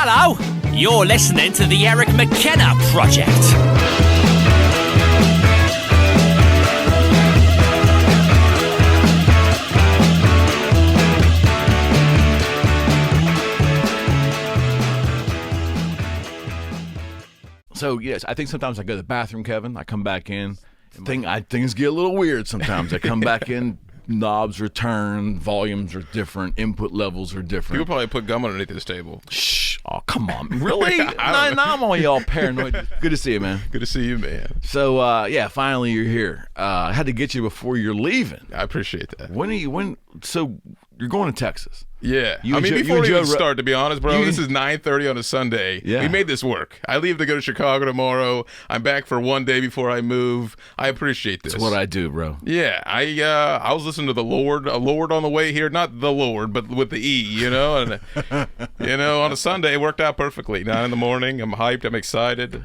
Hello, you're listening to the Eric McKenna Project. So, yes, I think sometimes I go to the bathroom, Kevin. I come back in. Things get a little weird sometimes. I come back in, knobs return, volumes are different, input levels are different. People probably put gum underneath this table. Shh. Oh, come on. Really? No, I'm only all paranoid. Good to see you, man. Good to see you, man. So, finally you're here. I had to get you before you're leaving. I appreciate that. So, you're going to Texas. Yeah. Before we even start, to be honest, bro, this is 9:30 on a Sunday. Yeah. We made this work. I leave to go to Chicago tomorrow. I'm back for one day before I move. I appreciate this. That's what I do, bro. Yeah. I was listening to the Lord, a Lord on the way here. Not the Lord, but with the E, And, on a Sunday, it worked out perfectly. 9 in the morning. I'm hyped. I'm excited.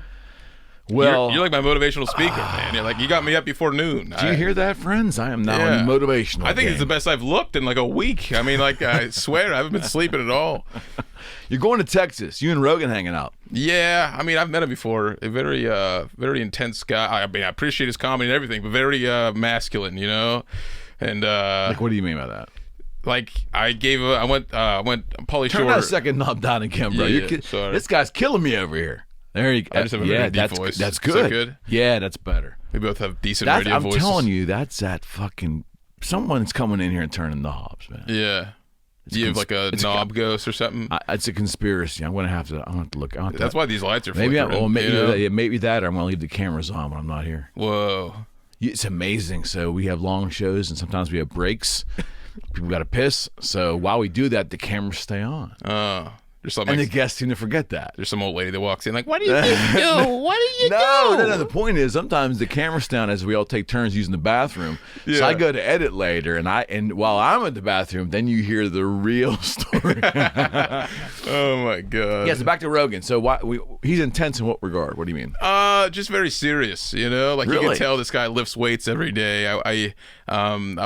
Well, you're like my motivational speaker, man. You're like, you got me up before noon. Do you hear that, friends? I am now in motivational. I think it's the best I've looked in like a week. I swear I haven't been sleeping at all. You're going to Texas. You and Rogan hanging out. Yeah, I've met him before. A very, very intense guy. I appreciate his comedy and everything, but very masculine, And what do you mean by that? I went Paulie Shore. Turn that second knob down again, bro. Sorry. This guy's killing me over here. There you go. I just have a very deep voice. That's good. Is that good? Yeah, that's better. We both have decent radio voices. I'm telling you, that's that fucking... Someone's coming in here and turning knobs, man. Yeah. You have like a knob ghost or something? It's a conspiracy. I'm going to have to look. That's why these lights are flickering. Maybe that, or I'm going to leave the cameras on when I'm not here. Whoa. It's amazing. So we have long shows, and sometimes we have breaks. People got to piss. So while we do that, the cameras stay on. Oh. And the guests seem to forget that. There's some old lady that walks in like, what do you think you do? What do you do? No, the point is sometimes the camera's down as we all take turns using the bathroom. Yeah. So I go to edit later, and while I'm at the bathroom, then you hear the real story. Oh, my God. Yeah, so back to Rogan. So he's intense in what regard? What do you mean? Just very serious, Really? You can tell this guy lifts weights every day. I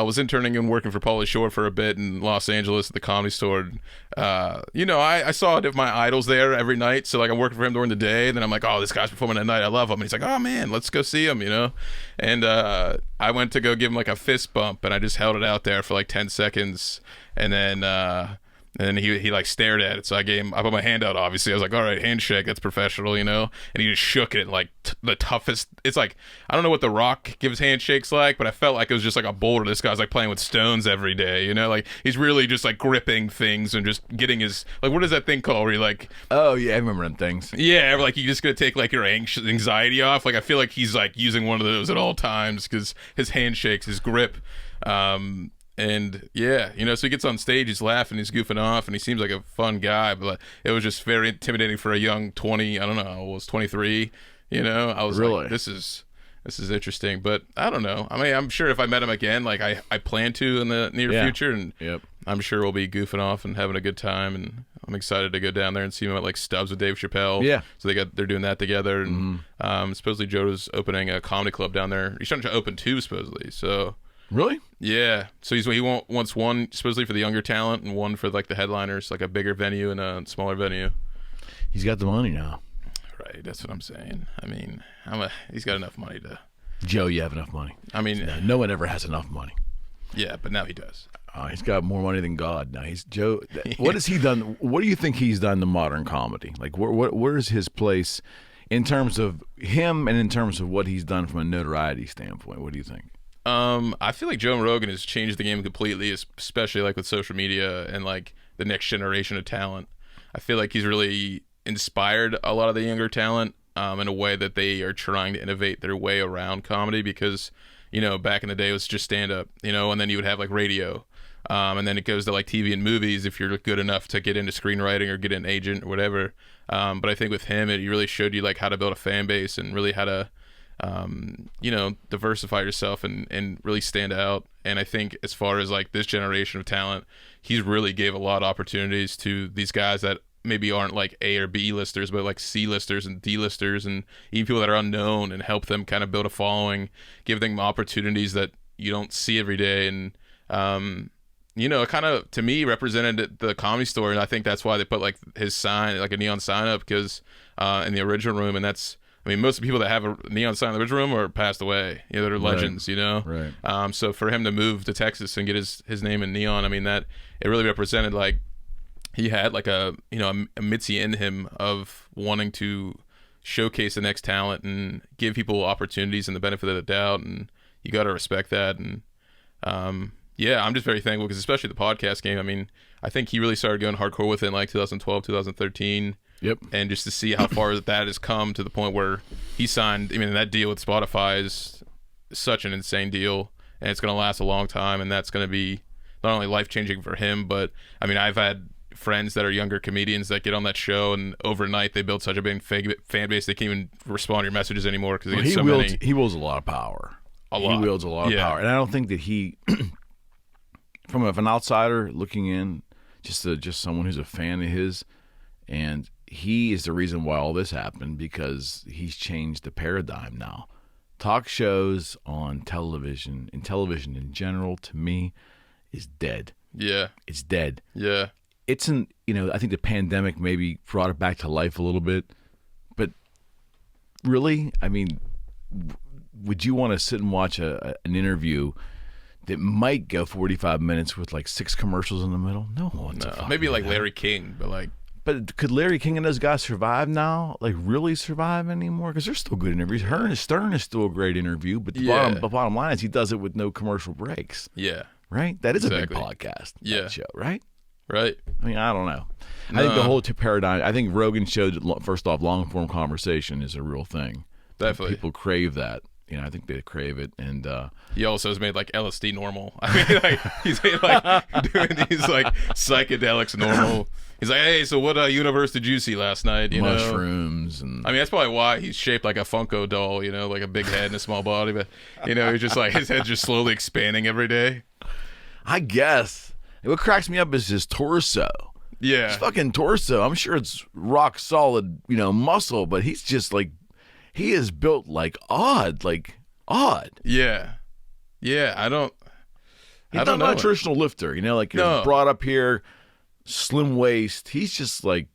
was interning and working for Paulie Shore for a bit in Los Angeles at the Comedy Store. I saw my idols there every night, so I'm working for him during the day, and then I'm like, oh, this guy's performing at night, I love him, and he's like, oh man, let's go see him, and I went to go give him a fist bump, and I just held it out there for 10 seconds, and then he stared at it, so I put my hand out, obviously. I was like, all right, handshake, that's professional, and he just shook it the toughest. It's I don't know what The Rock gives handshakes like, but I felt like it was just a boulder. This guy's playing with stones every day, he's really just gripping things and just getting his, what is that thing called where you oh yeah, I remember them things. Yeah, you're just gonna take your anxiety off. I feel like he's using one of those at all times because his handshakes, his grip. And yeah, so he gets on stage, he's laughing, he's goofing off, and he seems like a fun guy, but it was just very intimidating for a young 20, I don't know, I was 23, I was really? Like, this is interesting, but I don't know. I'm sure if I met him again, I plan to in the near future, and I'm sure we'll be goofing off and having a good time, and I'm excited to go down there and see him at Stubbs with Dave Chappelle. Yeah. So they're doing that together, and supposedly Joe's opening a comedy club down there. He's trying to open 2, supposedly, so... Really? Yeah. So he wants one supposedly for the younger talent and one for the headliners, a bigger venue and a smaller venue. He's got the money now. Right. That's what I'm saying. He's got enough money to. Joe, you have enough money. No one ever has enough money. Yeah, but now he does. He's got more money than God. Now Joe. What has he done? What do you think he's done to modern comedy? Where's his place in terms of him and in terms of what he's done from a notoriety standpoint? What do you think? I feel like Joe Rogan has changed the game completely, especially with social media and the next generation of talent. I feel like he's really inspired a lot of the younger talent in a way that they are trying to innovate their way around comedy because, back in the day it was just stand-up, and then you would have radio. And then it goes to TV and movies if you're good enough to get into screenwriting or get an agent or whatever. But I think with him, it really showed you how to build a fan base and really how to diversify yourself and really stand out. And I think as far as this generation of talent, he's really gave a lot of opportunities to these guys that maybe aren't A or B listers, but C listers and D listers and even people that are unknown, and help them kind of build a following, give them opportunities that you don't see every day. And it kind of, to me, represented the Comedy Store, and I think that's why they put like his sign, like a neon sign up, because in the original room, and that's, I mean, most of the people that have a neon sign in the original room are passed away. They're legends, Right. So for him to move to Texas and get his name in neon, I mean, that it really represented, like, he had like a Mitzi in him of wanting to showcase the next talent and give people opportunities and the benefit of the doubt, and you got to respect that. And yeah, I'm just very thankful, because especially the podcast game, I mean, I think he really started going hardcore with it in like 2012, 2013. Yep. And just to see how far that has come, to the point where he signed, I mean, that deal with Spotify is such an insane deal, and it's going to last a long time, and that's going to be not only life-changing for him, but I mean, I've had friends that are younger comedians that get on that show, and overnight they build such a big fan base they can't even respond to your messages anymore, because He wields a lot of power. He wields a lot of power, and I don't think that he, from an outsider looking in, just someone who's a fan of his, and he is the reason why all this happened, because he's changed the paradigm now. Talk shows on television, and television in general, to me, is dead. Yeah. It's dead. Yeah. I think the pandemic maybe brought it back to life a little bit, but really, I mean, would you want to sit and watch an interview that might go 45 minutes with like 6 commercials in the middle? No. Maybe like Larry King, but like. But could Larry King and those guys survive now? Like, really survive anymore? Because they're still good interviews. Stern is still a great interview, but the bottom line is he does it with no commercial breaks. Yeah. Right? That is a big podcast. Yeah. Show, right? Right. I mean, I don't know. I think the whole paradigm, I think Rogan showed that, first off, long-form conversation is a real thing. Definitely. People crave that. I think they crave it. And he also has made like LSD normal. I mean, like, he's made like doing these like psychedelics normal. He's like, hey, so what universe did you see last night? Mushrooms. And I mean, that's probably why he's shaped like a Funko doll, like a big head and a small body. But, he's just like, his head's just slowly expanding every day. I guess. What cracks me up is his torso. Yeah. His fucking torso. I'm sure it's rock solid, muscle, but he's just like, he is built like odd. Yeah. Yeah, I don't know. Not a traditional lifter, like No. brought up here, slim waist. He's just like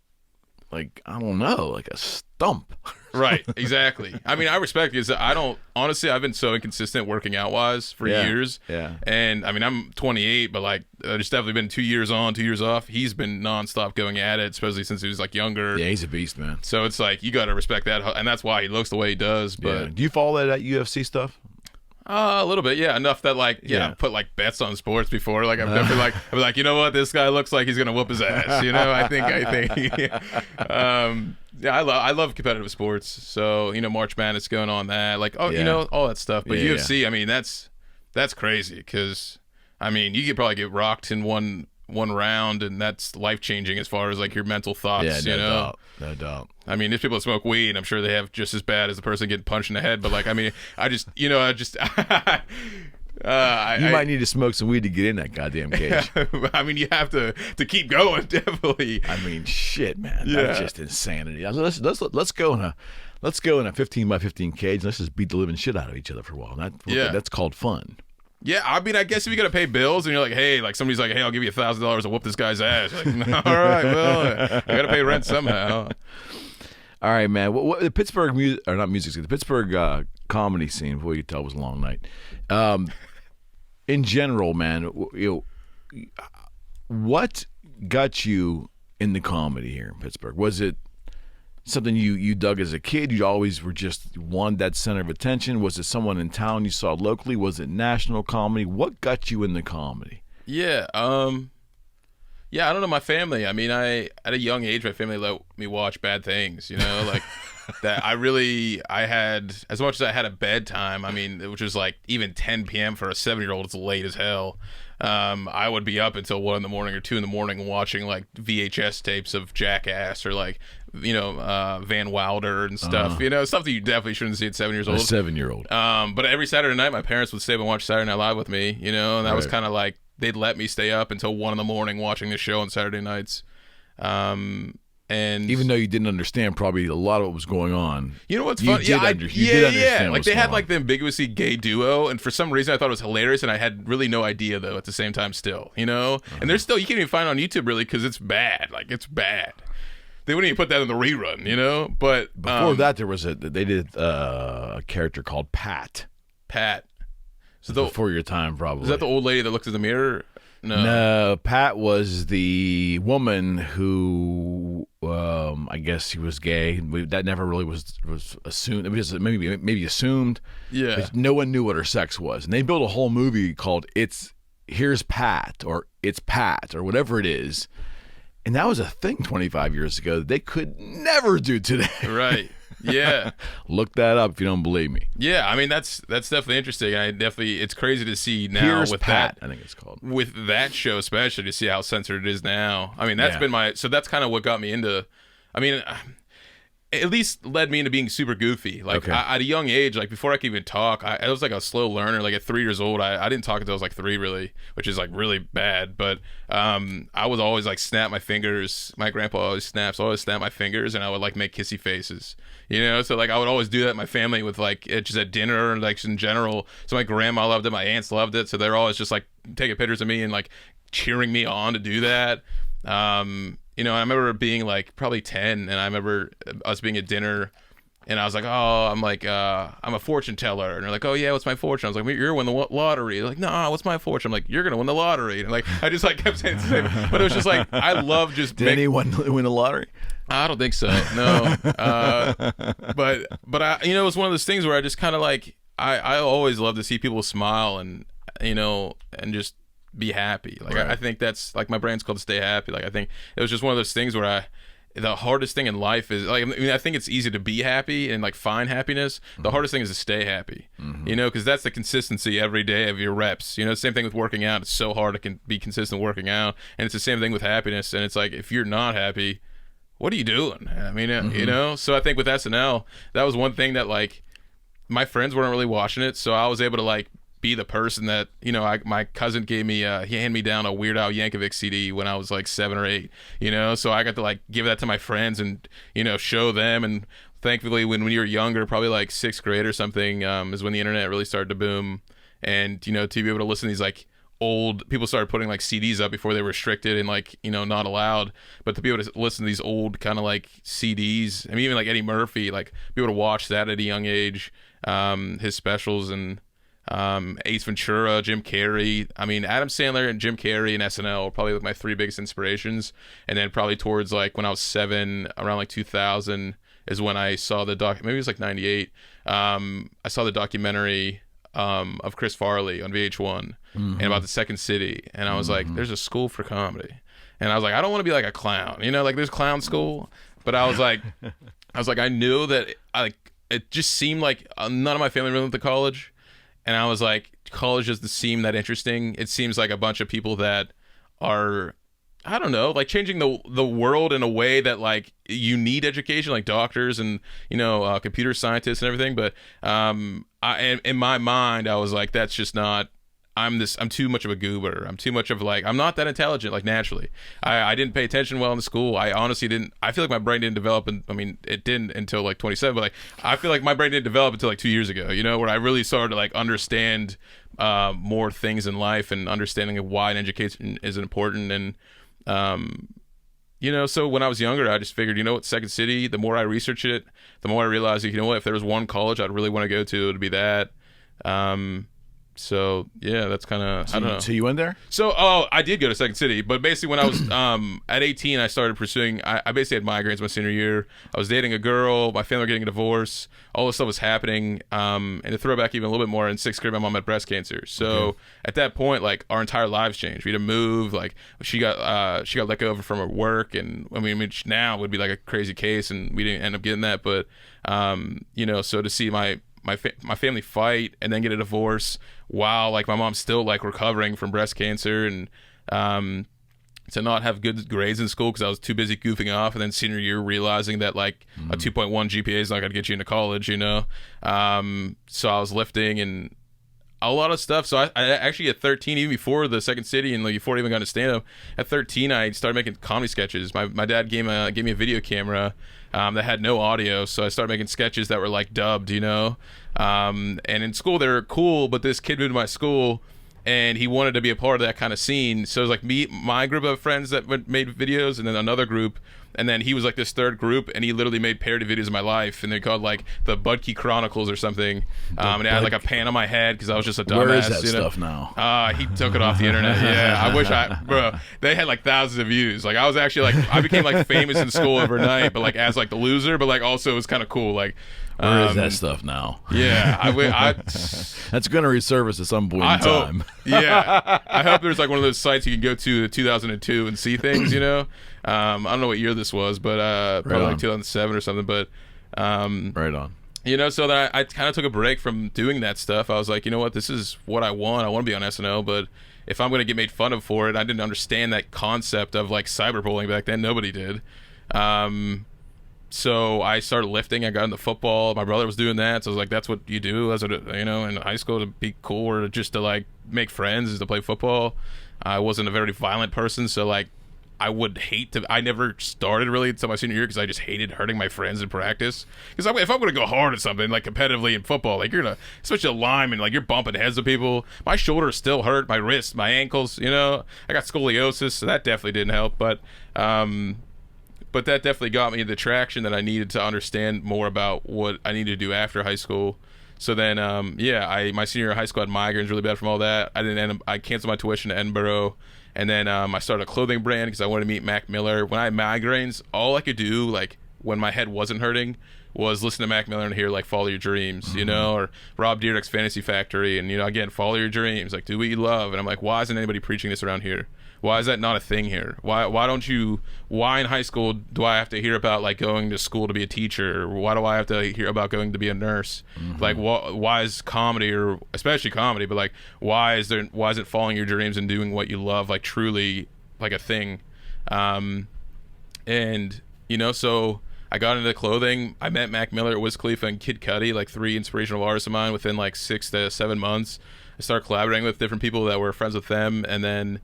I don't know, like a stump. Right, exactly. I mean, I respect it, because I've been so inconsistent working out wise for years. Yeah. And I mean, I'm 28, but like, there's definitely been 2 years on, 2 years off. He's been nonstop going at it, especially since he was like younger. Yeah, he's a beast, man. So it's like, you got to respect that. And that's why he looks the way he does. But do you follow that UFC stuff? A little bit, yeah. Enough that like, put like bets on sports before. Like, I've never I'm like, you know what? This guy looks like he's going to whoop his ass. I think. Yeah, I love competitive sports. So, March Madness going on that. Like, all that stuff. But UFC, I mean, that's crazy, because, I mean, you could probably get rocked in one round, and that's life-changing as far as, like, your mental thoughts, No doubt. I mean, there's people that smoke weed, I'm sure they have just as bad as the person getting punched in the head. But, like, I mean, you might need to smoke some weed to get in that goddamn cage. I mean, you have to keep going, definitely. I mean, shit, man. Yeah. That's just insanity. Let's go in a 15 by 15 cage, and let's just beat the living shit out of each other for a while. That's called fun. Yeah, I mean, I guess if you got to pay bills and you're like, hey, like somebody's like, hey, I'll give you $1,000 to whoop this guy's ass. You're like, all right, well, I got to pay rent somehow. All right, man. What the Pittsburgh the Pittsburgh comedy scene, before you could tell, was a long night. In general, man, what got you into comedy here in Pittsburgh? Was it something you dug as a kid? You always were just wanted that center of attention? Was it someone in town you saw locally? Was it national comedy? What got you into comedy? Yeah, I don't know, my family. I mean, at a young age, my family let me watch bad things, like that. I had, as much as I had a bedtime, I mean, which was like even 10 p.m. for a 7-year-old, it's late as hell. I would be up until 1 a.m. or 2 a.m. watching like VHS tapes of Jackass, or like, Van Wilder and stuff, stuff that you definitely shouldn't see at 7 years old. A 7-year-old. But every Saturday night, my parents would stay up and watch Saturday Night Live with me, and that was kind of like, they'd let me stay up until 1 a.m. watching the show on Saturday nights. And even though you didn't understand probably a lot of what was going on, you know what's you funny? did understand. Like they had like the ambiguously gay duo, and for some reason I thought it was hilarious, and I had really no idea though at the same time still, you know. And there's still, you can't even find it on YouTube really because it's bad. Like it's bad. They wouldn't even put that in the rerun, you know. But before that, they did a character called Pat. Pat. So before your time, probably. Is that the old lady that looks in the mirror? No, Pat was the woman who, I guess he was gay. That never really was assumed. It was maybe assumed. Yeah. But no one knew what her sex was, and they built a whole movie called Here's Pat, or It's Pat, or whatever it is. And that was a thing 25 years ago that they could never do today. Right. Yeah. Look that up if you don't believe me. Yeah, I mean that's definitely interesting. It's crazy to see now Here's with Pat, that. I think it's called. With that show especially, to see how censored it is now. I mean, that's been that's kind of what got me into, I mean, at least led me into being super goofy. Like at a young age, like before I could even talk, I was like a slow learner. Like at 3 years old, I didn't talk until I was like 3 really, which is like really bad. But I was always like snap my fingers. My grandpa always snaps. I always snap my fingers, and I would like make kissy faces. You know, so like I would always do that in my family with like just at dinner and like in general. So my grandma loved it, my aunts loved it. So they're always just like taking pictures of me and like cheering me on to do that. You know, I remember being like probably 10, and I remember us being at dinner, and I was like, oh, I'm a fortune teller. And they're like, oh yeah, what's my fortune? I was like, well, you're gonna win the lottery. They're like, no, what's my fortune? I'm like, you're gonna win the lottery. And like, I just like kept saying the same, but it was just like, I love just. Did anyone win the lottery? I don't think so. No. But I, you know, it's one of those things where I just kind of like, I always love to see people smile and, you know, and just be happy. Like I think that's like my brand's called Stay Happy. Like I think it was just one of those things where the hardest thing in life is like, I mean, I think it's easy to be happy and like find happiness. The hardest thing is to stay happy, you know, because that's the consistency every day of your reps. You know, same thing with working out. It's so hard to be consistent working out, and it's the same thing with happiness. And it's like, if you're not happy, what are you doing? I mean, you know. So I think with SNL, that was one thing that like my friends weren't really watching it, so I was able to like be the person that, you know, my cousin gave me, he handed me down a Weird Al Yankovic CD when I was like 7 or 8, you know, so I got to like give that to my friends and, you know, show them. And thankfully when you're younger, probably like 6th grade or something, is when the internet really started to boom. And, you know, to be able to listen to these like old, people started putting like CDs up before they were restricted and like, you know, not allowed, but to be able to listen to these old kind of like CDs, I mean, even like Eddie Murphy, like be able to watch that at a young age, his specials, and Ace Ventura, Jim Carrey. I mean, Adam Sandler and Jim Carrey and SNL were probably like my 3 biggest inspirations. And then probably towards like when I was 7, around like 2000 is when I saw the maybe it was like 98. I saw the documentary of Chris Farley on VH1 and about the Second City, and I was like, there's a school for comedy. And I was like, I don't want to be like a clown, you know, like there's clown school, but I was like I knew that it just seemed like none of my family really went to college. And I was like, college doesn't seem that interesting. It seems like a bunch of people that are, I don't know, like changing the world in a way that like you need education, like doctors and, you know, computer scientists and everything. But in my mind, I was like, that's just not. I'm too much of a goober. I'm too much of like, I'm not that intelligent, like naturally. I didn't pay attention well in school. I honestly didn't. I feel like my brain didn't develop. I mean, it didn't until like 27, but like, I feel like my brain didn't develop until like 2 years ago, you know, where I really started to like understand more things in life and understanding of why an education is important. And, you know, so when I was younger, I just figured, you know what, Second City, the more I researched it, the more I realized, you know what, if there was one college I'd really want to go to, it would be that. So yeah, that's kind of, I don't know. So you went there? So I did go to Second City, but basically when I was at 18, I started pursuing. I basically had migraines my senior year. I was dating a girl. My family were getting a divorce. All this stuff was happening. And to throw back even a little bit more, in 6th grade, my mom had breast cancer. So at that point, like our entire lives changed. We had to move. Like she got let go from her work, and I mean now would be like a crazy case, and we didn't end up getting that. But you know, so to see my family fight and then get a divorce while like my mom's still like recovering from breast cancer, and to not have good grades in school because I was too busy goofing off, and then senior year realizing that like a 2.1 GPA is not going to get you into college, you know. So I was lifting, and a lot of stuff. So I actually at 13, even before the Second City and like before I even got to stand up, at 13 I started making comedy sketches. My dad gave me a video camera that had no audio, so I started making sketches that were like dubbed, you know. And in school they were cool, but this kid moved to my school and he wanted to be a part of that kind of scene. So it was like my group of friends that made videos, and then another group. And then he was like this third group, and he literally made parody videos of my life, and they're called like the Budkey Chronicles or something. And it had like a pan on my head because I was just a dumbass. Where is that stuff now? He took it off the internet. Yeah, I wish bro. They had like thousands of views. Like I was actually like I became like famous in school overnight, but like as like the loser, but like also it was kind of cool. Like where is that stuff now? Yeah, that's going to resurface at some point in time. Yeah, I hope there's like one of those sites you can go to 2002 and see things. You know. I don't know what year this was, but probably like 2007 or something. But right on. You know, so that I kind of took a break from doing that stuff. I was like, you know what, this is what I want. I want to be on SNL, but if I'm going to get made fun of for it, I didn't understand that concept of like cyberbullying back then. Nobody did. So I started lifting. I got into football. My brother was doing that, so I was like, that's what you do. That's what you know, in high school to be cool or just to like make friends is to play football. I wasn't a very violent person, so like. I would hate to. I never started really until my senior year because I just hated hurting my friends in practice. Because if I'm going to go hard at something like competitively in football, like you're gonna, especially a lineman, like you're bumping heads of people. My shoulders still hurt, my wrists, my ankles. You know, I got scoliosis, so that definitely didn't help. But that definitely got me the traction that I needed to understand more about what I needed to do after high school. So then, my senior year of high school I had migraines really bad from all that. I canceled my tuition to Edinburgh. And then I started a clothing brand because I wanted to meet Mac Miller. When I had migraines, all I could do, like when my head wasn't hurting, was listen to Mac Miller and hear like "Follow Your Dreams," you know, or Rob Dyrdek's Fantasy Factory, and you know, again, follow your dreams, like do what you love. And I'm like, why isn't anybody preaching this around here? Why is that not a thing here? Why in high school do I have to hear about like going to school to be a teacher? Why do I have to hear about going to be a nurse? Like why is comedy, or especially comedy, but like why is it following your dreams and doing what you love like truly like a thing? And you know, so I got into clothing. I met Mac Miller, Wiz Khalifa, and Kid Cudi, like 3 inspirational artists of mine within like 6 to 7 months. I started collaborating with different people that were friends with them, and then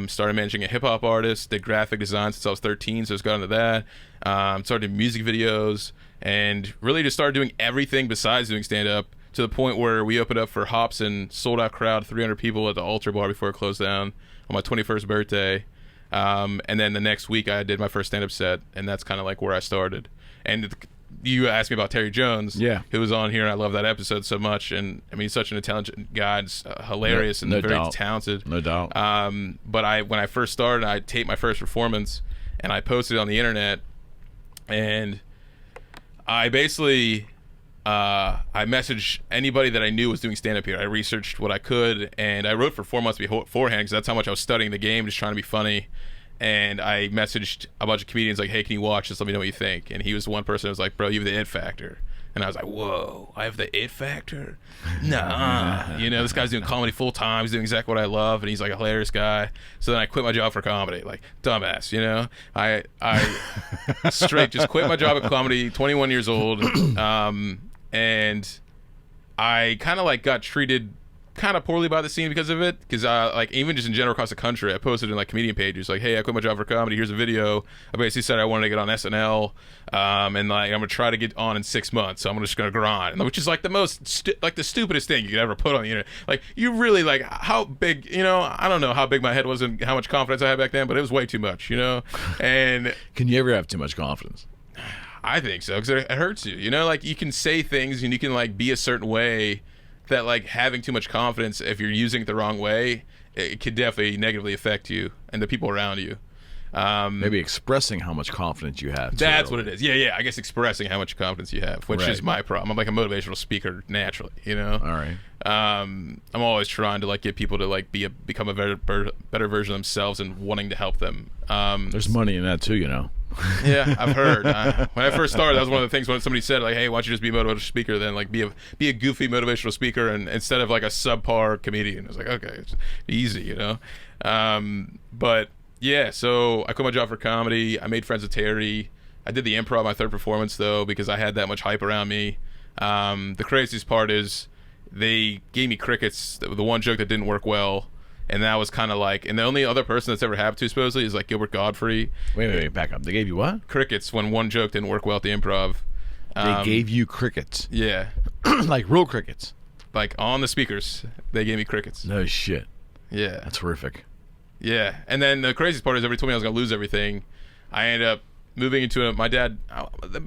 started managing a hip-hop artist, did graphic design since I was 13, so I just got into that. Started doing music videos, and really just started doing everything besides doing stand-up, to the point where we opened up for Hobson, sold-out crowd, 300 people at the Altar Bar before it closed down on my 21st birthday. And then the next week I did my first stand-up set, and that's kind of like where I started. And you asked me about Terry Jones, who was on here, and I love that episode so much. And I mean, he's such an intelligent guy, hilarious, and very talented. No doubt. But when I first started, I taped my first performance, and I posted it on the internet, and I basically I messaged anybody that I knew was doing stand-up here. I researched what I could, and I wrote for 4 months beforehand because that's how much I was studying the game, just trying to be funny. And I messaged a bunch of comedians like, hey, can you watch this? Let me know what you think. And he was the one person that was like, bro, you have the it factor. And I was like, whoa, I have the it factor? Nah. You know, this guy's doing comedy full time. He's doing exactly what I love. And he's like a hilarious guy. So then I quit my job for comedy. Like, dumbass, you know? I straight just quit my job at comedy, 21 years old. And I kind of like got treated kind of poorly by the scene because of it, because like even just in general across the country, I posted in like comedian pages like, hey, I quit my job for comedy, here's a video. I basically said I wanted to get on SNL, and like I'm gonna try to get on in 6 months, so I'm just gonna grind, which is like the most like the stupidest thing you could ever put on the internet. Like, you really, like, how big, you know, I don't know how big my head was and how much confidence I had back then, but it was way too much, you know. And can you ever have too much confidence? I think so, because it hurts you, you know. Like, you can say things and you can like be a certain way that, like, having too much confidence, if you're using it the wrong way, it could definitely negatively affect you and the people around you. Maybe expressing how much confidence you have. That's what it is. Yeah. I guess expressing how much confidence you have, which is my problem. I'm like a motivational speaker naturally, you know. All right. I'm always trying to like get people to like become a better version of themselves and wanting to help them. There's money in that too, you know. Yeah, I've heard. When I first started, that was one of the things when somebody said like, "Hey, why don't you just be a motivational speaker? Then like be a goofy motivational speaker, and instead of like a subpar comedian." I was like, okay, it's easy, you know. But yeah, so I quit my job for comedy. I made friends with Terry. I did the improv my third performance though, because I had that much hype around me. The craziest part is they gave me crickets. The one joke that didn't work well. And that was kind of like, and the only other person that's ever happened to supposedly is like Gilbert Godfrey. Wait, back up. They gave you what? Crickets when one joke didn't work well at the improv. They gave you crickets. Yeah. Like real crickets. Like on the speakers, they gave me crickets. No shit. Yeah. That's horrific. Yeah. And then the craziest part is everybody told me I was going to lose everything. I ended up moving into my dad.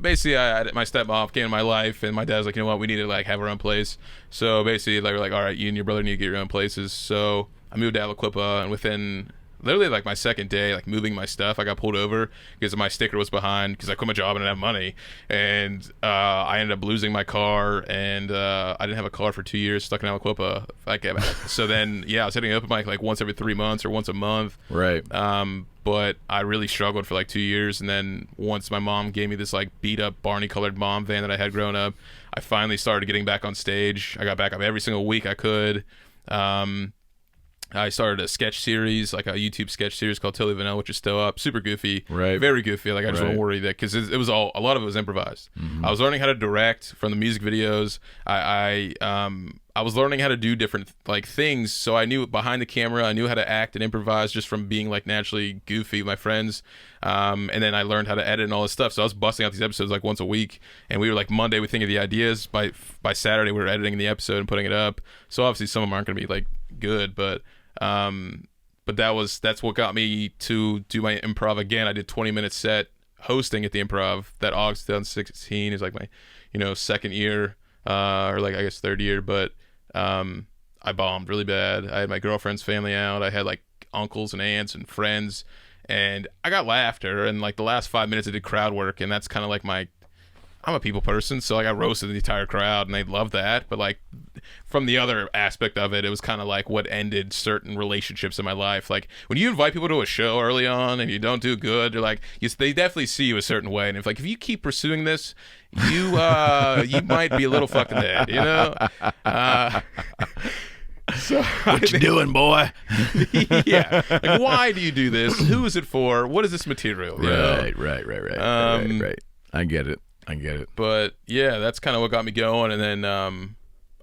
Basically, my stepmom came in my life, and my dad was like, you know what, we need to like have our own place. So basically, like we're like, all right, you and your brother need to get your own places. So I moved to Aliquippa, and within literally like my second day, like moving my stuff, I got pulled over because my sticker was behind because I quit my job and I didn't have money, and I ended up losing my car, and I didn't have a car for 2 years, stuck in Aliquippa. So then I was hitting open mic like once every 3 months or once a month. Right. But I really struggled for like 2 years, and then once my mom gave me this like beat up Barney colored mom van that I had growing up, I finally started getting back on stage. I got back up every single week I could. I started a sketch series, like a YouTube sketch series called Tilly Vanilla, which is still up. Super goofy, right? Very goofy. Like I just won't worry that because it was a lot of it was improvised. Mm-hmm. I was learning how to direct from the music videos. I was learning how to do different like things, so I knew behind the camera. I knew how to act and improvise just from being like naturally goofy with my friends. And then I learned how to edit and all this stuff. So I was busting out these episodes like once a week, and we were like Monday we think of the ideas. By Saturday we were editing the episode and putting it up. So obviously some of them aren't going to be like good, but that's what got me to do my improv again. I did 20-minute set hosting at the Improv that August 2016 is like my second year or like I guess third year, but I bombed really bad. I had my girlfriend's family out. I had like uncles and aunts and friends, and I got laughter, and like the last 5 minutes I did crowd work, and that's kind of like I'm a people person, so like I roasted the entire crowd and they loved that. But like from the other aspect of it, it was kind of like what ended certain relationships in my life. Like when you invite people to a show early on and you don't do good, they're like, they definitely see you a certain way. And if you keep pursuing this, you might be a little fucking dead, you know? So what you doing, boy? Yeah. Like, why do you do this? Who is it for? What is this material? Right. Right. I get it. But yeah, that's kind of what got me going. And then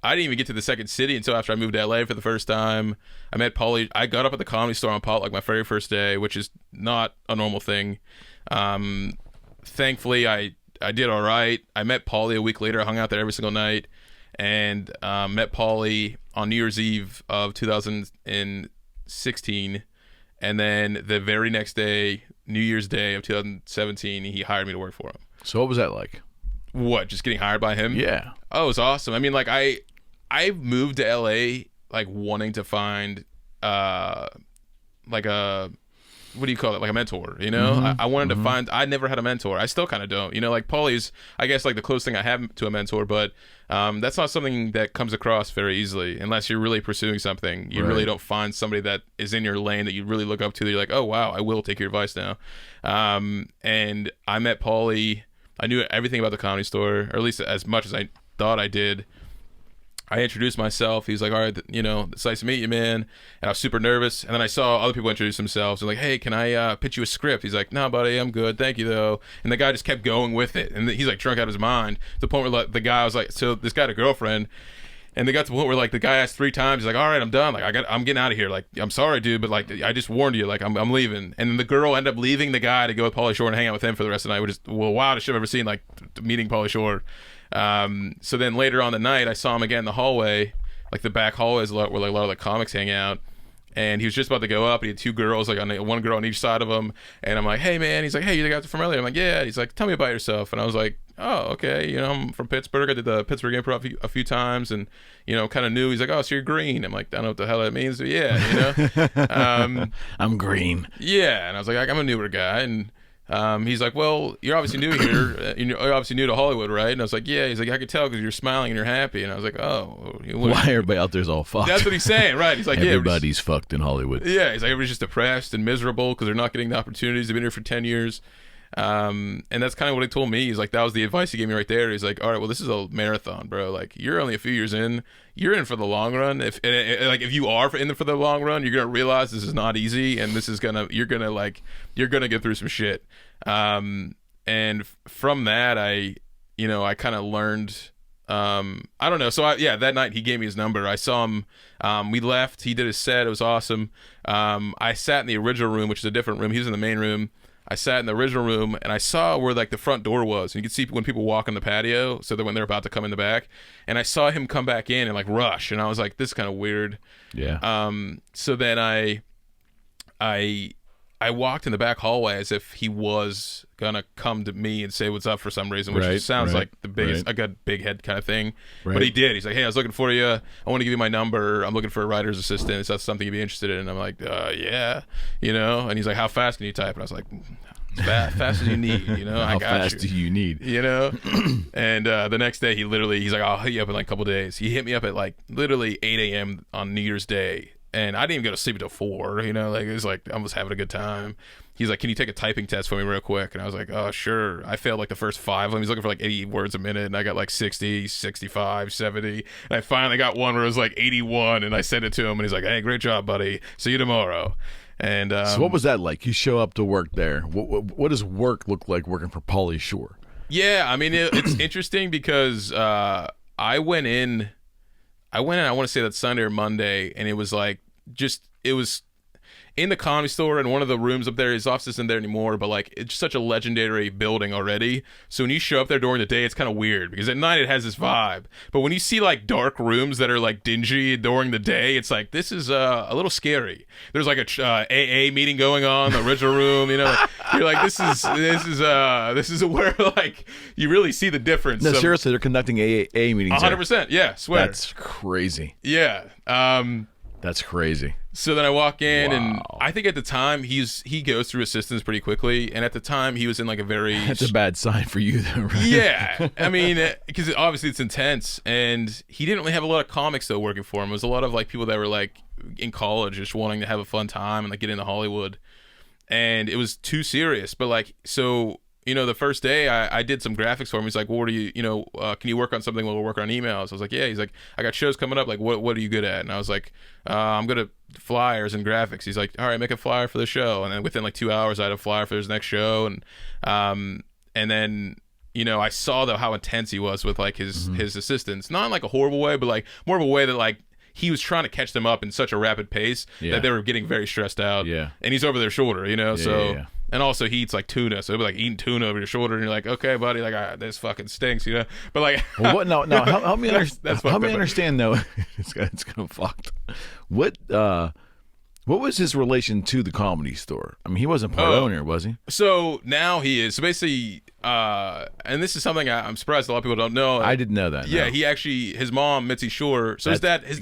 I didn't even get to the second city until after I moved to LA for the first time. I met Paulie. I got up at the Comedy Store on Pot like my very first day, which is not a normal thing. Thankfully, I did all right. I met Paulie a week later. I hung out there every single night, and met Paulie on New Year's Eve of 2016. And then the very next day, New Year's Day of 2017, he hired me to work for him. So what was that like? What, just getting hired by him? Yeah. Oh, it was awesome. I mean, like I moved to LA like wanting to find like a, what do you call it? Like a mentor, you know? Mm-hmm. I wanted to find, I never had a mentor. I still kind of don't, like Paulie's, I guess like the closest thing I have to a mentor, but that's not something that comes across very easily unless you're really pursuing something. You really don't find somebody that is in your lane that you really look up to. That you're like, oh wow, I will take your advice now. And I met Paulie. I knew everything about the Comedy Store, or at least as much as I thought I did. I introduced myself. He was like, all right, it's nice to meet you, man. And I was super nervous. And then I saw other people introduce themselves. And like, hey, can I pitch you a script? He's like, no, buddy, I'm good. Thank you, though. And the guy just kept going with it. And he's like drunk out of his mind to the point where like, the guy was like, so this guy had a girlfriend. And they got to the point where like the guy asked 3 times. He's like, all right, I'm done. Like I'm getting out of here. Like, I'm sorry, dude, but like I just warned you. Like I'm leaving. And then the girl ended up leaving the guy to go with Paulie Shore and hang out with him for the rest of the night, which is wildest shit I've ever seen. Like meeting Paulie Shore. So then later on the night, I saw him again in the hallway, like the back hallways where like a lot of the comics hang out. And he was just about to go up. And he had 2 girls, like one girl on each side of him. And I'm like, hey man. He's like, hey, you the guy from earlier? I'm like, yeah. He's like, tell me about yourself. And I was like, oh, okay. I'm from Pittsburgh. I did the Pittsburgh Improv a few times, and kind of knew. He's like, oh, so you're green. I'm like, I don't know what the hell that means, but yeah, I'm green. Yeah, and I was like, I'm a newer guy, and he's like, well, you're obviously new here. You're obviously new to Hollywood, right? And I was like, yeah. He's like, I could tell because you're smiling and you're happy. And I was like, oh, why everybody out there's all fucked? That's what he's saying, right? He's like, everybody's fucked in Hollywood. Yeah, he's like, everybody's just depressed and miserable because they're not getting the opportunities. They've been here for 10 years. And that's kind of what he told me. He's like, that was the advice he gave me right there. He's like, all right, well, this is a marathon, bro. Like, you're only a few years in. You're in for the long run. If you are in for the long run, you're gonna realize this is not easy, and this is you're gonna get through some shit. And from that, I kind of learned I don't know. So that night he gave me his number. I saw him. We left. He did his set. It was awesome. I sat in the original room, which is a different room. He was in the main room. I sat in the original room, and I saw where like the front door was, and you could see when people walk on the patio, so that when they're about to come in the back, and I saw him come back in and like rush, and I was like, this is kind of weird. Yeah. So then I walked in the back hallway as if he was gonna come to me and say what's up for some reason, which sounds like the biggest. I got big head kind of thing, but he did. He's like, "Hey, I was looking for you. I want to give you my number. I'm looking for a writer's assistant. Is that something you'd be interested in?" And I'm like, "Yeah, And he's like, "How fast can you type?" And I was like, "Fast as you need, How I got fast do you need? And the next day, he's like, "I'll hit you up in like a couple days." He hit me up at like literally 8 a.m. on New Year's Day. And I didn't even go to sleep until 4, like it was like I was having a good time. He's like, "Can you take a typing test for me real quick?" And I was like, "Oh, sure." I failed like the first 5 of them. He's looking for like 80 words a minute, and I got like 60, 65, 70. And I finally got one where it was like 81, and I sent it to him, and he's like, "Hey, great job, buddy. See you tomorrow." And so what was that like? You show up to work there. What does work look like working for Paulie Shore? Yeah, I mean, it's interesting because I went in, I want to say that Sunday or Monday, and it was like, it was in the Comedy Store, and one of the rooms up there, his office isn't there anymore, but like it's such a legendary building already. So when you show up there during the day, it's kind of weird because at night it has this vibe. But when you see like dark rooms that are like dingy during the day, it's like, this is a little scary. There's like a AA meeting going on in the original room, You're like, this is where like you really see the difference. No, seriously, they're conducting AA meetings. 100%, yeah, swear. That's crazy. Yeah. That's crazy. So then I walk in, and I think at the time he goes through assistants pretty quickly, and at the time he was in like a very... That's a bad sign for you, though, right? Yeah, I mean, because obviously it's intense, and he didn't really have a lot of comics though working for him. It was a lot of like people that were like in college, just wanting to have a fun time and like get into Hollywood, and it was too serious. But like, so the first day I did some graphics for him. He's like, "Well, what are you, can you work on something while we're working on emails?" I was like, "Yeah." He's like, "I got shows coming up. Like, what are you good at?" And I was like, "I'm good at flyers and graphics." He's like, "All right, make a flyer for the show." And then within like 2 hours, I had a flyer for his next show. And then, I saw though how intense he was with like his assistants, not in like a horrible way, but like more of a way that like he was trying to catch them up in such a rapid pace that they were getting very stressed out. Yeah. And he's over their shoulder, Yeah. And also he eats like tuna, so it'd be like eating tuna over your shoulder, and you're like, "Okay, buddy, like this fucking stinks," But like, well, what? No, help me understand though. It's kind of fucked. What was his relation to the Comedy Store? I mean, he wasn't part owner, was he? So now he is. So basically, and this is something I'm surprised a lot of people don't know. I didn't know that. Yeah, no. he actually, his mom, Mitzi Shore. So his dad was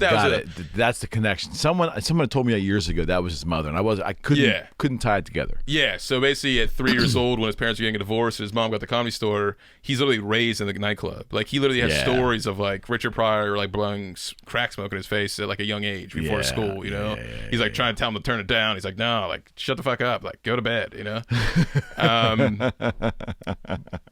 that's the connection. Someone told me that years ago that was his mother, and I couldn't tie it together. Yeah. So basically, at 3 years old, when his parents were getting a divorce, and his mom got the Comedy Store, he's literally raised in the nightclub. Like he literally has stories of like Richard Pryor like blowing crack smoke in his face at like a young age before school. He's like trying to tell him to turn it down. He's like, "No, like shut the fuck up, like go to bed,"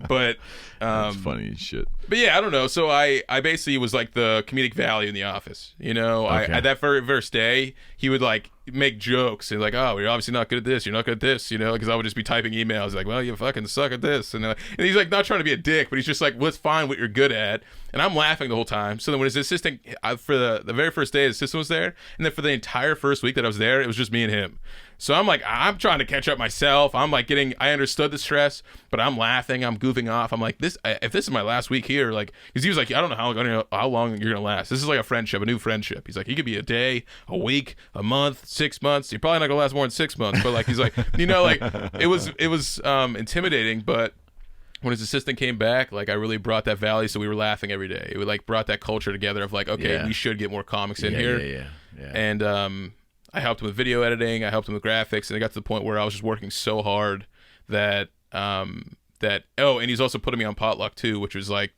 But that's funny as shit. But yeah, I don't know. So I basically was like the comedic value in the office. Okay. At that very first day, he would like make jokes and like, "Oh, you're obviously not good at this. You're not good at this," because I would just be typing emails like, "Well, you fucking suck at this," and he's like not trying to be a dick, but he's just like, "Let's find what you're good at," and I'm laughing the whole time. So then when his assistant, for the very first day, his assistant was there, and then for the entire first week that I was there, it was just me and him. So I'm like, I'm trying to catch up myself. I'm like I understood the stress, but I'm laughing, I'm goofing off. I'm like, if this is my last week here, like, because he was like, "I don't know how long you're gonna last. This is like a friendship, a new friendship." He's like, "He could be a day, a week, a month, 6 months. You're probably not gonna last more than 6 months." But like, he's like, like it was intimidating, but when his assistant came back, like I really brought that value, so we were laughing every day. It like brought that culture together of like, okay, we should get more comics in here. Yeah. And I helped him with video editing, I helped him with graphics, and it got to the point where I was just working so hard that and he's also putting me on Potluck too, which was like,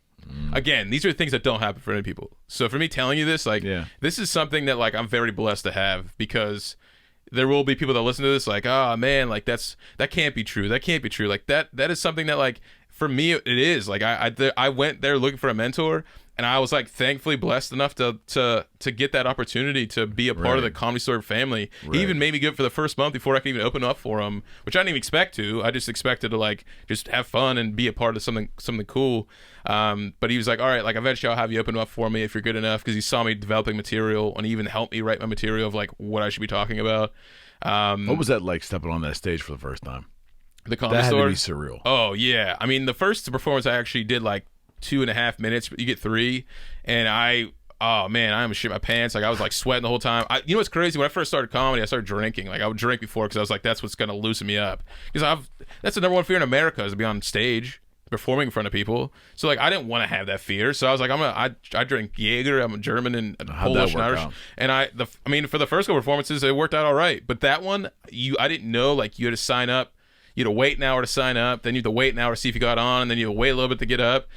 again, these are things that don't happen for any people. So for me telling you this, like, this is something that like I'm very blessed to have, because there will be people that listen to this like, "Oh man, like that can't be true. That can't be true." Like that is something that like for me it is. Like I went there looking for a mentor, And I was like thankfully blessed enough to get that opportunity to be a part of the Comedy Store family. He even made me good for the first month before I could even open up for him, which I didn't even expect to. I just expected to like just have fun and be a part of something cool. But he was like, all right, like eventually I'll have you open up for me if you're good enough, because he saw me developing material and he even helped me write my material of like what I should be talking about. What was that like, stepping on that stage for the first time? The Comedy Store? That had Store? to be surreal. Oh yeah, I mean the first performance I actually did like 2.5 minutes, but you get 3, and I almost shit my pants. Like I was like sweating the whole time. You know what's crazy? When I first started comedy, I started drinking. Like I would drink before because I was like, that's what's gonna loosen me up. Because that's the number one fear in America, is to be on stage performing in front of people. So like I didn't want to have that fear. So I was like, I drink Jaeger. I'm a German and Polish and Irish. Out? And I mean for the first couple performances it worked out all right. But that one, I didn't know, like you had to sign up. You had to wait an hour to sign up. Then you had to wait an hour to see if you got on, and then you had to wait a little bit to get up.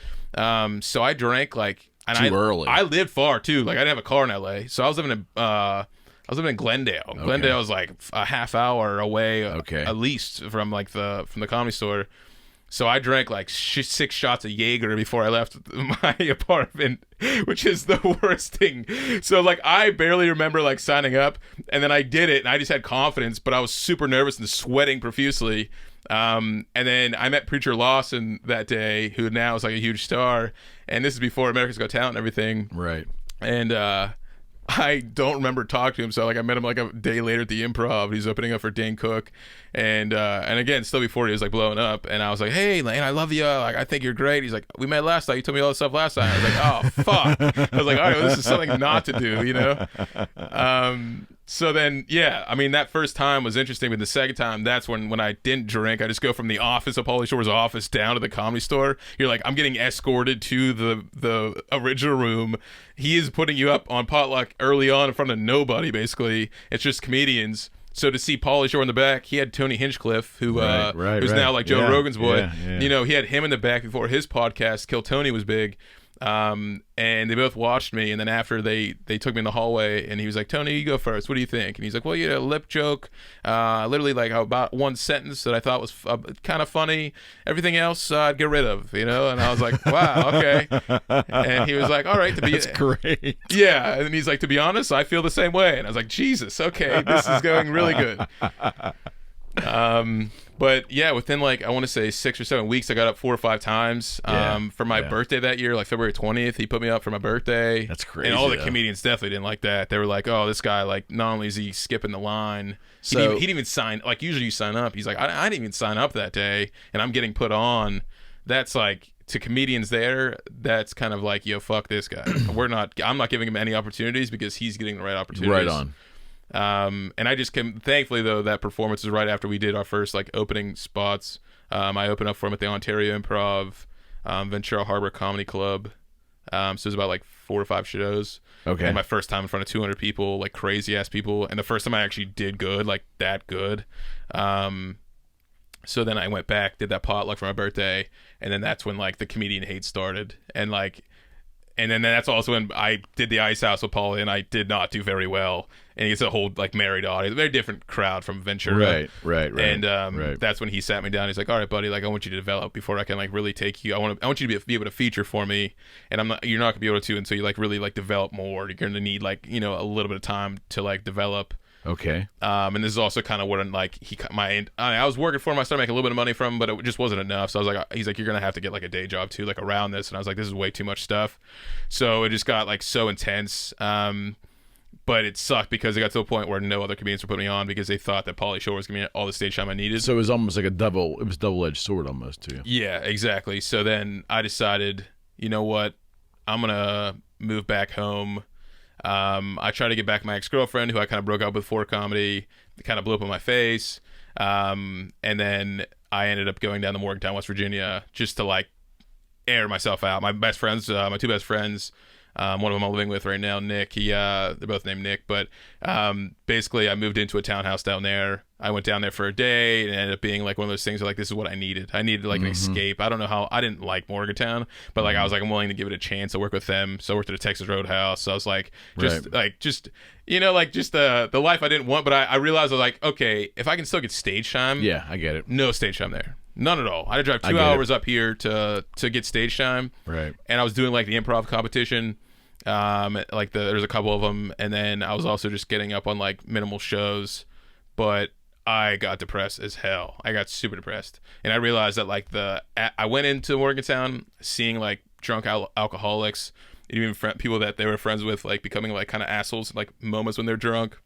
So I drank like, and too early. I lived far too. Like I didn't have a car in LA, so I was living in Glendale. Okay. Glendale was like a half hour away, at least from the Comedy Store. So I drank like 6 shots of Jaeger before I left my apartment, which is the worst thing. So like I barely remember like signing up, and then I did it, and I just had confidence, but I was super nervous and sweating profusely. And then I met Preacher Lawson that day, who now is like a huge star, and this is before America's Got Talent and everything. Right. And I don't remember talking to him, so like I met him like a day later at the Improv. He's opening up for Dane Cook, and again, still before he was like blowing up. And I was like, "Hey, Lane, I love you. Like, I think you're great." He's like, "We met last night. You told me all this stuff last time." I was like, "Oh fuck!" I was like, "All right, well, this is something not to do," you know. So then, yeah, I mean, that first time was interesting, but the second time, that's when I didn't drink. I just go from the office of Paulie Shore's office down to the Comedy Store. You're like, I'm getting escorted to the original room. He is putting you up on potluck early on in front of nobody, basically. It's just comedians. So to see Paulie Shore in the back, he had Tony Hinchcliffe, who's now like Joe Rogan's boy. Yeah. You know, he had him in the back before his podcast, Kill Tony, was big. And they both watched me, and then after they took me in the hallway, and he was like, "Tony, you go first. What do you think?" And he's like, "Well, you had a lip joke, literally like about one sentence that I thought was kind of funny. Everything else I'd get rid of, you know." And I was like, "Wow, okay." And he was like, "All right, that's great." Yeah, and he's like, "To be honest, I feel the same way." And I was like, "Jesus, okay, this is going really good." But yeah, within like, I want to say 6 or 7 weeks, I got up 4 or 5 times. For my birthday that year, like February 20th, he put me up for my birthday. That's crazy. And all the comedians definitely didn't like that. They were like, "Oh, this guy, like, not only is he skipping the line, he didn't even sign, like usually you sign up." He's like, I didn't even sign up that day, and I'm getting put on. That's like, to comedians there, that's kind of like, yo, fuck this guy. I'm not giving him any opportunities because he's getting the right opportunities. Right on. And I just came, thankfully though, that performance was right after we did our first like opening spots. I opened up for him at the Ontario Improv, Ventura Harbor Comedy Club. So it was about like 4 or 5 shows. Okay. And my first time in front of 200 people, like crazy ass people, and the first time I actually did good, like that good. So then I went back, did that potluck for my birthday, and then that's when like the comedian hate started, and then that's also when I did the Ice House with Paulie, and I did not do very well. And it's a whole like married audience, very different crowd from Ventura. Right. And that's when he sat me down. He's like, "All right, buddy, like I want you to develop before I can like really take you. I want you to be able to feature for me, and you're not gonna be able to until you like really like develop more. You're gonna need like, you know, a little bit of time to like develop." Okay. And this is also kind of what like I was working for him. I started making a little bit of money from him, but it just wasn't enough. So I was like, he's like, "You're gonna have to get like a day job too, like around this." And I was like, "This is way too much stuff." So it just got like so intense. But it sucked because it got to a point where no other comedians were putting me on because they thought that Paulie Shore was giving me all the stage time I needed. So it was almost like it was double-edged sword almost too. Yeah, exactly. So then I decided, you know what, I'm gonna move back home. I tried to get back my ex-girlfriend, who I kind of broke up with for comedy. It kind of blew up in my face. And then I ended up going down to Morgantown, West Virginia, just to like air myself out. My best friends, my 2 best friends, one of them I'm living with right now, Nick. They're both named Nick, but basically I moved into a townhouse down there. I went down there for a day, and it ended up being like one of those things where like, this is what I needed. I needed like an escape. I don't know how, I didn't like Morgantown, but like I was like, I'm willing to give it a chance. I work with them. So I worked at a Texas Roadhouse. So I was like, you know, like just the life I didn't want, but I realized I was like, okay, if I can still get stage time. Yeah, I get it. No stage time there. None at all. I had to drive 2 hours up here to get stage time. Right. And I was doing like the improv competition. There's a couple of them, and then I was also just getting up on like minimal shows, but I got depressed as hell. I got super depressed, and I realized that like I went into Morgantown seeing like drunk alcoholics, and even people that they were friends with, like becoming like kind of assholes, like moments when they're drunk.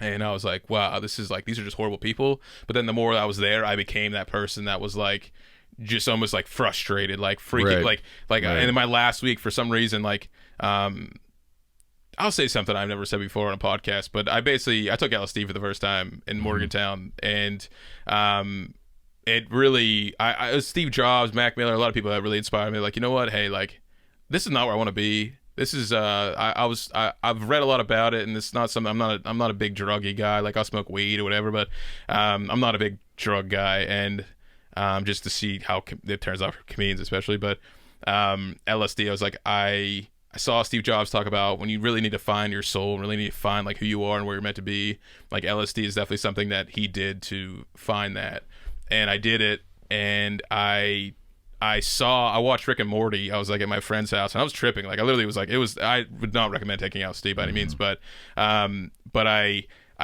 And I was like, wow, this is like, these are just horrible people. But then the more I was there, I became that person that was like, just almost like frustrated, like freaking, right. And in my last week, for some reason, like, I'll say something I've never said before on a podcast, but I took LSD for the first time in Morgantown, and it really, it was Steve Jobs, Mac Miller, a lot of people that really inspired me. Like, you know what? Hey, like, this is not where I want to be. This is I've read a lot about it, and it's not something. I'm not a big druggy guy. Like, I'll smoke weed or whatever, but I'm not a big drug guy. And just to see how it turns out for comedians, especially. But LSD, I was like, I saw Steve Jobs talk about when you really need to find your soul, really need to find like who you are and where you're meant to be. Like, LSD is definitely something that he did to find that, and I did it, and I watched Rick and Morty. I was like at my friend's house, and I was tripping. Like, I literally was like, I would not recommend taking LSD by any means, but I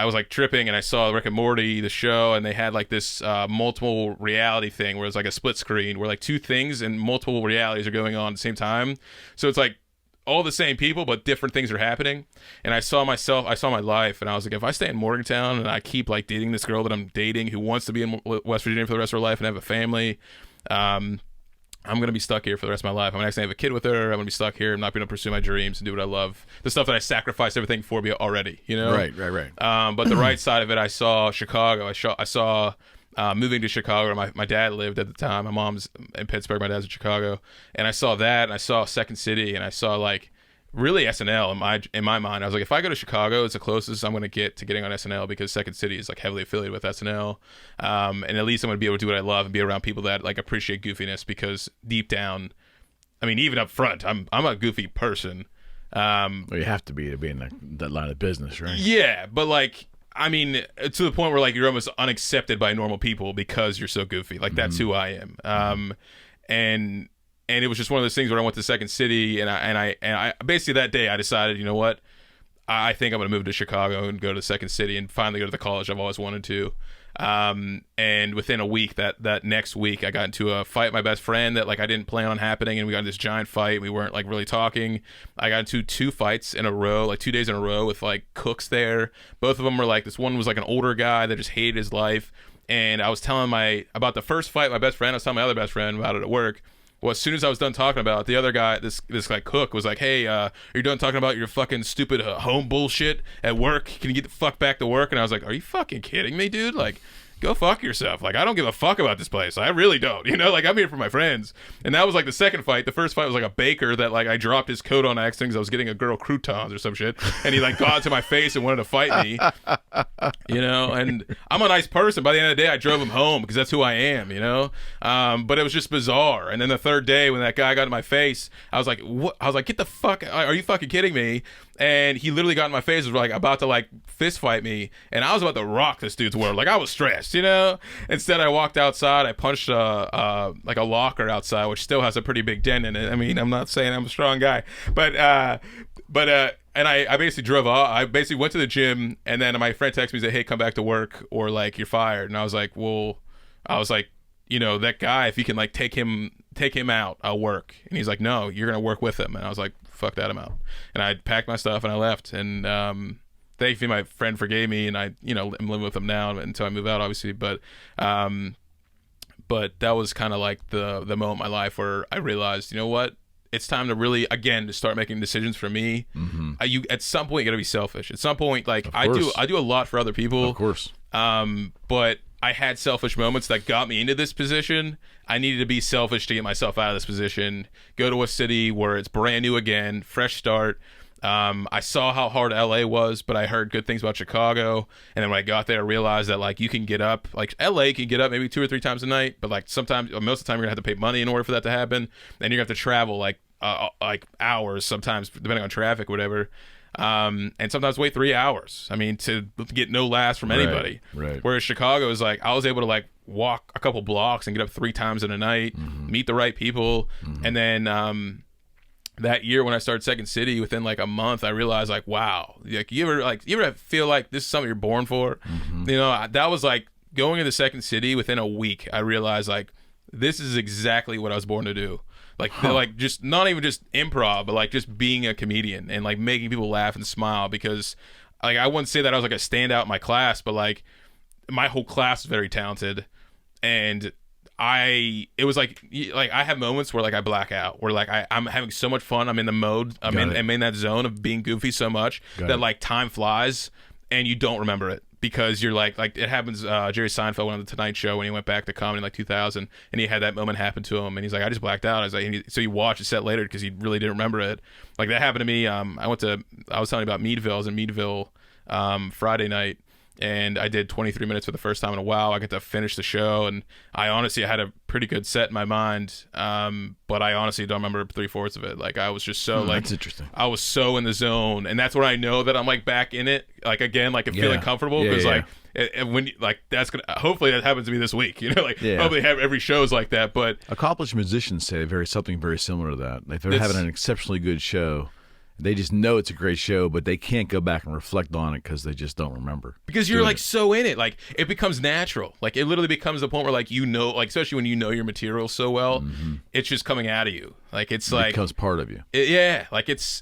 was like tripping, and I saw Rick and Morty, the show, and they had like this multiple reality thing where it's like a split screen where like two things and multiple realities are going on at the same time. So it's like all the same people, but different things are happening. And I saw my life, and I was like, if I stay in Morgantown and I keep like dating this girl that I'm dating who wants to be in West Virginia for the rest of her life and have a family, I'm going to be stuck here for the rest of my life. I'm going to actually have a kid with her. I'm going to be stuck here. I'm not going to pursue my dreams and do what I love. The stuff that I sacrificed everything for me already, you know? Right. But the right side of it, I saw Chicago. I saw moving to Chicago. My dad lived at the time. My mom's in Pittsburgh. My dad's in Chicago. And I saw that, and I saw Second City, and I saw like really SNL in my mind. I was like, if I go to Chicago, it's the closest I'm going to get to getting on SNL, because Second City is like heavily affiliated with SNL. And at least I'm going to be able to do what I love and be around people that like appreciate goofiness, because deep down, I mean, even up front, I'm a goofy person. Well, you have to be in that line of business, right? Yeah, but like, I mean, to the point where like you're almost unaccepted by normal people because you're so goofy. Like, that's who I am. And it was just one of those things where I went to Second City, and I basically that day I decided, you know what, I think I'm going to move to Chicago and go to Second City and finally go to the college I've always wanted to. And within a week, that next week, I got into a fight with my best friend that like I didn't plan on happening, and we got in this giant fight. We weren't like really talking. I got into 2 fights in a row, like 2 days in a row, with like cooks there. Both of them were like, this one was like an older guy that just hated his life. And I was telling about the first fight, my best friend, I was telling my other best friend about it at work. Well, as soon as I was done talking about it, the other guy, this like cook, was like, "Hey, are you done talking about your fucking stupid home bullshit at work? Can you get the fuck back to work?" And I was like, "Are you fucking kidding me, dude? Like, go fuck yourself. Like, I don't give a fuck about this place. I really don't. You know, like, I'm here for my friends." And that was like the second fight. The first fight was like a baker that like I dropped his coat on accident because I was getting a girl croutons or some shit, and he like got into my face and wanted to fight me. You know, and I'm a nice person. By the end of the day, I drove him home because that's who I am, you know? But it was just bizarre. And then the third day when that guy got in my face, I was like, what? I was like, get the fuck, are you fucking kidding me? And he literally got in my face, was like about to like fist fight me, and I was about to rock this dude's world. Like, I was stressed, you know? Instead, I walked outside, I punched like a locker outside, which still has a pretty big dent in it. I mean, I'm not saying I'm a strong guy, but and I basically drove off. I basically went to the gym, and then my friend texted me and said, "Hey, come back to work, or like you're fired." And I was like, you know, that guy, if you can like take him out, I'll work. And he's like, "No, you're gonna work with him." And I was like, "Fuck that, I'm out." And I packed my stuff and I left. And thankfully, my friend forgave me, and I, you know, I'm living with him now until I move out, obviously. But that was kind of like the moment in my life where I realized, you know what? It's time to really, again, to start making decisions for me. You at some point you gotta be selfish. At some point, like I do a lot for other people, of course. But I had selfish moments that got me into this position. I needed to be selfish to get myself out of this position. Go to a city where it's brand new again, fresh start. I saw how hard LA was, but I heard good things about Chicago. And then when I got there, I realized that like you can get up, like LA can get up maybe 2 or 3 times a night, but like sometimes, or most of the time, you're gonna have to pay money in order for that to happen. Then you're gonna have to travel like hours sometimes, depending on traffic, whatever. And sometimes wait 3 hours. I mean, to get no laughs from anybody. Right. Whereas Chicago is like, I was able to like walk a couple blocks and get up 3 times in a night, meet the right people. And then that year when I started Second City, within like a month, I realized like, wow, like you ever feel like this is something you're born for? You know, that was like going into Second City. Within a week, I realized like this is exactly what I was born to do. Like just not even just improv, but like just being a comedian and like making people laugh and smile. Because like I wouldn't say that I was like a standout in my class, but like my whole class is very talented. And it was like I have moments where like I black out, where like I'm having so much fun, I'm in the mode, I'm in that zone of being goofy so much that like time flies and you don't remember it. Because you're like it happens. Jerry Seinfeld went on the Tonight Show when he went back to comedy in like 2000, and he had that moment happen to him, and he's like, I just blacked out. I was like, so he watched it set later because he really didn't remember it. Like that happened to me. I was telling you about Meadville. I was in Meadville Friday night, and I did 23 minutes for the first time in a while. I got to finish the show, and I honestly had a pretty good set in my mind, but I honestly don't remember 3/4 of it. Like I was just so like, that's interesting. I was so in the zone, and that's where I know that I'm like back in it, like again, like I'm feeling comfortable because like when like that's gonna hopefully that happens to me this week, you know, like probably have every show's like that. But accomplished musicians say something very similar to that. If they're having an exceptionally good show, they just know it's a great show, but they can't go back and reflect on it because they just don't remember. Because you're like so in it, like it becomes natural. Like it literally becomes the point where like you know, like especially when you know your material so well, it's just coming out of you. Like it becomes part of you. Like it's.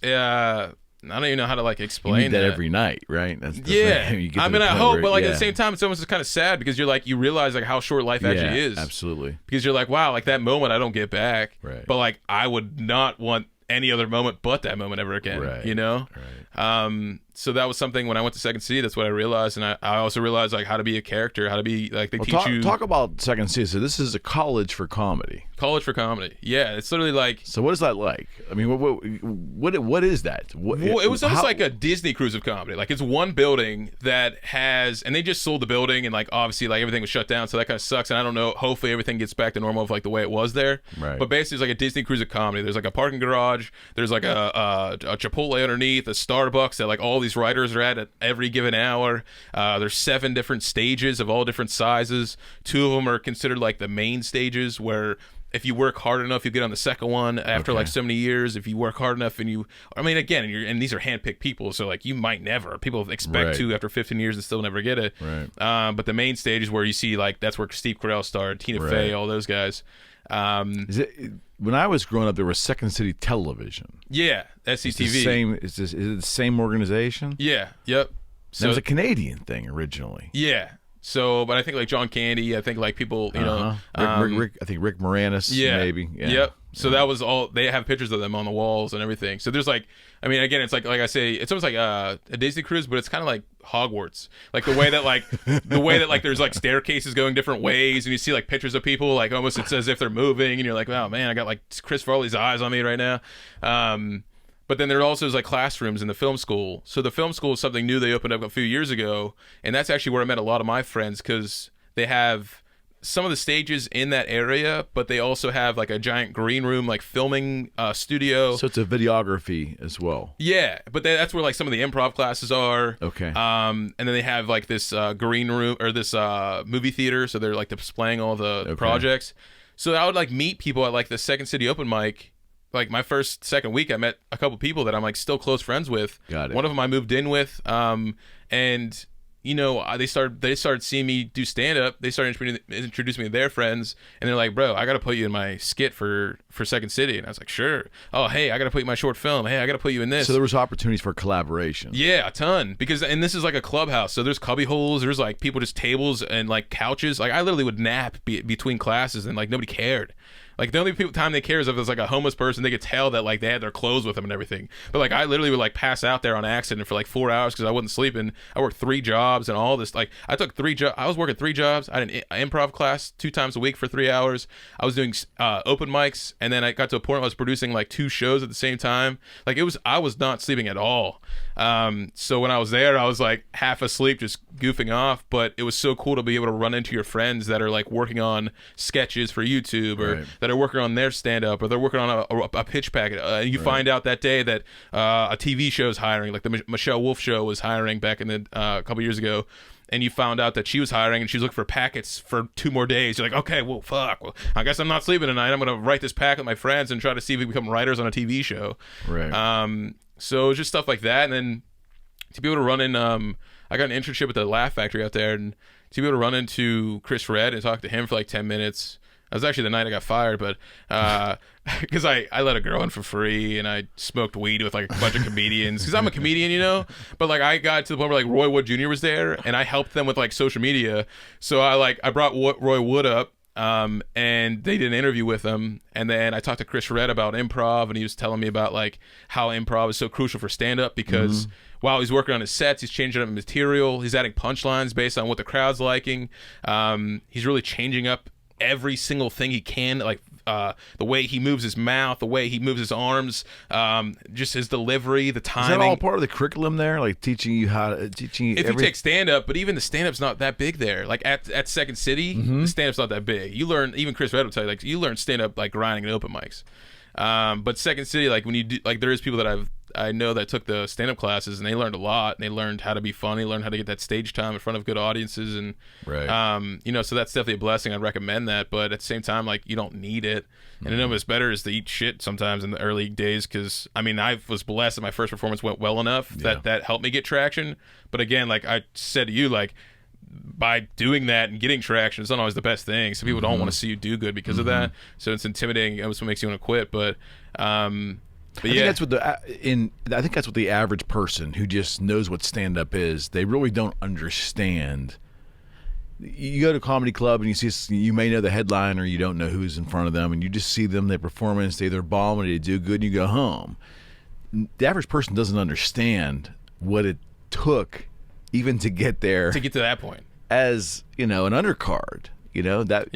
I don't even know how to like explain you need that every night, right? That's I mean, I hope, but like at the same time, it's almost kind of sad because you're like you realize like how short life actually is. Absolutely. Because you're like, wow, like that moment I don't get back. Right. But like I would not want any other moment but that moment ever again. Right. You know. Right. So that was something when I went to Second City. That's what I realized, and I also realized like how to be a character, how to be like they teach you. Talk about Second City. So this is a college for comedy. College for comedy. Yeah, it's literally like. So what is that like? I mean, what is that? It was almost like a Disney cruise of comedy. Like it's one building that has, and they just sold the building, and like obviously like everything was shut down, so that kind of sucks. And I don't know. Hopefully everything gets back to normal of like the way it was there. Right. But basically, it's like a Disney cruise of comedy. There's like a parking garage. There's like a Chipotle underneath, a Starbucks that like all these writers are at every given hour. There's 7 different stages of all different sizes. 2 of them are considered like the main stages where if you work hard enough, you get on the second one after like so many years. If you work hard enough I mean, again, and these are handpicked people, so like you might never. People expect to after 15 years and still never get it. Right. But the main stage is where you see like that's where Steve Carell starred, Tina Fey, all those guys. When I was growing up, there was Second City Television. Yeah, SCTV. Is it the same organization? Yeah. Yep. So it was a Canadian thing originally. Yeah. So, but I think like John Candy, I think like people, you know, Rick, I think Rick Moranis, maybe. Yeah. Yep. So that was all. They have pictures of them on the walls and everything. So there's like, I mean, again, it's like I say, it's almost like a Disney cruise, but it's kind of like Hogwarts. Like the way that like there's like staircases going different ways, and you see like pictures of people, like almost it's as if they're moving, and you're like, oh man, I got like Chris Farley's eyes on me right now. But then there also is like classrooms in the film school. So the film school is something new they opened up a few years ago, and that's actually where I met a lot of my friends because they have some of the stages in that area, but they also have like a giant green room, like filming studio. So it's a videography as well. Yeah, but that's where like some of the improv classes are. Okay. And then they have like this green room or this movie theater, so they're like displaying all the projects. So I would like meet people at like the Second City open mic. Like my second week, I met a couple people that I'm like still close friends with. Got it. One of them I moved in with, and you know they started seeing me do stand up. They started introducing me to their friends, and they're like, "Bro, I got to put you in my skit for Second City." And I was like, "Sure." "Oh, hey, I got to put you in my short film. Hey, I got to put you in this." So there was opportunities for collaboration. Yeah, a ton. And this is like a clubhouse, so there's cubby holes. There's like people just tables and like couches. Like I literally would nap between classes, and like nobody cared. Like the only time they care is if it's like a homeless person, they could tell that like they had their clothes with them and everything. But like I literally would like pass out there on accident for like 4 hours because I wasn't sleeping. I worked 3 jobs and all this. Like I took 3 jobs. I was working 3 jobs. I had an improv class 2 times a week for 3 hours. I was doing open mics, and then I got to a point where I was producing like 2 shows at the same time. Like I was not sleeping at all. So when I was there, I was like half asleep, just goofing off. But it was so cool to be able to run into your friends that are like working on sketches for YouTube or that are working on their stand-up, or they're working on a pitch packet. And you find out that day that a TV show is hiring, like the Michelle Wolf show was hiring back in the a couple years ago. and you found out that she was hiring and she was looking for packets for 2 more days, you're like, okay, well, fuck. Well, I guess I'm not sleeping tonight. I'm going to write this packet with my friends and try to see if we become writers on a TV show. Right. So just stuff like that. And then to be able to run in, I got an internship at the Laugh Factory out there, and to be able to run into Chris Redd and talk to him for like 10 minutes. That was actually the night I got fired, but because I let a girl in for free and I smoked weed with like a bunch of comedians because I'm a comedian, you know. But like I got to the point where like Roy Wood Jr. was there and I helped them with like social media. So I brought Roy Wood up, and they did an interview with him, and then I talked to Chris Redd about improv, and he was telling me about like how improv is so crucial for stand-up because while he's working on his sets, he's changing up material, he's adding punchlines based on what the crowd's liking. He's really changing up every single thing he can, like the way he moves his mouth, the way he moves his arms, just his delivery, the timing. Is that all part of the curriculum there? Like teaching you how to if you take stand-up, but even the stand-up's not that big there. Like at Second City, the stand-up's not that big. You learn, even Chris Redd will tell you, like you learn stand-up like grinding and open mics. But Second City, like when you do, like there is people that I know that took the stand-up classes and they learned a lot, and they learned how to be funny, learned how to get that stage time in front of good audiences, and you know, so that's definitely a blessing. I'd recommend that, but at the same time, like you don't need it. And I know what's better is to eat shit sometimes in the early days, because I mean I was blessed that my first performance went well enough that helped me get traction. But again, like I said to you, like by doing that and getting traction, it's not always the best thing. Some people don't want to see you do good because of that, so it's intimidating. That's what makes you want to quit. But I think that's what the average person who just knows what stand-up is, they really don't understand. You go to a comedy club and you may know the headliner, you don't know who's in front of them, and you just see them, their performance, they either bomb or they do good, and you go home. The average person doesn't understand what it took even to get there, to get to that point, as you know, an undercard. You know, that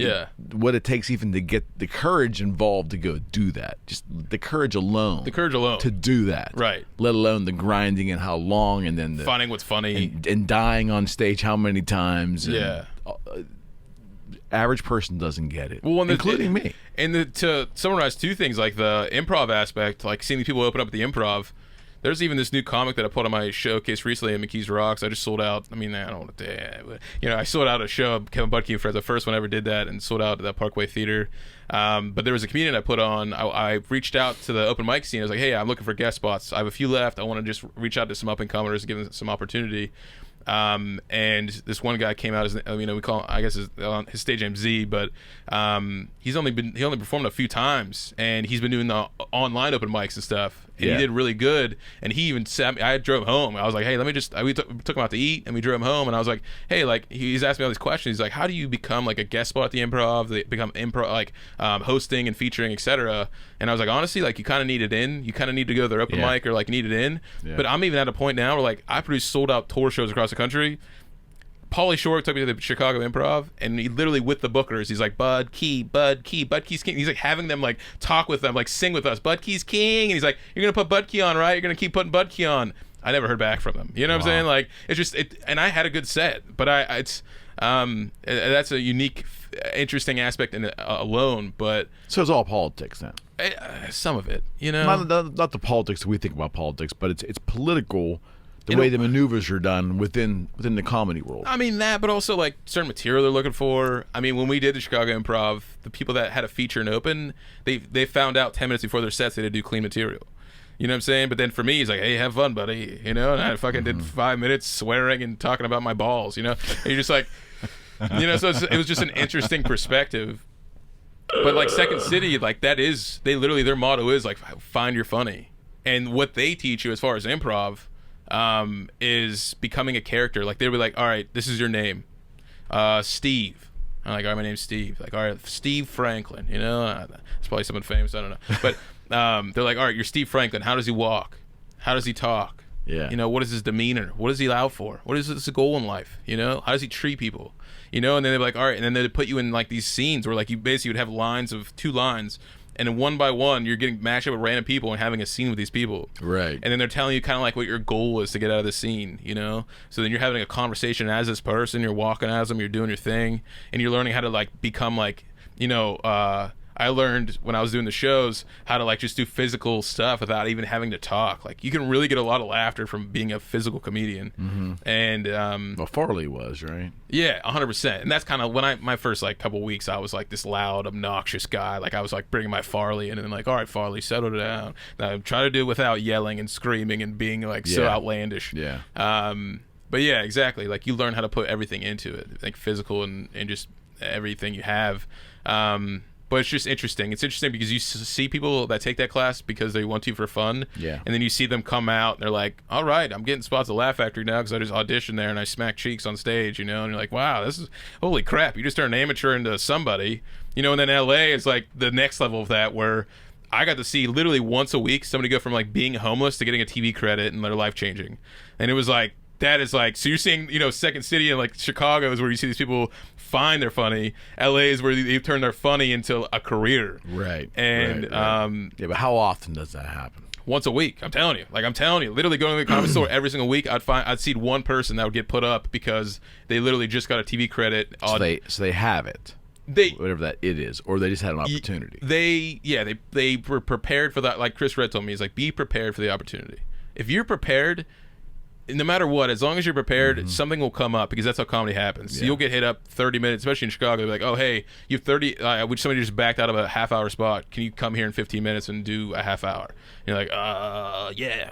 what it takes even to get the courage involved to go do that. Just the courage alone to do that. Right. Let alone the grinding and how long, and then finding what's funny and dying on stage how many times. Yeah. Average person doesn't get it, well, including me. And to summarize 2 things, like the improv aspect, like seeing the people open up at the improv. There's even this new comic that I put on my showcase recently at McKees Rocks. I just sold out. I mean, I don't want to, but, you know, I sold out a show, Kevin Budkey, for the first one I ever did that, and sold out at that Parkway Theater. But there was a comedian I put on. I reached out to the open mic scene. I was like, hey, I'm looking for guest spots. I have a few left. I want to just reach out to some up-and-comers and give them some opportunity. And this one guy came out, we call him, I guess his stage name Z, but he only performed a few times, and he's been doing the online open mics and stuff, and he did really good. And he even sat me, I drove home. I was like, hey, we took him out to eat, and we drove him home, and I was like, hey, like he's asked me all these questions. He's like, how do you become like a guest spot at the improv? They become improv, like hosting and featuring, etc. And I was like, honestly, like you kind of need it in. You kind of need to go to their open mic or like need it in. But I'm even at a point now where like I produce sold out tour shows across the country. Paulie Shore took me to the Chicago Improv, and he literally, with the bookers, he's like, Budkey's king. He's like having them like talk with them, like sing with us, Budkey's king. And he's like, you're gonna put Budkey on, right? You're gonna keep putting Budkey on. I never heard back from them. You know what I'm saying? Like it's just and I had a good set, but that's a unique, interesting aspect in it alone. But so it's all politics then. Some of it, you know, not the politics that we think about politics, but it's political. The way the maneuvers are done within the comedy world. I mean that, but also like certain material they're looking for. I mean, when we did the Chicago Improv, the people that had a feature and open, they found out 10 minutes before their sets they had to do clean material. You know what I'm saying? But then for me, he's like, hey, have fun, buddy. You know, and I fucking did 5 minutes swearing and talking about my balls. You know, and you're just like, you know, so it was just an interesting perspective. But like Second City, like that is, they literally, their motto is like, find your funny. And what they teach you as far as improv is becoming a character. Like they'll be like, all right, this is your name, Steve. I'm like, all right, my name's Steve. Like, all right, Steve Franklin. You know, it's probably someone famous. I don't know. But they're like, all right, you're Steve Franklin. How does he walk? How does he talk? Yeah. You know, what is his demeanor? What is he out for? What is his goal in life? You know, how does he treat people? You know, and then they're like, all right, and then they'd put you in like these scenes where like you basically would have lines of 2 lines. And then one by one, you're getting matched up with random people and having a scene with these people. Right. And then they're telling you kind of like what your goal is to get out of the scene, you know? So then you're having a conversation as this person, you're walking as them, you're doing your thing, and you're learning how to like become like, you know, I learned when I was doing the shows how to like just do physical stuff without even having to talk. Like you can really get a lot of laughter from being a physical comedian. And Well, Farley was, right? yeah, 100%. And that's kind of when my first like couple weeks, I was like this loud, obnoxious guy. Like I was like bringing my Farley in and like, all right, Farley, settle it down. Now try to do it without yelling and screaming and being like so outlandish. Yeah. But yeah, exactly. Like you learn how to put everything into it, like physical and just everything you have. But it's just interesting. It's interesting because you see people that take that class because they want to for fun. Yeah. And then you see them come out and they're like, all right, I'm getting spots at Laugh Factory now because I just auditioned there and I smack cheeks on stage, And you're like, wow, this is, holy crap. You just turned an amateur into somebody. And then LA is like the next level of that where I got to see literally once a week somebody go from like being homeless to getting a TV credit and their life changing. And it was like, that is like, so you're seeing, Second City and like Chicago is where you see these people find they're funny. LA is where they turn their funny into a career. Right. And right. Yeah, but how often does that happen? Once a week. I'm telling you. Literally going to the Comedy Store every single week, I'd see one person that would get put up because they literally just got a TV credit. So they have it. Whatever that it is, or they just had an opportunity. They were prepared for that. Like Chris Red told me, he's like, be prepared for the opportunity. If you're prepared, no matter what, as long as you're prepared, something will come up because that's how comedy happens. So you'll get hit up 30 minutes, especially in Chicago. They're like, oh, hey, you have 30, which somebody just backed out of a half-hour spot. Can you come here in 15 minutes and do a half hour? And you're like, yeah,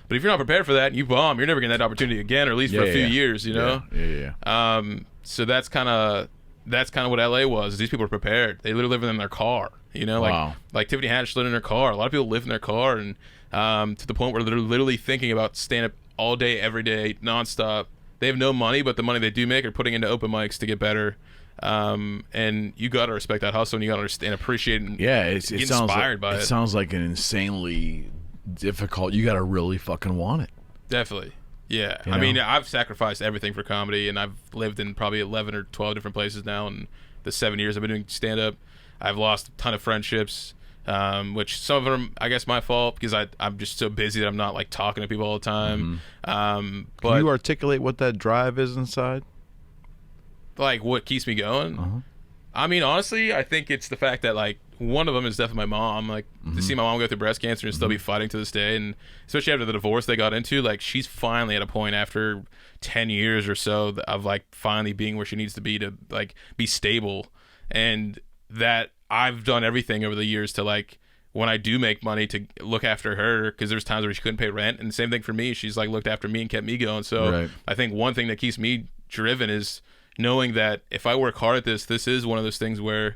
But if you're not prepared for that and you bomb, you're never getting that opportunity again, or at least for a few years, Yeah. So that's kind of what LA was. These people are prepared. They literally live in their car, Wow. like Tiffany Haddish lived in her car. A lot of people live in their car, and to the point where they're literally thinking about stand-up all day, every day, nonstop. They have no money, but the money they do make are putting into open mics to get better. And you got to respect that hustle, and you got to understand, appreciate, and it get sounds inspired by it. It sounds like an insanely difficult. You got to really fucking want it. Definitely. Yeah. I mean, I've sacrificed everything for comedy, and I've lived in probably 11 or 12 different places now in the 7 years I've been doing stand-up. I've lost a ton of friendships. Which some of them, I guess, my fault because I'm just so busy that I'm not like talking to people all the time. But can you articulate what that drive is inside? Like what keeps me going? I mean, honestly, I think it's the fact that like one of them is definitely my mom. Like to see my mom go through breast cancer and still be fighting to this day, and especially after the divorce they got into, like she's finally at a point after 10 years or so of like finally being where she needs to be like be stable, and that I've done everything over the years to like when I do make money to look after her, because there's times where she couldn't pay rent, and the same thing for me. She's like looked after me and kept me going. So I think one thing that keeps me driven is knowing that if I work hard at this is one of those things where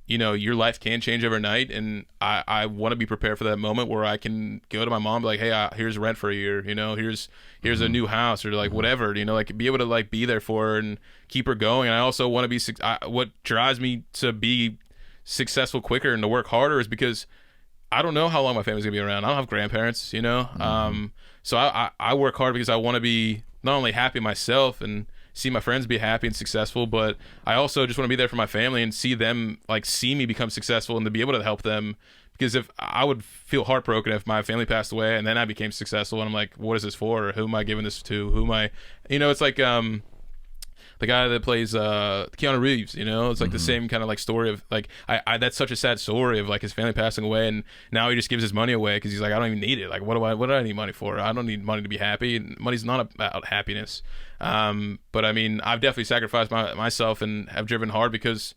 your life can change overnight, and I want to be prepared for that moment where I can go to my mom and be like, hey, here's rent for a year, here's a new house, or like whatever, like be able to like be there for her and keep her going. And I also want to be what drives me to be successful quicker and to work harder is because I don't know how long my family's gonna be around. I don't have grandparents, so I work hard because I want to be not only happy myself and see my friends be happy and successful, but I also just want to be there for my family and see them like see me become successful and to be able to help them. Because if I would feel heartbroken if my family passed away and then I became successful and I'm like, what is this for? Who am I giving this to? Who am I? It's like the guy that plays Keanu Reeves, it's like the same kind of like story of like I that's such a sad story of like his family passing away, and now he just gives his money away because he's like, I don't even need it. Like what do I need money for? I don't need money to be happy, and money's not about happiness. But I mean, I've definitely sacrificed myself and have driven hard because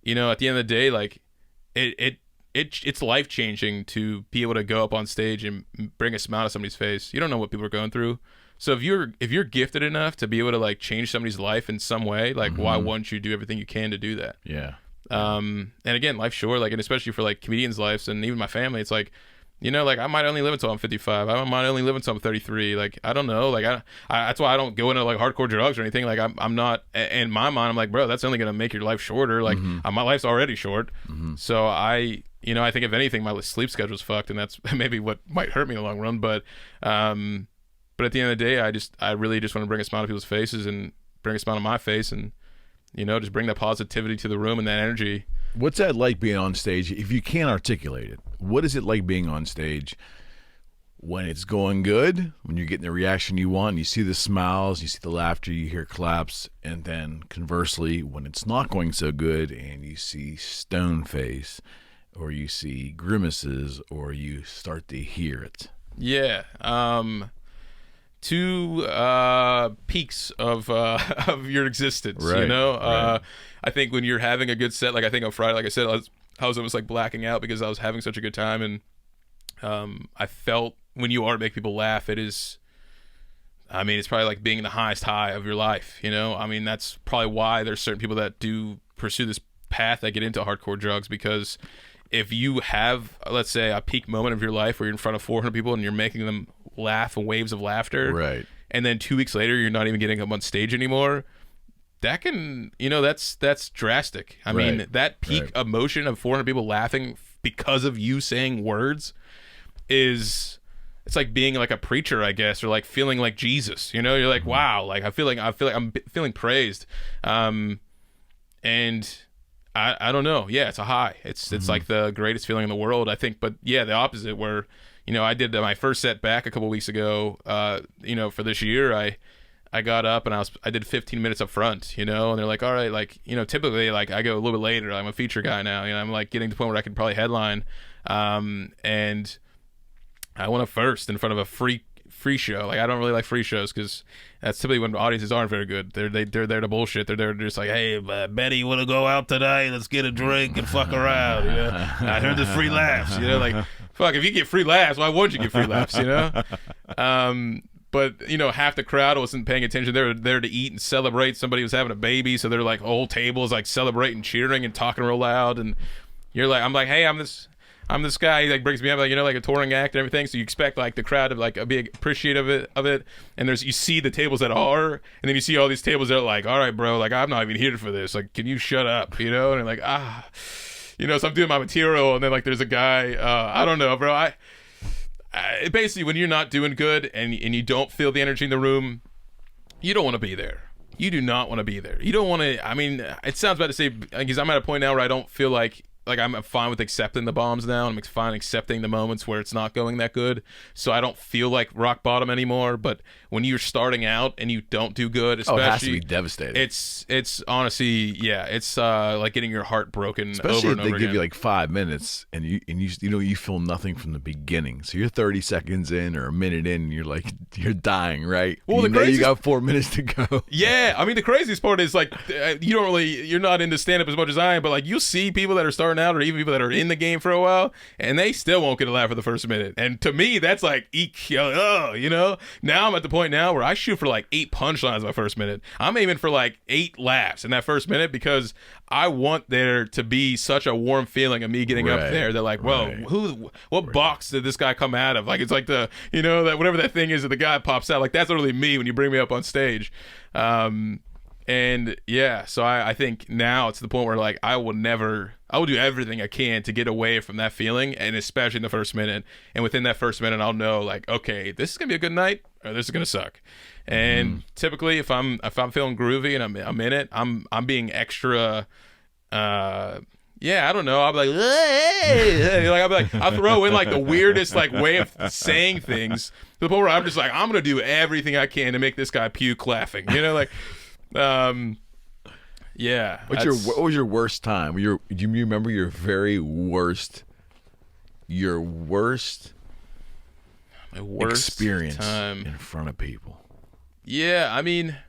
at the end of the day, like it's life changing to be able to go up on stage and bring a smile to somebody's face. You don't know what people are going through. So if you're gifted enough to be able to like change somebody's life in some way, like why wouldn't you do everything you can to do that? Yeah. And again, life's short, like, and especially for like comedians' lives and even my family, it's like, like I might only live until I'm 55. I might only live until I'm 33. Like I don't know. Like I that's why I don't go into like hardcore drugs or anything. Like I'm not. In my mind, I'm like, bro, that's only gonna make your life shorter. Like my life's already short. So I think if anything, my sleep schedule's fucked, and that's maybe what might hurt me in the long run. But at the end of the day, I really just want to bring a smile to people's faces and bring a smile to my face, and just bring that positivity to the room and that energy. What's that like being on stage? If you can't articulate it, what is it like being on stage when it's going good, when you're getting the reaction you want, you see the smiles, you see the laughter, you hear claps, and then conversely, when it's not going so good and you see stone face or you see grimaces or you start to hear it. Yeah. Two peaks of your existence, right, you know? Right. I think when you're having a good set, like I think on Friday, like I said, I was almost like blacking out because I was having such a good time, and I felt when you are to make people laugh, it's probably like being the highest high of your life, you know? I mean, that's probably why there's certain people that do pursue this path that get into hardcore drugs, because if you have, let's say, a peak moment of your life where you're in front of 400 people and you're making them laugh and waves of laughter, right, and then 2 weeks later you're not even getting up on stage anymore, that can, you know, that's drastic. I mean, that peak emotion of 400 people laughing because of you saying words it's like being like a preacher, I guess, or like feeling like Jesus, you know? You're like, wow, like I feel like I'm feeling praised. And I don't know. Yeah, it's a high. It's like the greatest feeling in the world, I think. But yeah, the opposite, where, you know, I did my first set back a couple weeks ago, you know, for this year. I got up and I did 15 minutes up front, you know, and they're like, all right, like, you know, typically like I go a little bit later. I'm a feature guy now, you know, I'm like getting to the point where I could probably headline. And I went up first in front of a free show. Like, I don't really like free shows because that's typically when audiences aren't very good. They're there to bullshit. They're there to just like, hey, Betty, you want to go out today? Let's get a drink and fuck around. You know, I heard there's free laughs. You know, like, fuck, if you get free laughs, why wouldn't you get free laughs? You know. But, you know, half the crowd wasn't paying attention. They were there to eat and celebrate. Somebody was having a baby, so they're like, whole table is like celebrating, cheering, and talking real loud. And you're like, I'm like, hey, I'm this guy. He like brings me up, like, you know, like a touring act and everything. So you expect like the crowd to like be appreciative of it. And you see the tables that are, and then you see all these tables that are like, all right, bro, like I'm not even here for this. Like, can you shut up? You know? And like, you know, so I'm doing my material, and then like there's a guy, I don't know, bro. I basically, when you're not doing good and you don't feel the energy in the room, you don't want to be there. You do not want to be there. You don't want to. I mean, it sounds bad to say, because I'm at a point now where I don't feel like I'm fine with accepting the bombs now. I'm fine accepting the moments where it's not going that good. So I don't feel like rock bottom anymore. But when you're starting out and you don't do good, especially, it has to be devastating. It's honestly, yeah, it's like getting your heart broken, especially over and if they over give again. you like 5 minutes and you know you feel nothing from the beginning. So you're 30 seconds in or a minute in, and you're like, you're dying, right? Well, you got 4 minutes to go. Yeah, I mean, the craziest part is like you're not into stand up as much as I am, but like you'll see people that are starting out, or even people that are in the game for a while, and they still won't get a laugh for the first minute. And to me, that's like, you know. Now I'm at the point now where I shoot for like 8 punchlines my first minute. I'm aiming for like 8 laughs in that first minute, because I want there to be such a warm feeling of me getting up there. They're like, whoa, what box did this guy come out of? Like, it's like the, you know, that whatever that thing is that the guy pops out. Like, that's literally me when you bring me up on stage. And yeah, so I think now it's the point where like I will do everything I can to get away from that feeling, and especially in the first minute. And within that first minute, I'll know like, okay, this is gonna be a good night, or this is gonna suck. And typically, if I'm feeling groovy and I'm in it, I'm being extra. Yeah, I don't know. I'll be like, hey. I'll throw in like the weirdest like way of saying things to the point where I'm just like, I'm gonna do everything I can to make this guy puke laughing. You know, like. Yeah. What was your worst time? Do you remember your very worst? My worst experience time in front of people. Yeah, I mean,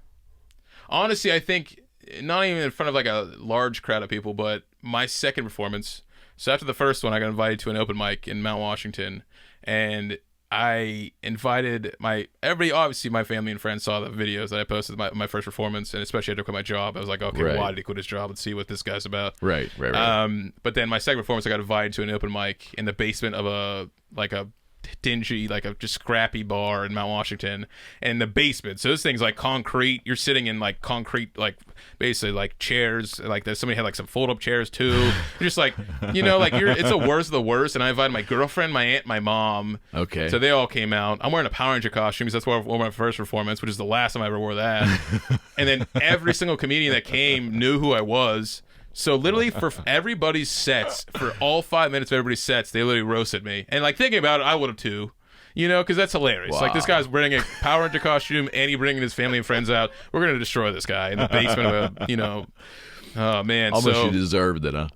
honestly, I think not even in front of like a large crowd of people, but my second performance. So after the first one, I got invited to an open mic in Mount Washington, and I invited obviously my family and friends saw the videos that I posted my first performance, and especially after I quit my job, I was like, okay, why did he quit his job? Let's see what this guy's about. Right. But then my second performance, I got invited to an open mic in the basement of a dingy, like a just scrappy bar in Mount Washington, and the basement. So this thing's like concrete. You're sitting in like concrete, like basically like chairs. Like somebody had like some fold up chairs too. You're just like, you know, like it's the worst of the worst. And I invited my girlfriend, my aunt, my mom. Okay. So they all came out. I'm wearing a Power Ranger costume because that's one of my first performance, which is the last time I ever wore that. And then every single comedian that came knew who I was. So literally for everybody's sets, for all 5 minutes of everybody's sets, they literally roasted me. And like thinking about it, I would have too. You know, because that's hilarious. Like, this guy's wearing a Power Ranger costume and he's bringing his family and friends out. We're going to destroy this guy in the basement of a, you know, oh, man. Almost you deserved it, huh?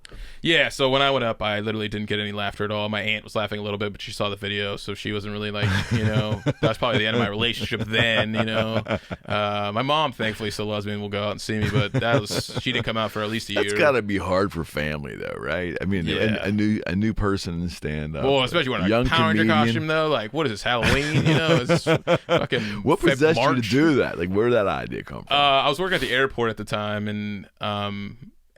Yeah, so when I went up, I literally didn't get any laughter at all. My aunt was laughing a little bit, but she saw the video, so she wasn't really like, you know, that's probably the end of my relationship then, you know. My mom, thankfully, still loves me and will go out and see me, but she didn't come out for at least a year. That's got to be hard for family, though, right? I mean, a new person in stand-up. Well, especially when a Power Ranger costume, though. Like, what is this, Halloween? You know, it's fucking what possessed you to do that? Like, where did that idea come from? I was working at the airport at the time,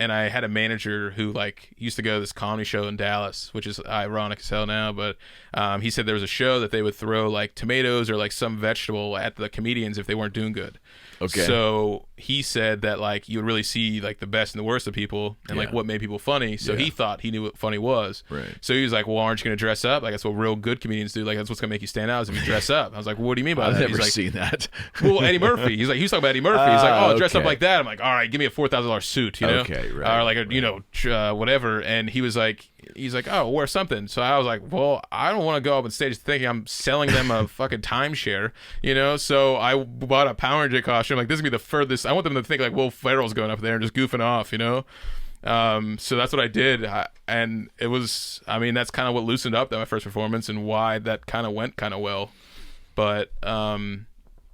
and I had a manager who like used to go to this comedy show in Dallas, which is ironic as hell now. But he said there was a show that they would throw like tomatoes or like some vegetable at the comedians if they weren't doing good. Okay. So he said that like you would really see like the best and the worst of people and like what made people funny. So he thought he knew what funny was. Right. So he was like, well, aren't you going to dress up? Like, that's what real good comedians do. Like, that's what's going to make you stand out is if you dress up. I was like, well, what do you mean by that? I've never He's like, seen that. Well, Eddie Murphy. He was talking about Eddie Murphy. He's like, oh, dress up like that. I'm like, all right, give me a $4,000 suit, you know? Okay, right. Or like, you know, whatever. And he's like, oh, wear something. So I was like, well, I don't want to go up on stage thinking I'm selling them a fucking timeshare, you know? So I bought a Power Ranger costume. Like, this is going to be the furthest. I want them to think like Will Ferrell's going up there and just goofing off, you know? So that's what I did. And it was, I mean, that's kind of what loosened up my first performance and why that kind of went kind of well. But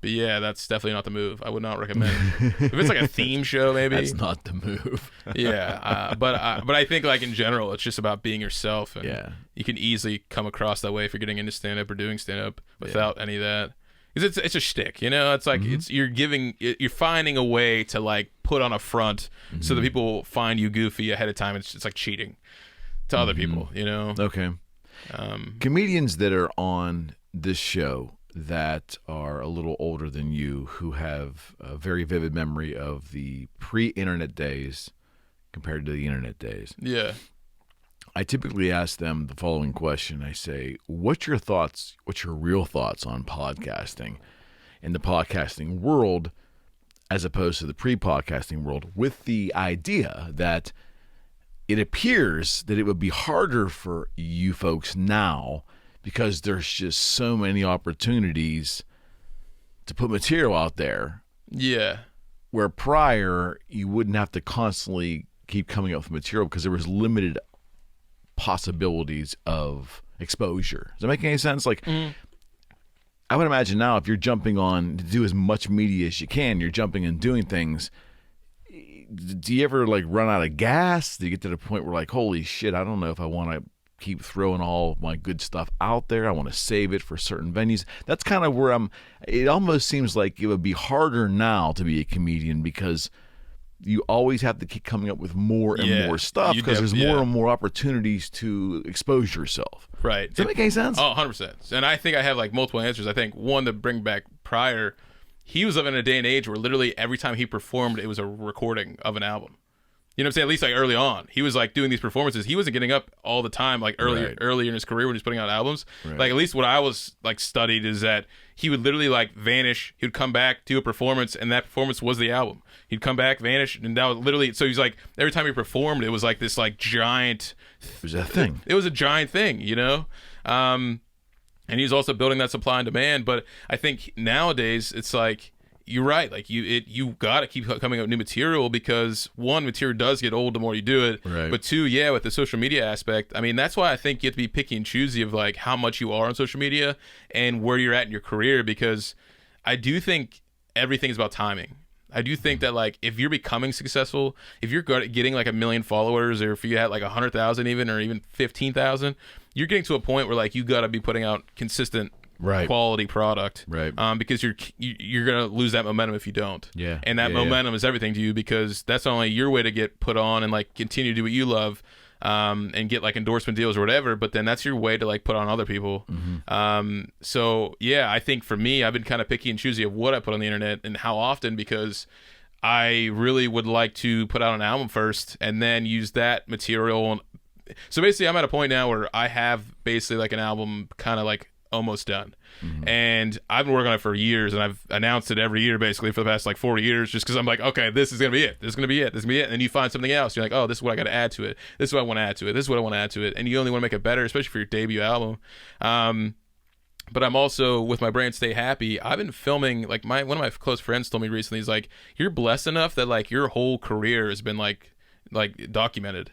yeah, that's definitely not the move. I would not recommend. If it's like a theme show, maybe that's not the move. Yeah, but I think like in general, it's just about being yourself. And you can easily come across that way if you're getting into stand up or doing stand up without any of that. Because it's a shtick, you know. It's like you're finding a way to like put on a front so that people find you goofy ahead of time. It's like cheating to other people, you know. Okay. Comedians that are on this show that are a little older than you, who have a very vivid memory of the pre-internet days compared to the internet days. Yeah. I typically ask them the following question. I say, what's your thoughts, what's your real thoughts on podcasting in the podcasting world as opposed to the pre-podcasting world, with the idea that it appears that it would be harder for you folks now because there's just so many opportunities to put material out there. Yeah. Where prior, you wouldn't have to constantly keep coming up with material because there was limited possibilities of exposure. Does that make any sense? Like, I would imagine now if you're jumping on to do as much media as you can, you're jumping and doing things. Do you ever like run out of gas? Do you get to the point where like, holy shit, I don't know if I want to keep throwing all my good stuff out there. I want to save it for certain venues. That's kind of where it almost seems like it would be harder now to be a comedian because you always have to keep coming up with more and more stuff because there's more and more opportunities to expose yourself. Right. Does that make any sense? Oh, 100%. And I think I have like multiple answers. I think one to bring back prior, he was living in a day and age where literally every time he performed, it was a recording of an album. You know what I'm saying? At least like early on, he was like doing these performances. He wasn't getting up all the time like earlier in his career when he was putting out albums. Right. Like at least what I was like studied is that he would literally like vanish. He would come back, do a performance, and that performance was the album. He'd come back, vanish, and that was literally. So he's like every time he performed, it was like this like giant. It was a thing. It was a giant thing, you know. And he's also building that supply and demand. But I think nowadays it's like. You're right. Like you got to keep coming up with new material because one, material does get old the more you do it. Right. But two, with the social media aspect, I mean, that's why I think you have to be picky and choosy of like how much you are on social media and where you're at in your career, because I do think everything is about timing. I do think that like if you're becoming successful, if you're getting like 1 million followers, or if you had like 100,000 even, or even 15,000, you're getting to a point where like you got to be putting out consistent quality product, because you're gonna lose that momentum if you don't. And that momentum is everything to you, because that's not only your way to get put on and like continue to do what you love, and get like endorsement deals or whatever, but then that's your way to like put on other people. So I think for me, I've been kind of picky and choosy of what I put on the internet and how often, because I really would like to put out an album first and then use that material. So basically I'm at a point now where I have basically like an album kind of like almost done, and I've been working on it for years, and I've announced it every year basically for the past like 4 years, just because I'm like, okay, this is gonna be it, this is gonna be it, this is gonna be it, and then you find something else, you're like, oh, this is what I gotta add to it, this is what I want to add to it, this is what I want to add to it, and you only want to make it better, especially for your debut album. But I'm also, with my brand Stay Happy, I've been filming, like, one of my close friends told me recently, he's like, you're blessed enough that, like, your whole career has been like documented.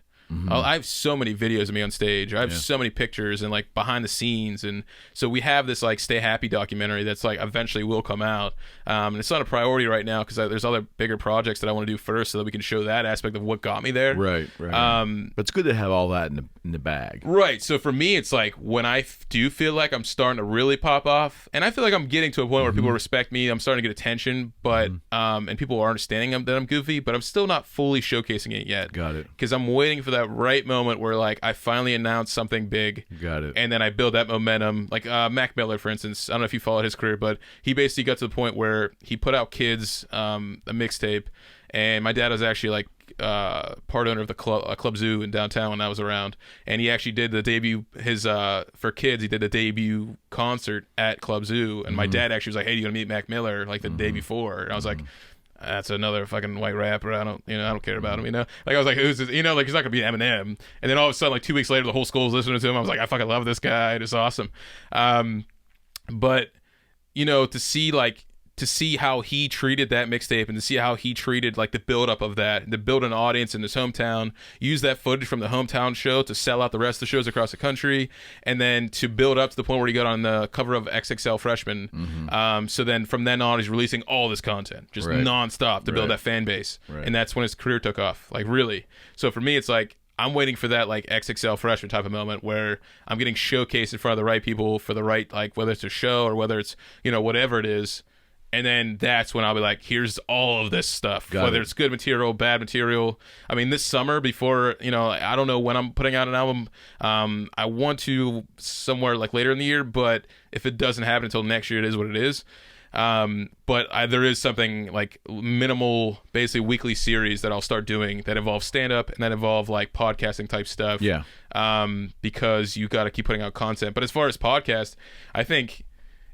I have so many videos of me on stage. I have so many pictures and like behind the scenes, and so we have this like Stay Happy documentary that's like eventually will come out. And it's not a priority right now because there's other bigger projects that I want to do first, so that we can show that aspect of what got me there. Right. But it's good to have all that in the bag. Right. So for me, it's like when I do feel like I'm starting to really pop off, and I feel like I'm getting to a point where people respect me. I'm starting to get attention, but and people are understanding that I'm goofy, but I'm still not fully showcasing it yet. Got it. Because I'm waiting for that right moment where like I finally announce something big. Got it. And then I build that momentum. Like Mac Miller, for instance, I don't know if you followed his career, but he basically got to the point where he put out Kids, a mixtape, and my dad was actually like part owner of the Club Zoo in downtown when I was around, and he actually did the debut for Kids. He did the debut concert at Club Zoo, and my dad actually was like, "Hey, you gonna meet Mac Miller?" Like the day before, and I was like, "That's another fucking white rapper. I don't care about him, Like I was like, who's this? Like he's not gonna be Eminem." And then all of a sudden, like 2 weeks later, the whole school's listening to him. I was like, I fucking love this guy. It's awesome. But to see how he treated that mixtape and to see how he treated like the build-up of that, to build an audience in his hometown, use that footage from the hometown show to sell out the rest of the shows across the country, and then to build up to the point where he got on the cover of XXL Freshman. So then from then on, he's releasing all this content just nonstop to build that fan base. And that's when his career took off, like really. So for me, it's like I'm waiting for that like XXL Freshman type of moment where I'm getting showcased in front of the right people for the right, like whether it's a show or whether it's, whatever it is. And then that's when I'll be like, here's all of this stuff, whether it's good material, bad material. I mean, this summer before, I don't know when I'm putting out an album. I want to somewhere like later in the year, but if it doesn't happen until next year, it is what it is. But there is something like minimal, basically weekly series that I'll start doing that involve stand-up and that involve like podcasting type stuff. Yeah. Because you got to keep putting out content. But as far as podcast, I think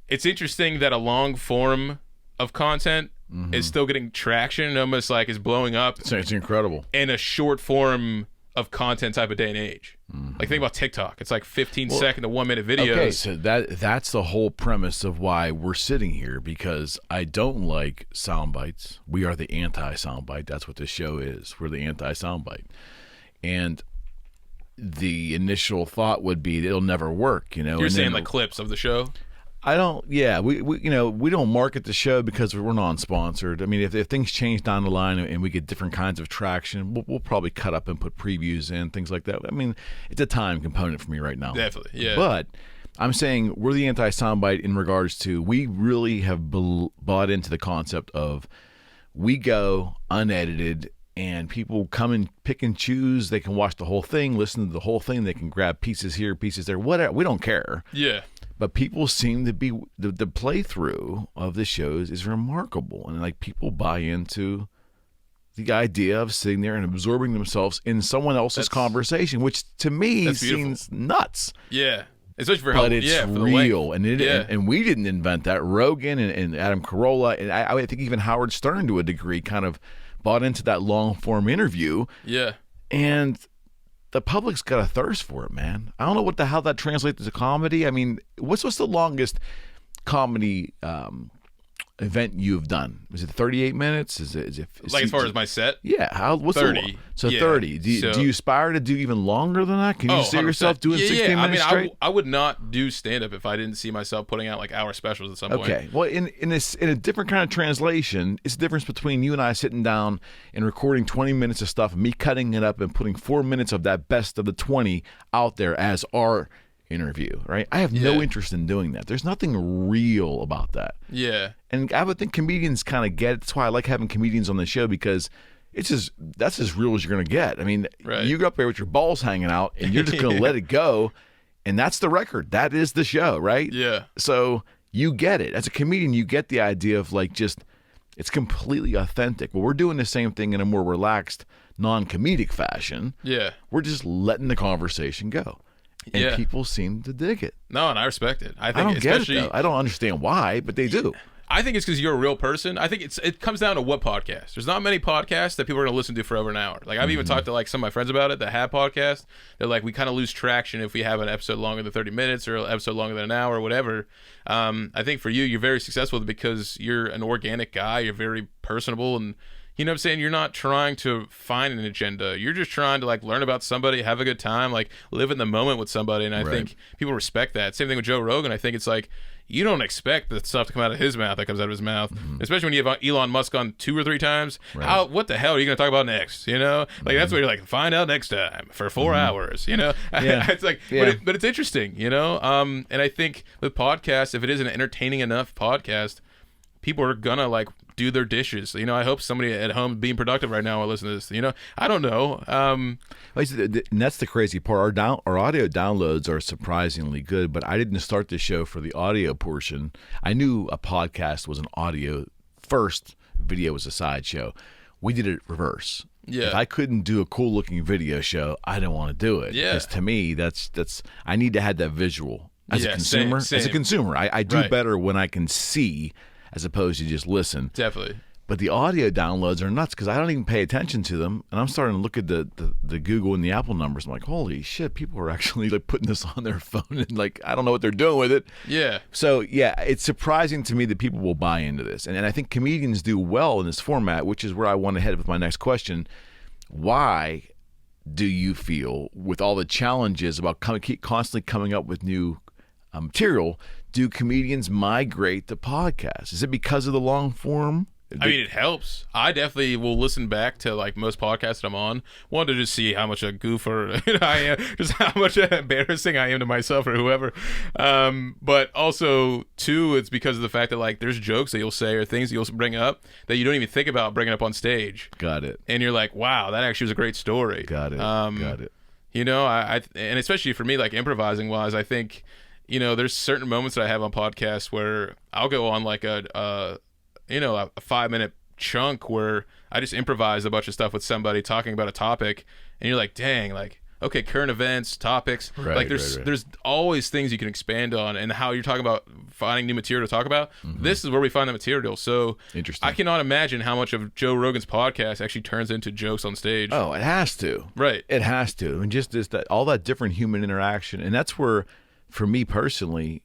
it's interesting that a long form of content is still getting traction and almost like is blowing up. It's incredible. In a short form of content type of day and age. Like think about TikTok. It's like 15-second to 1 minute videos. Okay, so that's the whole premise of why we're sitting here, because I don't like sound bites. We are the anti-soundbite. That's what this show is. We're the anti-soundbite. And the initial thought would be it'll never work, You're saying like clips of the show? I don't. Yeah, we don't market the show because we're non-sponsored. I mean, if things change down the line and we get different kinds of traction, we'll probably cut up and put previews in, things like that. I mean, it's a time component for me right now. Definitely, yeah. But I'm saying we're the anti-soundbite in regards to we really have bought into the concept of we go unedited and people come and pick and choose. They can watch the whole thing, listen to the whole thing. They can grab pieces here, pieces there, whatever. We don't care. Yeah. But people seem to be the playthrough of the shows is remarkable, and like people buy into the idea of sitting there and absorbing themselves in someone else's conversation, which to me seems nuts. Yeah, especially for but it's real, and and we didn't invent that. Rogan and Adam Carolla, and I think even Howard Stern to a degree kind of bought into that long form interview. Yeah, and the public's got a thirst for it, man. I don't know how that translates to comedy. I mean, what's the longest comedy event you've done? Was it 38 minutes? Is it like as far as my set? Yeah. What's 30. So 30. Do you aspire to do even longer than that? Can you see 100%. yourself doing 16 minutes straight? I would not do stand-up if I didn't see myself putting out like hour specials at some point. Okay. Well, in a different kind of translation, it's the difference between you and I sitting down and recording 20 minutes of stuff, and me cutting it up and putting 4 minutes of that best of the 20 out there as our interview, right? I have no interest in doing that. There's nothing real about that. Yeah. And I would think comedians kind of get it. That's why I like having comedians on the show, because that's as real as you're going to get. I mean, you go up there with your balls hanging out and you're just going to let it go, and that's the record. That is the show, right? Yeah. So you get it. As a comedian, you get the idea of like just it's completely authentic. Well, we're doing the same thing in a more relaxed, non-comedic fashion. Yeah. We're just letting the conversation go. And people seem to dig it. No, and I respect it. I don't get it, though. I don't understand why, but they do. I think it's because you're a real person. I think it comes down to what podcast. There's not many podcasts that people are going to listen to for over an hour. Like I've even talked to like some of my friends about it that have podcasts. They're like, we kind of lose traction if we have an episode longer than 30 minutes or an episode longer than an hour or whatever. I think for you, you're very successful because you're an organic guy. You're very personable, and you know what I'm saying? You're not trying to find an agenda. You're just trying to like learn about somebody, have a good time, like live in the moment with somebody. And I think people respect that. Same thing with Joe Rogan. I think it's like, you don't expect the stuff to come out of his mouth that comes out of his mouth, especially when you have Elon Musk on 2 or 3 times. Right. What the hell are you going to talk about next? You know, like that's what you're like, find out next time for 4 hours, you know? It's like, but it's interesting, you know? And I think with podcasts, if it is an entertaining enough podcast, people are going to like do their dishes. You know, I hope somebody at home being productive right now will listen to this. You know, I don't know. And that's the crazy part. Our audio downloads are surprisingly good, but I didn't start the show for the audio portion. I knew a podcast was an audio first, video was a sideshow. We did it reverse. Yeah. If I couldn't do a cool looking video show, I didn't want to do it. Yeah. Because to me, that's I need to have that visual as a consumer. Same. As a consumer, I do better when I can see as opposed to just listen. Definitely. But the audio downloads are nuts because I don't even pay attention to them. And I'm starting to look at the Google and the Apple numbers. I'm like, holy shit, people are actually like putting this on their phone and like, I don't know what they're doing with it. Yeah. So yeah, it's surprising to me that people will buy into this. And I think comedians do well in this format, which is where I want to head with my next question. Why do you feel, with all the challenges about keep constantly coming up with new material, do comedians migrate to podcasts? Is it because of the long form? I mean, it helps. I definitely will listen back to like most podcasts that I'm on. One, to just see how much a goofer I am, just how much embarrassing I am to myself or whoever. But also, 2, it's because of the fact that like there's jokes that you'll say or things that you'll bring up that you don't even think about bringing up on stage. Got it. And you're like, wow, that actually was a great story. Got it. Got it. You know, and especially for me, like improvising wise, I think, you know, there's certain moments that I have on podcasts where I'll go on like a 5-minute chunk where I just improvise a bunch of stuff with somebody talking about a topic, and you're like, dang, like, okay, current events, topics, like there's always things you can expand on, and how you're talking about finding new material to talk about. This is where we find the material. So interesting. I cannot imagine how much of Joe Rogan's podcast actually turns into jokes on stage. Oh, it has to. Right. It has to. And just that all that different human interaction, and that's where, for me personally,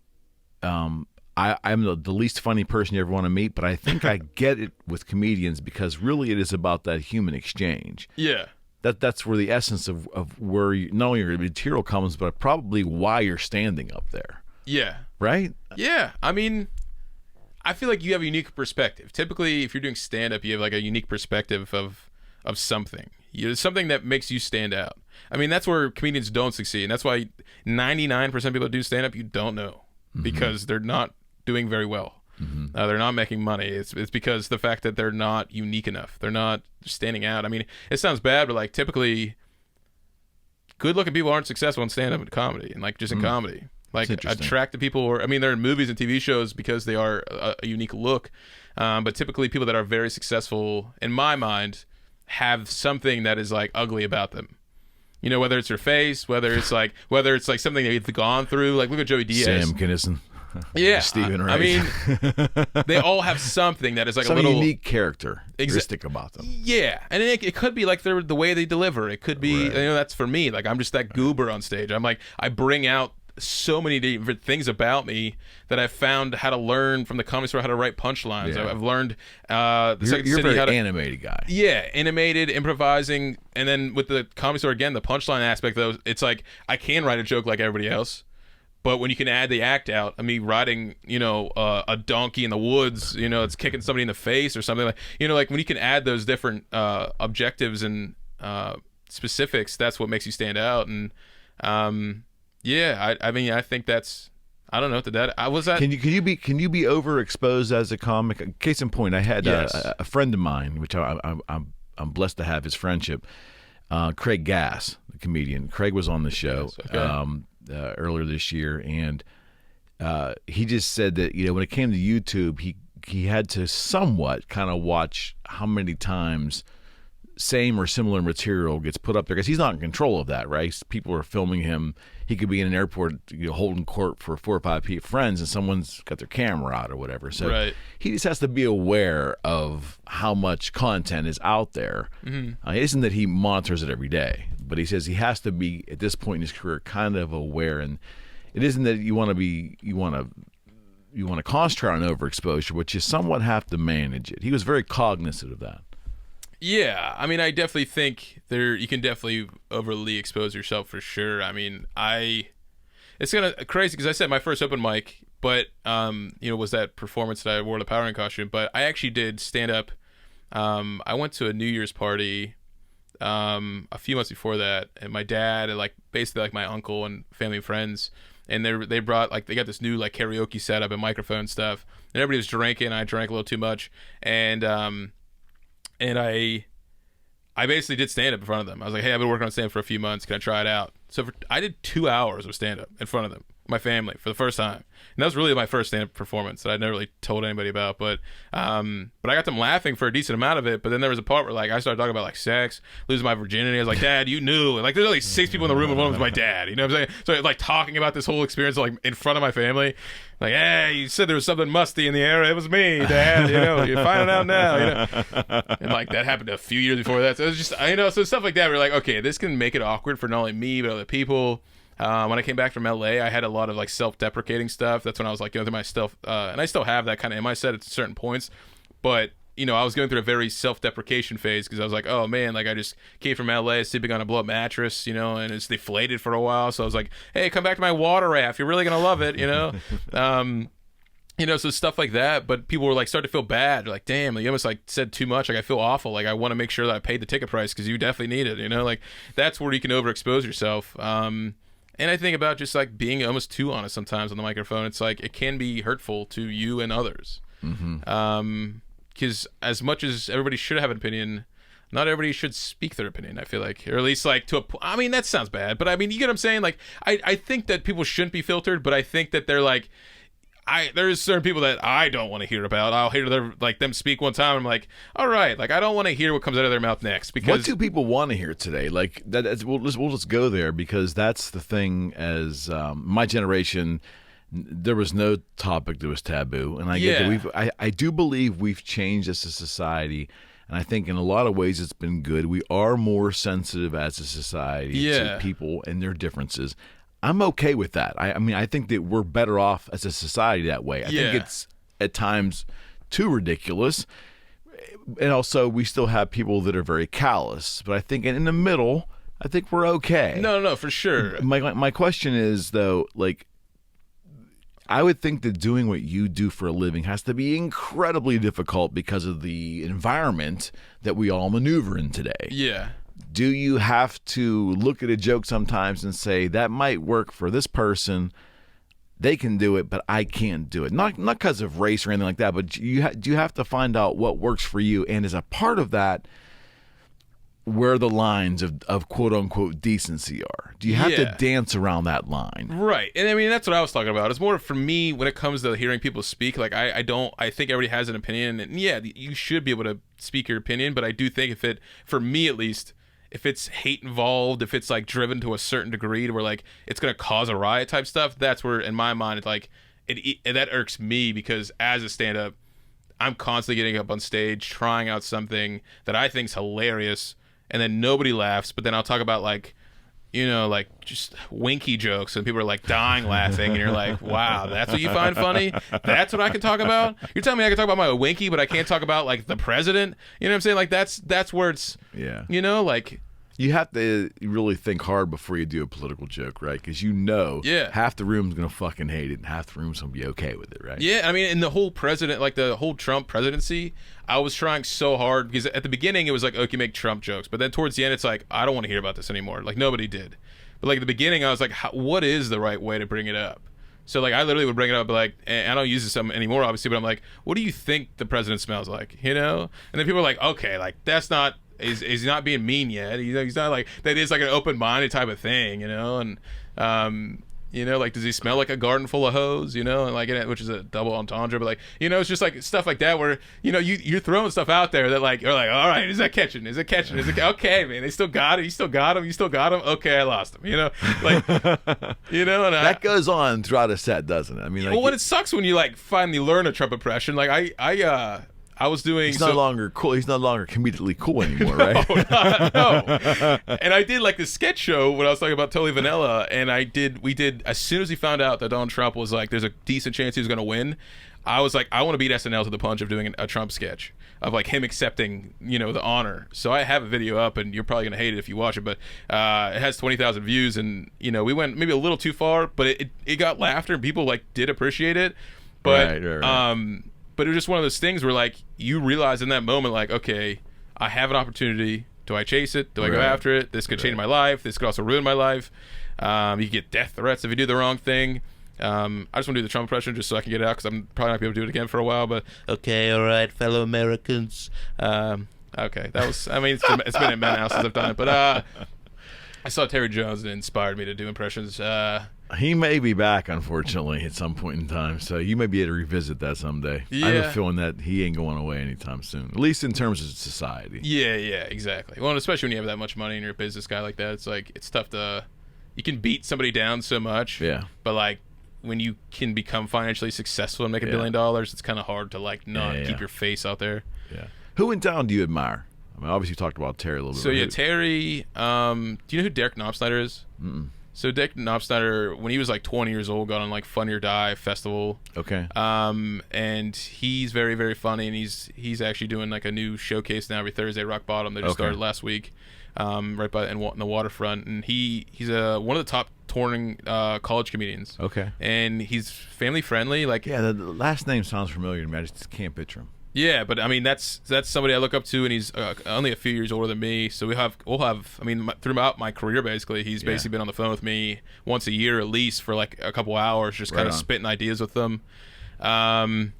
I'm the least funny person you ever want to meet, but I think I get it with comedians because really it is about that human exchange. Yeah. That's where the essence of where not only your material comes, but probably why you're standing up there. Yeah. Right? Yeah. I mean, I feel like you have a unique perspective. Typically, if you're doing stand-up, you have like a unique perspective of something. Something that makes you stand out. I mean, that's where comedians don't succeed. And that's why 99% of people that do stand-up, you don't know. Because they're not doing very well. They're not making money. It's because the fact that they're not unique enough. They're not standing out. I mean, it sounds bad, but like typically good-looking people aren't successful in stand-up and comedy, and like just in comedy. Like attractive people, they're in movies and TV shows because they are a unique look. But typically people that are very successful, in my mind, have something that is like ugly about them. You know, whether it's their face, whether it's like something they've gone through. Like look at Joey Diaz. Sam Kinison. Yeah, Stephen Wright. I mean, they all have something that is like some a little unique characteristic about them. Yeah, and it could be like the way they deliver. It could be, you know, that's for me. Like I'm just that goober on stage. I'm like, I bring out so many different things about me that I've found how to learn from the Comedy Store how to write punchlines. Yeah. I've learned you're a very animated guy. Yeah, animated, improvising, and then with the Comedy Store again, the punchline aspect though, it's like I can write a joke like everybody else. But when you can add the act out, I mean, riding, you know, a donkey in the woods, you know, it's kicking somebody in the face or something like, you know, like when you can add those different objectives and specifics, that's what makes you stand out. And yeah, I mean, I think that's, I don't know what that was that. Can you be overexposed as a comic? Case in point, I had a friend of mine, which I'm blessed to have his friendship. Craig Gass, the comedian. Craig was on the show. Yes, okay. Earlier this year, and he just said that, you know, when it came to YouTube, he had to somewhat kind of watch how many times same or similar material gets put up there, because he's not in control of that, right? People are filming him. He could be in an airport, holding court for 4 or 5 friends, and someone's got their camera out or whatever. So he just has to be aware of how much content is out there. It isn't that he monitors it every day, but he says he has to be, at this point in his career, kind of aware. And it isn't that you want to concentrate on overexposure, but you somewhat have to manage it. He was very cognizant of that. Yeah, I mean, I definitely think you can definitely overly expose yourself for sure. I mean, it's kind of crazy because I said my first open mic, but was that performance that I wore the Power Rangers costume. But I actually did stand up. I went to a New Year's party a few months before that, and my dad and basically my uncle and family and friends, and they brought they got this new karaoke setup and microphone stuff, and everybody was drinking. I drank a little too much, and I basically did stand up in front of them. I was like, hey, I've been working on stand up for a few months. Can I try it out? So I did 2 hours of stand up in front of them, my family, for the first time. And that was really my first stand up performance that I'd never really told anybody about. But I got them laughing for a decent amount of it. But then there was a part where I started talking about sex, losing my virginity. I was like, Dad, you knew. And there's only 6 people in the room, and one was my dad. You know what I'm saying? So talking about this whole experience in front of my family. Hey, you said there was something musty in the air. It was me, Dad. You're finding out now. And that happened a few years before that. So it was just, so stuff like that. We're okay, this can make it awkward for not only me but other people. When I came back from LA, I had a lot of self-deprecating stuff. That's when I was going through my stuff, and I still have that kind of in my set at certain points. But I was going through a very self-deprecation phase because I was oh man, I just came from LA, sleeping on a blow-up mattress, and it's deflated for a while. So I was hey, come back to my water raft. You're really gonna love it, So stuff like that. But people were starting to feel bad. They're damn, you almost said too much. I feel awful. I want to make sure that I paid the ticket price because you definitely need it. That's where you can overexpose yourself. And I think about just being almost too honest sometimes on the microphone. It's it can be hurtful to you and others. Because as much as everybody should have an opinion, not everybody should speak their opinion, I feel or at least to a I mean, that sounds bad, but I mean, you get what I'm saying? I think that people shouldn't be filtered, but I think that they're there's certain people that I don't want to hear about. I'll hear them speak one time, and I'm all right, I don't want to hear what comes out of their mouth next. Because what do people want to hear today? We'll just go there, because that's the thing. As my generation, there was no topic that was taboo, and I get that I do believe we've changed as a society, and I think in a lot of ways it's been good. We are more sensitive as a society to people and their differences. I'm okay with that. I mean, I think that we're better off as a society that way. I think it's at times too ridiculous, and also we still have people that are very callous. But I think in the middle, I think we're okay. No, for sure. My question is though, I would think that doing what you do for a living has to be incredibly difficult because of the environment that we all maneuver in today. Yeah. Do you have to look at a joke sometimes and say, that might work for this person, they can do it, but I can't do it? Not because of race or anything like that, but do you have to find out what works for you? And as a part of that, where the lines of quote-unquote decency are. Do you have to dance around that line? Right. And I mean, that's what I was talking about. It's more for me when it comes to hearing people speak. I think everybody has an opinion. And you should be able to speak your opinion. But I do think for me at least, if it's hate involved, if it's driven to a certain degree to where it's going to cause a riot type stuff, that's where in my mind that irks me, because as a stand-up, I'm constantly getting up on stage trying out something that I think's hilarious, and then nobody laughs, but then I'll talk about just winky jokes, and people are dying laughing, and you're wow, that's what you find funny? That's what I can talk about? You're telling me I can talk about my winky, but I can't talk about the president? You know what I'm saying? That's where it's you have to really think hard before you do a political joke, right? Because half the room's gonna fucking hate it, and half the room's gonna be okay with it, right? Yeah, I mean, in the whole the whole Trump presidency, I was trying so hard, because at the beginning it was okay, make Trump jokes, but then towards the end it's I don't want to hear about this anymore. Nobody did. But at the beginning I was what is the right way to bring it up? So I literally would bring it up, and I don't use this anymore, obviously, but I'm what do you think the president smells like? And then people are okay, that's not. He's not being mean yet. He's not that is an open-minded type of thing, and You know, like, does he smell like a garden full of hoes? You know, and like, which is a double entendre, but like, you know, it's just like stuff like that where, you know, you're throwing stuff out there that like, you're like, all right, is that catching? Is it catching? Is it okay, man? They still got it. You still got him. You still got him. Okay, I lost him. You know, like, you know, and that goes on throughout a set, doesn't it? I mean, like, well, when it sucks when you like finally learn a Trump impression, like I was doing. He's no longer cool. He's no longer comedically cool anymore, right? No. And I did like the sketch show when I was talking about Totally Vanilla, and we did as soon as he found out that Donald Trump was like, there's a decent chance he was going to win. I was like, I want to beat SNL to the punch of doing a Trump sketch of like him accepting, you know, the honor. So I have a video up, and you're probably going to hate it if you watch it, but it has 20,000 views, and you know, we went maybe a little too far, but it got laughter, and people like did appreciate it, but right. But it was just one of those things where, like, you realize in that moment, like, okay, I have an opportunity. Do I chase it? Do I go after it? This could change my life. This could also ruin my life. You get death threats if you do the wrong thing. I just want to do the Trump impression just so I can get it out because I'm probably not going to be able to do it again for a while. But, okay, all right, fellow Americans. Okay, that was, I mean, it's been a minute now since I've done it. But I saw Terry Jones and it inspired me to do impressions. He may be back, unfortunately, at some point in time, so you may be able to revisit that someday. Yeah. I have a feeling that he ain't going away anytime soon, at least in terms of society. Yeah, exactly. Well, and especially when you have that much money and you're a business guy like that, it's like, it's tough to, you can beat somebody down so much, but like, when you can become financially successful and make $1 billion, it's kind of hard to like not keep your face out there. Yeah. Who in town do you admire? I mean, obviously you talked about Terry a little bit. So yeah, Terry, do you know who Derek Knopfsnyder is? Mm-mm. So Dick Knopfsnyder, when he was like 20 years old, got on like Funny or Die festival. Okay. And he's very, very funny, and he's actually doing like a new showcase now every Thursday, Rock Bottom. They just started last week, right by in the waterfront, and he's one of the top touring college comedians. Okay. And he's family friendly. Like, yeah, the last name sounds familiar to me. I just can't picture him. Yeah, but I mean that's somebody I look up to, and he's only a few years older than me. So we'll have. I mean, throughout my career, basically, he's basically been on the phone with me once a year at least for like a couple hours, just kind of spitting ideas with them. I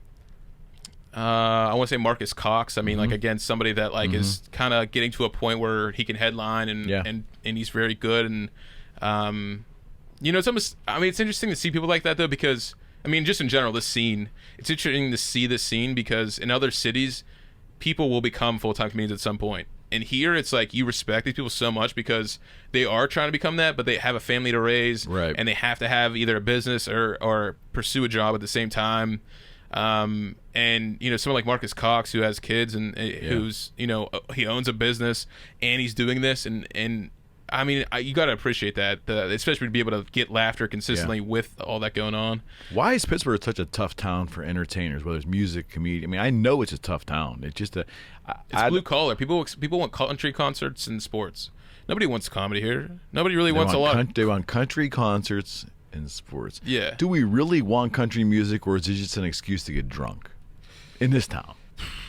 want to say Marcus Cox. I mean, like again, somebody that like is kind of getting to a point where he can headline and he's very good. And you know, it's almost. I mean, it's interesting to see people like that though, because. I mean, just in general, this scene, it's interesting to see this scene because in other cities, people will become full-time comedians at some point. And here, it's like you respect these people so much because they are trying to become that, but they have a family to raise, and they have to have either a business or pursue a job at the same time. And, you know, someone like Marcus Cox who has kids and who's, you know, he owns a business and he's doing this and I mean, you got to appreciate that, especially to be able to get laughter consistently with all that going on. Why is Pittsburgh such a tough town for entertainers, whether it's music, comedy? I mean, I know it's a tough town. It's just it's blue collar. People want country concerts and sports. Nobody wants comedy here. Nobody really wants a lot. They want country concerts and sports. Yeah. Do we really want country music, or is it just an excuse to get drunk in this town?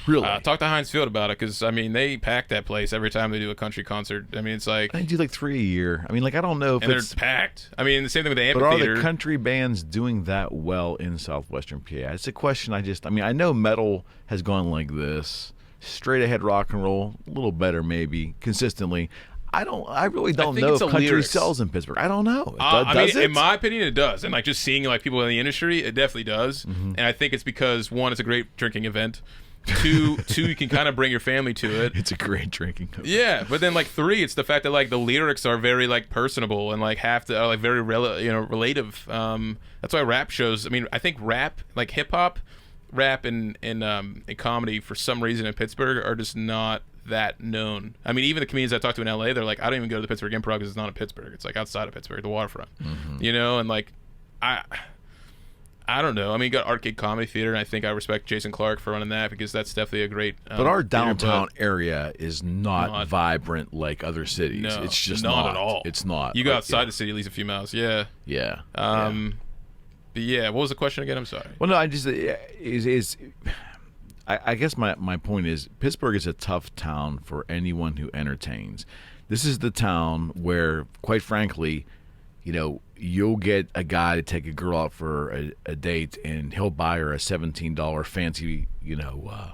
Really? Talk to Heinz Field about it because, I mean, they pack that place every time they do a country concert. I mean, it's like... They do like 3 a year. I mean, like, I don't know if it's... they're packed. I mean, the same thing with the amphitheater. But are the country bands doing that well in southwestern PA? It's a question I mean, I know metal has gone like this. Straight ahead rock and roll, a little better maybe, consistently. I really don't know if country sells in Pittsburgh. I don't know. Does it? In my opinion, it does. And like just seeing like people in the industry, it definitely does. And I think it's because one, it's a great drinking event. Two, you can kind of bring your family to it. It's a great drinking event. Yeah, but then like 3, it's the fact that like the lyrics are very like personable and like are like very relative. That's why rap shows. I mean, I think rap, like hip hop, rap and comedy for some reason in Pittsburgh are just not that known. I mean, even the comedians I talked to in LA, they're like, I don't even go to the Pittsburgh Improv because it's not in Pittsburgh. It's like outside of Pittsburgh, the waterfront. You know, and like I don't know. I mean, you got Arcade Comedy Theater, and I think I respect Jason Clark for running that because that's definitely a great. But our downtown area is not vibrant like other cities. No, it's just not at all. It's not. You go outside the city at least a few miles. Yeah. Yeah. But yeah, what was the question again? I'm sorry. Well, no, I just I guess my point is Pittsburgh is a tough town for anyone who entertains. This is the town where, quite frankly, you'll get a guy to take a girl out for a date, and he'll buy her a $17 fancy, I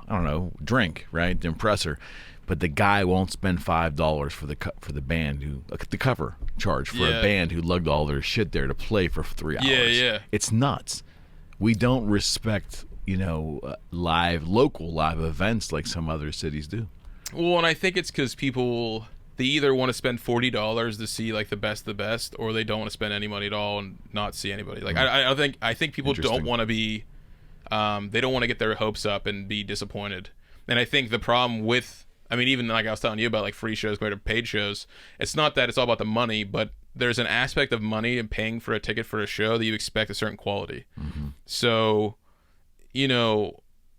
don't know, drink, right, to impress her. But the guy won't spend $5 for the band who the cover charge for a band who lugged all their shit there to play for 3 hours. Yeah. It's nuts. We don't respect local live events like some other cities do. Well, and I think it's because people, they either want to spend $40 to see like the best, or they don't want to spend any money at all and not see anybody. Like I think people don't want to be, they don't want to get their hopes up and be disappointed. And I think the problem with, even like I was telling you about like free shows compared to paid shows, it's not that it's all about the money, but there's an aspect of money and paying for a ticket for a show that you expect a certain quality. Mm-hmm. So,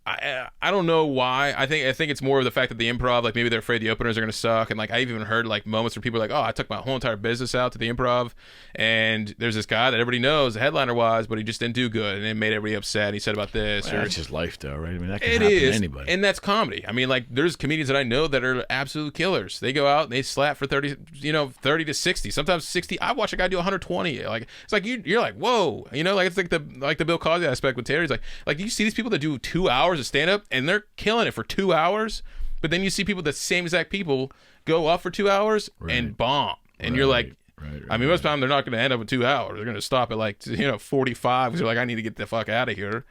I don't know why. I think it's more of the fact that the improv, like maybe they're afraid the openers are going to suck. And like I've even heard like moments where people are like, oh, I took my whole entire business out to the improv, and there's this guy that everybody knows, headliner wise, but he just didn't do good, and it made everybody upset. And he said about this. Well, that's just life, though, right? That can happen to anybody. And that's comedy. Like there's comedians that I know that are absolute killers. They go out and they slap for 30 to 60, sometimes 60. I watch a guy do 120. Like it's like you're like, whoa, like it's like the Bill Cosby aspect with Terry's like you see these people that do 2 hours of stand up and they're killing it for 2 hours, but then you see people, the same exact people, go up for 2 hours and bomb, and you're like, most of the time they're not going to end up with 2 hours. They're going to stop at like 45 because they're like, I need to get the fuck out of here.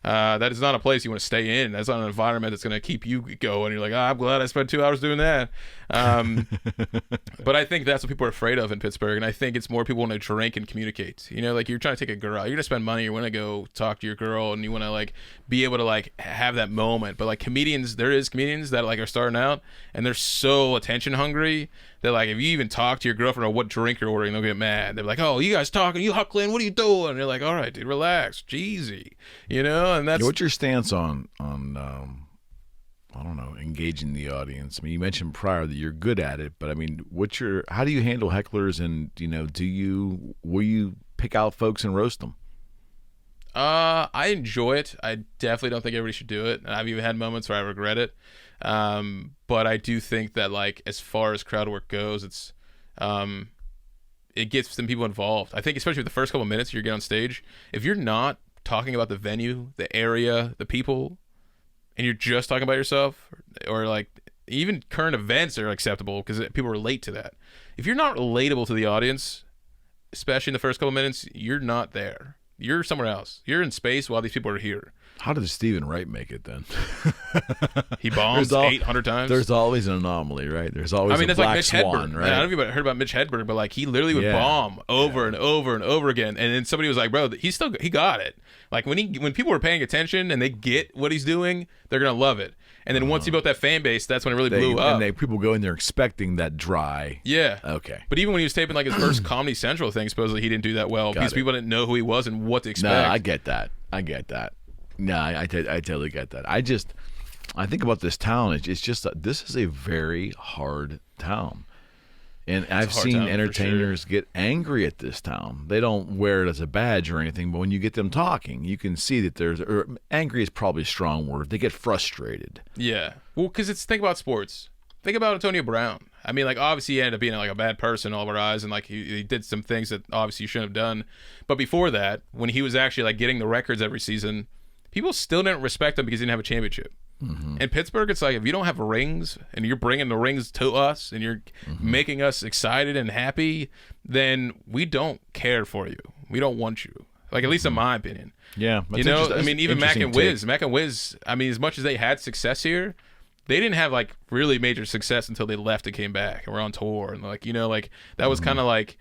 That is not a place you want to stay in. That's not an environment that's going to keep you going. You're like, I'm glad I spent 2 hours doing that. But I think that's what people are afraid of in Pittsburgh, and I think it's more people want to drink and communicate. Like you're trying to take a girl out, you're going to spend money, you want to go talk to your girl, and you want to like be able to like have that moment. But like comedians, there is comedians that like are starting out, and they're so attention hungry that like if you even talk to your girlfriend or what drink you're ordering, they'll get mad. They're like, oh, you guys talking, you huckling, what are you doing? And you're like, all right, dude, relax, Jeezy, and that's what's your stance on I don't know, engaging the audience. You mentioned prior that you're good at it, but how do you handle hecklers, and will you pick out folks and roast them? I enjoy it. I definitely don't think everybody should do it, and I've even had moments where I regret it. But I do think that like as far as crowd work goes, it's it gets some people involved. I think especially with the first couple of minutes you get on stage, if you're not talking about the venue, the area, the people, and you're just talking about yourself, or like even current events are acceptable because people relate to that. If you're not relatable to the audience, especially in the first couple minutes, you're not there. You're somewhere else. You're in space while these people are here. How did Stephen Wright make it then? He bombs 800 times. There's always an anomaly, right? There's always a that's black like Mitch swan, Hedberg. right? I don't know if you heard about Mitch Hedberg, but like he literally would bomb over and over and over again. And then somebody was like, bro, he got it. Like when people were paying attention and they get what he's doing, they're going to love it. And then once he built that fan base, that's when it really blew up. And people go in there expecting that dry. Yeah. Okay. But even when he was taping like his first Comedy Central thing, supposedly he didn't do that well because people didn't know who he was and what to expect. No, I get that. No, I totally get that. I think about this town. It's just this is a very hard town, and I've seen entertainers get angry at this town. They don't wear it as a badge or anything, but when you get them talking, you can see that angry is probably a strong word. They get frustrated. Yeah, well, because think about sports. Think about Antonio Brown. Like obviously he ended up being like a bad person in all of our eyes, and like he did some things that obviously you shouldn't have done. But before that, when he was actually like getting the records every season, people still didn't respect him because he didn't have a championship. Mm-hmm. In Pittsburgh, it's like if you don't have rings and you're bringing the rings to us and you're making us excited and happy, then we don't care for you. We don't want you. Like at least in my opinion. Yeah, even Mac and Wiz, as much as they had success here, they didn't have like really major success until they left and came back and were on tour, and that was kind of like,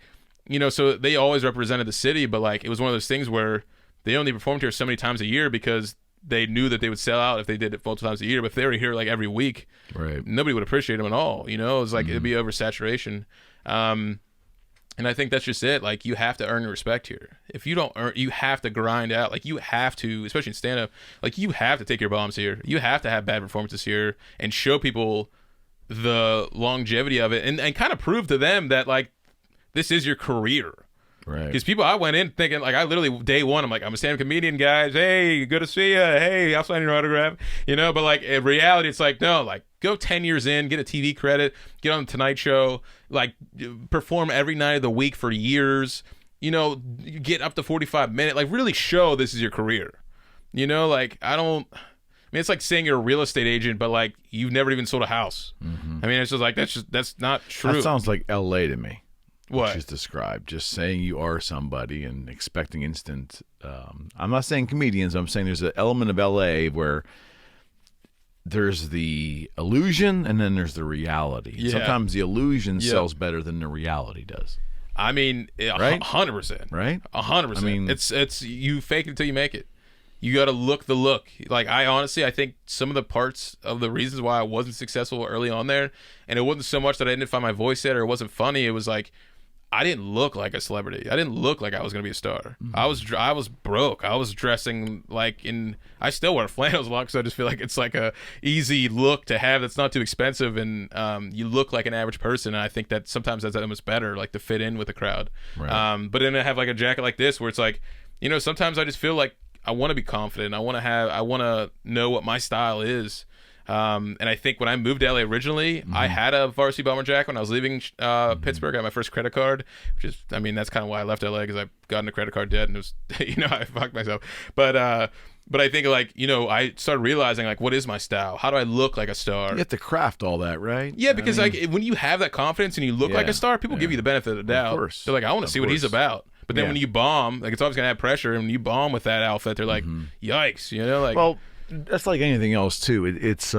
so they always represented the city, but like it was one of those things where they only performed here so many times a year because they knew that they would sell out if they did it multiple times a year. But if they were here like every week, right, nobody would appreciate them at all. It was like it'd be oversaturation. And I think that's just it. Like you have to earn your respect here. If you don't earn, you have to grind out. Like you have to, especially in stand-up, like you have to take your bombs here. You have to have bad performances here and show people the longevity of it and kind of prove to them that like this is your career. Right. Because I went in thinking, like, I literally, day one, I'm like, I'm a stand-up comedian, guys. Hey, good to see you. Hey, I'll sign your autograph. But like, in reality, it's like, no, like, go 10 years in, get a TV credit, get on the Tonight Show, like, perform every night of the week for years, you know, you get up to 45 minutes, like really show this is your career. You know, like I mean, it's like saying you're a real estate agent, but like you've never even sold a house. I mean, it's just like that's not true. That sounds like LA to me. What she's described, just saying you are somebody and expecting instant. I'm not saying comedians. I'm saying there's an element of LA where there's the illusion and then there's the reality. Yeah. Sometimes the illusion sells better than the reality does. I mean, Right? 100%. Right? 100%. I mean- it's you fake it until you make it. You got to look the look. Like I think some of the parts of the reasons why I wasn't successful early on there, and it wasn't so much that I didn't find my voice yet or it wasn't funny. It was like I didn't look like a celebrity. I didn't look like I was gonna be a star. I was broke. I was dressing like I still wear flannels a lot because I just feel like it's like a easy look to have that's not too expensive, and you look like an average person. And I think that sometimes that's almost better, like to fit in with the crowd. Right. But then I have like a jacket like this where it's like, you know, sometimes I just feel like I want to be confident. I want to know what my style is. And I think when I moved to LA originally, I had a varsity bomber jacket when I was leaving Pittsburgh. I had my first credit card, which is, I mean, that's kind of why I left LA, because I got into credit card debt and it was, you know, I fucked myself. But I think, like, you know, I started realizing, like, what is my style? How do I look like a star? You have to craft all that, right? Yeah, because like when you have that confidence and you look like a star, people give you the benefit of the doubt. Of course. They're like, I want to see what he's about. But then when you bomb, like, it's always gonna have pressure, and when you bomb with that outfit, they're like, yikes, you know, like. Well, that's like anything else too. It's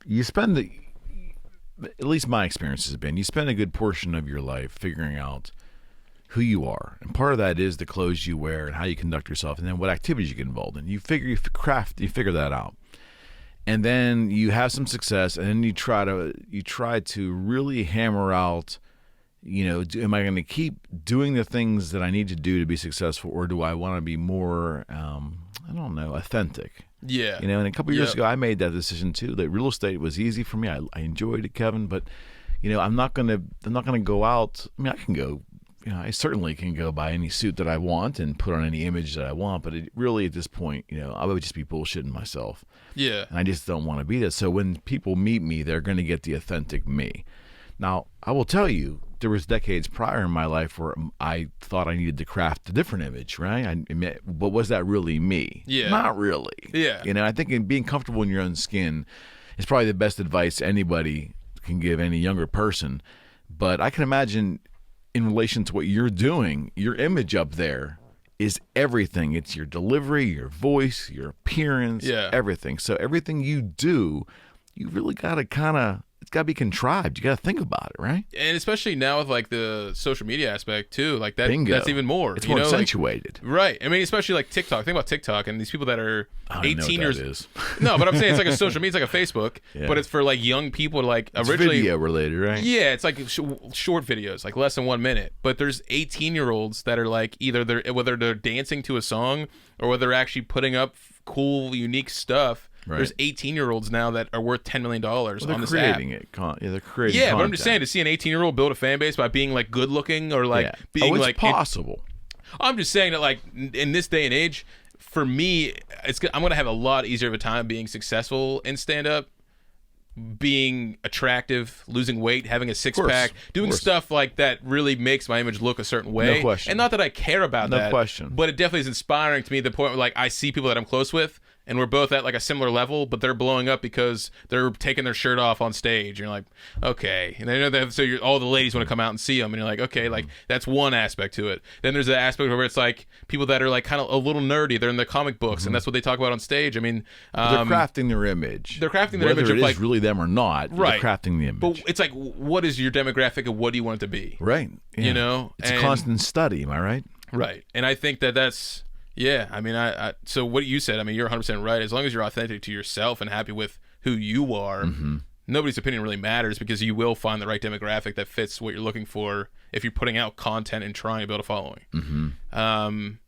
you spend at least my experience has been, you spend a good portion of your life figuring out who you are, and part of that is the clothes you wear and how you conduct yourself, and then what activities you get involved in. You figure that out, and then you have some success, and then you try to really hammer out, you know, am I going to keep doing the things that I need to do to be successful, or do I want to be more I don't know, authentic? Yeah. You know, and a couple years ago, I made that decision too. That real estate was easy for me. I enjoyed it, Kevin. But, you know, I'm not gonna go out. I mean, I can go. You know, I certainly can go buy any suit that I want and put on any image that I want. But it really, at this point, you know, I would just be bullshitting myself. Yeah. And I just don't want to be that. So when people meet me, they're going to get the authentic me. Now, I will tell you, there was decades prior in my life where I thought I needed to craft a different image, right? But was that really me? Yeah. Not really. Yeah. You know, I think in being comfortable in your own skin is probably the best advice anybody can give any younger person. But I can imagine in relation to what you're doing, your image up there is everything. It's your delivery, your voice, your appearance, everything. So everything you do, you really got to it's got to be contrived. You got to think about it, right? And especially now with like the social media aspect too, like that. Bingo. That's even more. It's more accentuated, right? I mean, especially like TikTok. Think about TikTok and these people that are I don't 18 know what years. that is. No, but I'm saying it's like a social media. It's like a Facebook, but it's for like young people. Like It's originally video related, right? Yeah, it's like short videos, like less than 1 minute. But there's 18-year-olds that are like whether they're dancing to a song or whether they're actually putting up cool, unique stuff. Right. There's 18-year-olds now that are worth $10 million on this app. They're creating Yeah, but I'm just saying, to see an 18-year-old build a fan base by being like good looking or like being it's like possible. I'm just saying that, like, in this day and age, for me, I'm gonna have a lot easier of a time being successful in stand-up, being attractive, losing weight, having a six-pack, doing stuff like that really makes my image look a certain way. No question. And not that I care about that. No question. But it definitely is inspiring to me, the point where, like, I see people that I'm close with, and we're both at like a similar level, but they're blowing up because they're taking their shirt off on stage. And you're like, okay. And they know that, so all the ladies want to come out and see them, and you're like, okay, like that's one aspect to it. Then there's the aspect where it's like people that are like kind of a little nerdy. They're in the comic books, and that's what they talk about on stage. I mean, they're crafting their image. They're crafting their Whether image of it like is really them or not. Right. They're crafting the image. But it's like, what is your demographic and what do you want it to be? Right. Yeah. You know, it's a constant study. Am I right? Right. And I think that's. Yeah, I mean, I so what you said, I mean, you're 100% right. As long as you're authentic to yourself and happy with who you are, nobody's opinion really matters, because you will find the right demographic that fits what you're looking for if you're putting out content and trying to build a following. And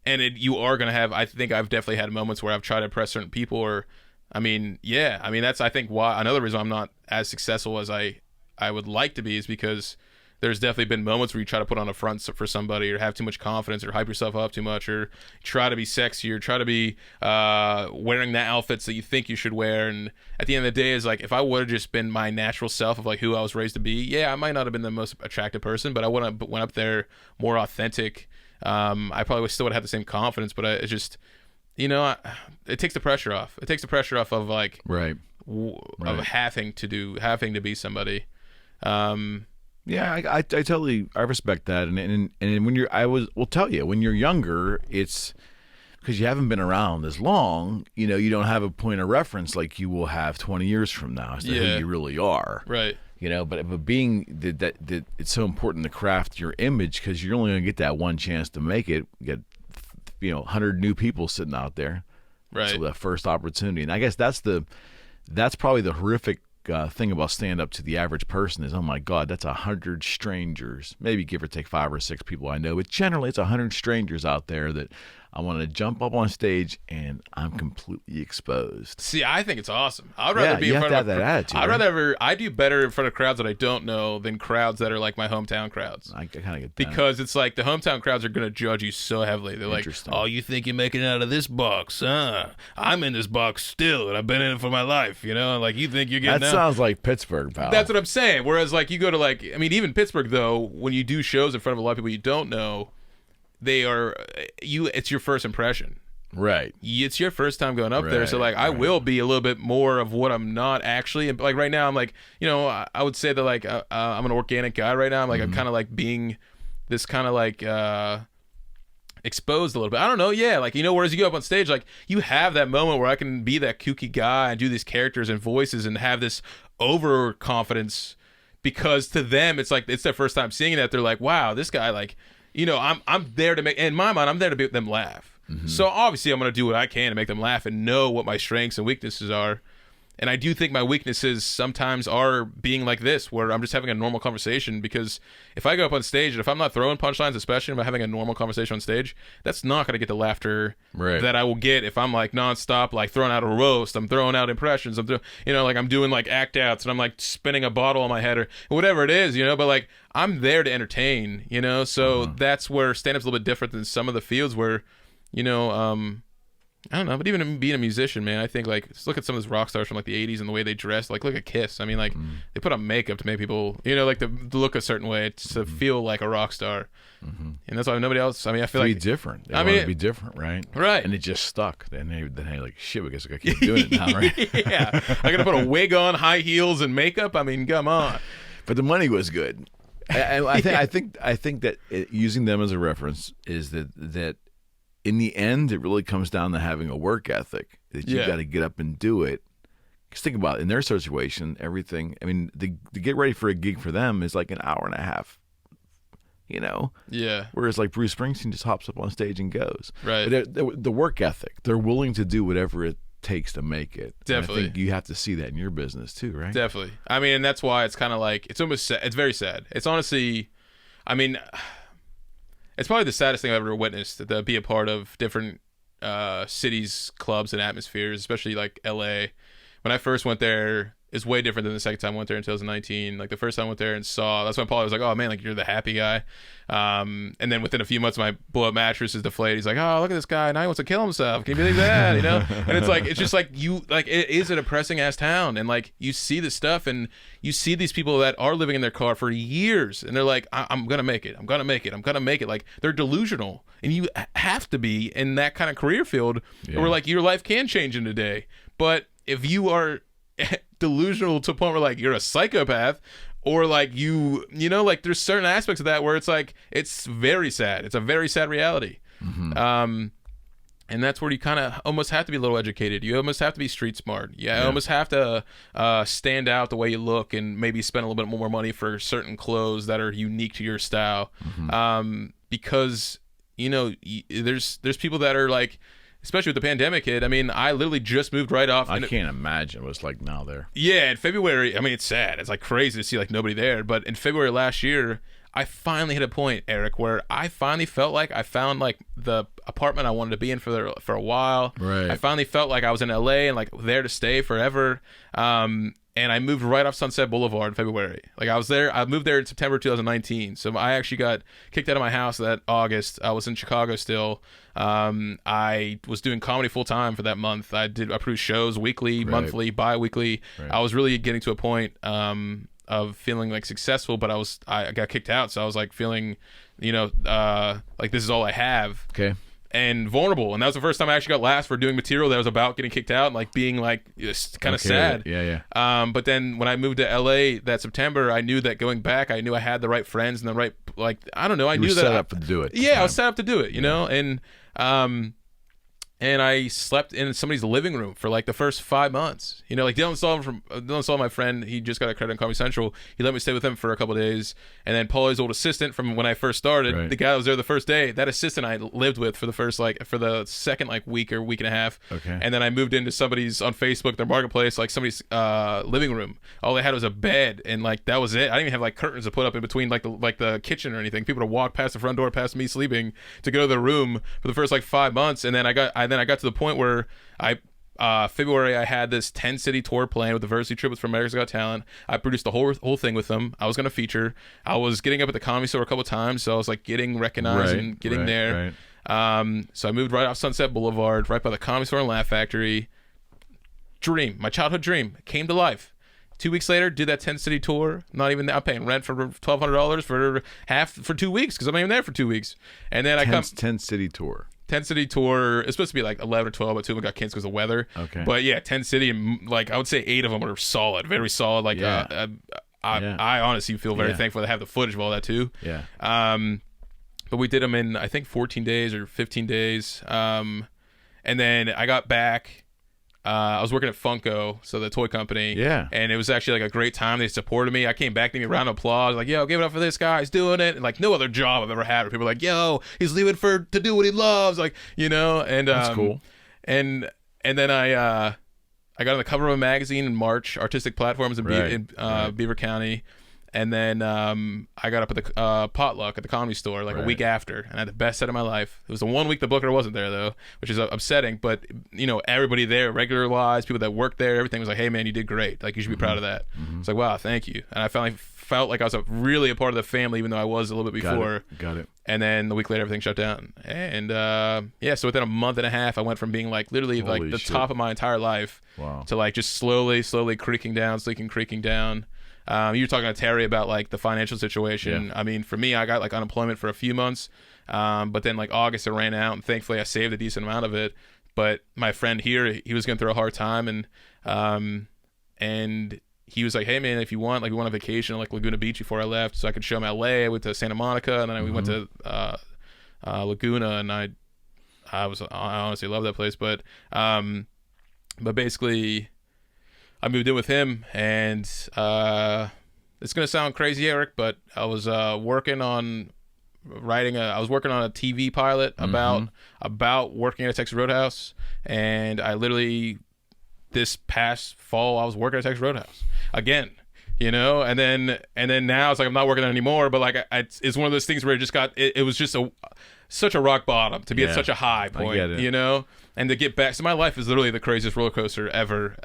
you are going to have, I think I've definitely had moments where I've tried to impress certain people, or, I mean, that's, I think, why another reason I'm not as successful as I would like to be is because there's definitely been moments where you try to put on a front for somebody, or have too much confidence, or hype yourself up too much, or try to be sexy, or try to be wearing the outfits that you think you should wear. And at the end of the day, is like, if I would have just been my natural self of like who I was raised to be, yeah, I might not have been the most attractive person, but I would have went up there more authentic. I probably still would have had the same confidence, but it's just, you know, it takes the pressure off. It takes the pressure off of like of having to be somebody. Yeah, I totally respect that, and when we'll tell you, when you're younger, it's because you haven't been around as long. You know, you don't have a point of reference like you will have 20 years from now as to who you really are. Right. You know, but being that it's so important to craft your image, because you're only going to get that one chance to make it. You get 100 new people sitting out there. Right. So that first opportunity, and I guess that's probably the horrific thing about stand up to the average person is, oh my God, that's 100 strangers, maybe give or take 5 or 6 people I know, but generally it's 100 strangers out there that I want to jump up on stage and I'm completely exposed. See, I think it's awesome. I'd rather be in front of that attitude. I do better in front of crowds that I don't know than crowds that are like my hometown crowds. I kind of get that. Because it's like the hometown crowds are going to judge you so heavily. They're like, oh, you think you're making it out of this box, huh? I'm in this box still, and I've been in it for my life, you know? Like, you think you're getting That out? sounds like Pittsburgh, pal. That's what I'm saying. Whereas, like, you go to, like, I mean, even Pittsburgh, though, when you do shows in front of a lot of people you don't know, it's your first impression. Right. It's your first time going up there. So, like, I will be a little bit more of what I'm not actually. And, like, right now, I'm like, you know, I would say that, like, I'm an organic guy right now. I'm like, I'm kind of like being this kind of like exposed a little bit. I don't know. Yeah. Like, you know, whereas you go up on stage, like, you have that moment where I can be that kooky guy and do these characters and voices and have this overconfidence, because to them, it's like, it's their first time seeing that. They're like, wow, this guy, like, you know, I'm there to make, in my mind, I'm there to make them laugh. So obviously I'm going to do what I can to make them laugh and know what my strengths and weaknesses are. And I do think my weaknesses sometimes are being like this, where I'm just having a normal conversation, because if I go up on stage and if I'm not throwing punchlines, especially if I'm having a normal conversation on stage, that's not going to get the laughter that I will get if I'm like nonstop, like throwing out a roast, I'm throwing out impressions, I'm doing like act outs, and I'm like spinning a bottle on my head or whatever it is, you know, but like I'm there to entertain, you know, so that's where stand-up's a little bit different than some of the fields where, you know, I don't know, but even being a musician, man, I think, like, just look at some of those rock stars from, like, the 80s and the way they dress. Like, look at Kiss. I mean, like, they put on makeup to make people, you know, like, to look a certain way, to feel like a rock star. And that's why nobody else, I mean, I feel like... be different. They want to be different, right? Right. And it just stuck. Then they like, shit, we guess I got to keep doing it now, right? Yeah. I got to put a wig on, high heels, and makeup. I mean, come on. But the money was good. I think that using them as a reference is that in the end, it really comes down to having a work ethic, that you got to get up and do it. Because think about it, in their situation, everything, I mean, to get ready for a gig for them is like an hour and a half, you know? Yeah. Whereas like Bruce Springsteen just hops up on stage and goes. Right. But the work ethic, they're willing to do whatever it takes to make it. Definitely. And I think you have to see that in your business too, right? Definitely. I mean, and that's why it's kind of like, it's almost, it's very sad. It's honestly, I mean... It's probably the saddest thing I've ever witnessed, to be a part of different cities, clubs, and atmospheres, especially like LA. When I first went there, it's way different than the second time I went there in 2019. Like the first time I went there and saw, that's when Paulie was like, oh man, like you're the happy guy. And then within a few months, my blow up mattress is deflated. He's like, oh, look at this guy. Now he wants to kill himself. Can you believe that? You know? And it's like, it's just like it is a depressing ass town. And like, you see this stuff and you see these people that are living in their car for years. And they're like, I'm going to make it. I'm going to make it. I'm going to make it. Like they're delusional. And you have to be in that kind of career field where like your life can change in a day. But if you are delusional to a point where like you're a psychopath, or like you know, like there's certain aspects of that where it's like it's very sad. It's a very sad reality. And that's where you kind of almost have to be a little educated. You almost have to be street smart. You almost have to stand out the way you look, and maybe spend a little bit more money for certain clothes that are unique to your style. Because you know, there's people that are like, especially with the pandemic hit. I mean, I literally just moved right off. I can't imagine what it's like now there. Yeah, in February, I mean, it's sad. It's like crazy to see like nobody there. But in February last year, I finally hit a point, Eric, where I finally felt like I found like the apartment I wanted to be in for a while. Right. I finally felt like I was in LA and like there to stay forever. And and I moved right off Sunset Boulevard in February. Like I moved there in September 2019. So I actually got kicked out of my house that August. I was in Chicago still. I was doing comedy full time for that month. I produced shows weekly, monthly, bi-weekly. I was really getting to a point of feeling like successful, but I got kicked out. So I was like feeling, like this is all I have. Okay. And vulnerable, and that was the first time I actually got laughs for doing material that was about getting kicked out and like being like kind of sad. Yeah. But then when I moved to LA that September, I knew that going back, I knew I had the right friends and the right, like, I don't know, I knew that set up to do it. Yeah, I was set up to do it, you know, and I slept in somebody's living room for like the first 5 months. You know, like Dylan Saul, my friend, he just got a credit on Comedy Central. He let me stay with him for a couple of days. And then Paulie's old assistant from when I first started, the guy that was there the first day, that assistant I lived with for the second like week or week and a half. Okay. And then I moved into somebody's on Facebook, their marketplace, like somebody's living room. All they had was a bed, and like that was it. I didn't even have like curtains to put up in between like the kitchen or anything. People would walk past the front door, past me sleeping, to go to the room for the first like 5 months. And then I got to the point where February I had this 10-city tour plan with the Diversity Trip from America's Got Talent. I produced the whole thing with them. I was going to feature. I was getting up at the Comedy Store a couple of times, so I was like getting recognized and getting there. So I moved right off Sunset Boulevard, right by the Comedy Store and Laugh Factory. My childhood dream came to life. 2 weeks later, did that 10-city tour. Not even I'm paying rent for $1,200 for 2 weeks because I'm not even there for 2 weeks. And then 10-city tour. 10-city tour. It's supposed to be like 11 or 12, but 2 of them got canceled because of weather. Okay. But yeah, 10-city, and like I would say 8 of them are solid, very solid. Like I honestly feel very thankful to have the footage of all that too. Yeah. But we did them in I think 14 days or 15 days. And then I got back. I was working at Funko, so the toy company. Yeah. And it was actually like a great time. They supported me. I came back, gave me a round of applause. Like, yo, give it up for this guy. He's doing it. And like no other job I've ever had where people are like, yo, he's leaving to do what he loves. Like, you know, and that's cool. And then I got on the cover of a magazine in March, Artistic Platforms in Beaver County. And then I got up at the potluck at the Comedy Store like a week after, and I had the best set of my life. It was the 1 week the booker wasn't there though, which is upsetting. But you know, everybody there, regularized people that worked there, everything was like, "Hey man, you did great. Like you should be proud of that." It's like, wow, thank you. And I finally felt like I was really a part of the family, even though I was a little bit before. Got it. And then the week later, everything shut down. And so within a month and a half, I went from being like literally like the top of my entire life to like just slowly creaking down. You were talking to Terry about like the financial situation. I mean, for me, I got like unemployment for a few months, but then like August it ran out, and thankfully I saved a decent amount of it. But my friend here, he was going through a hard time, and he was like, "Hey man, if you want, like we went on vacation in like Laguna Beach before I left, so I could show him LA." I went to Santa Monica, and then we went to Laguna, and I honestly love that place, but basically. I moved in with him, and it's gonna sound crazy, Eric, but I was working on a TV pilot about working at a Texas Roadhouse, and I literally this past fall I was working at a Texas Roadhouse again, you know, and then now it's like I'm not working there anymore, but like it's one of those things where it was just such a rock bottom to be at such a high point, you know, and to get back. So my life is literally the craziest roller coaster ever.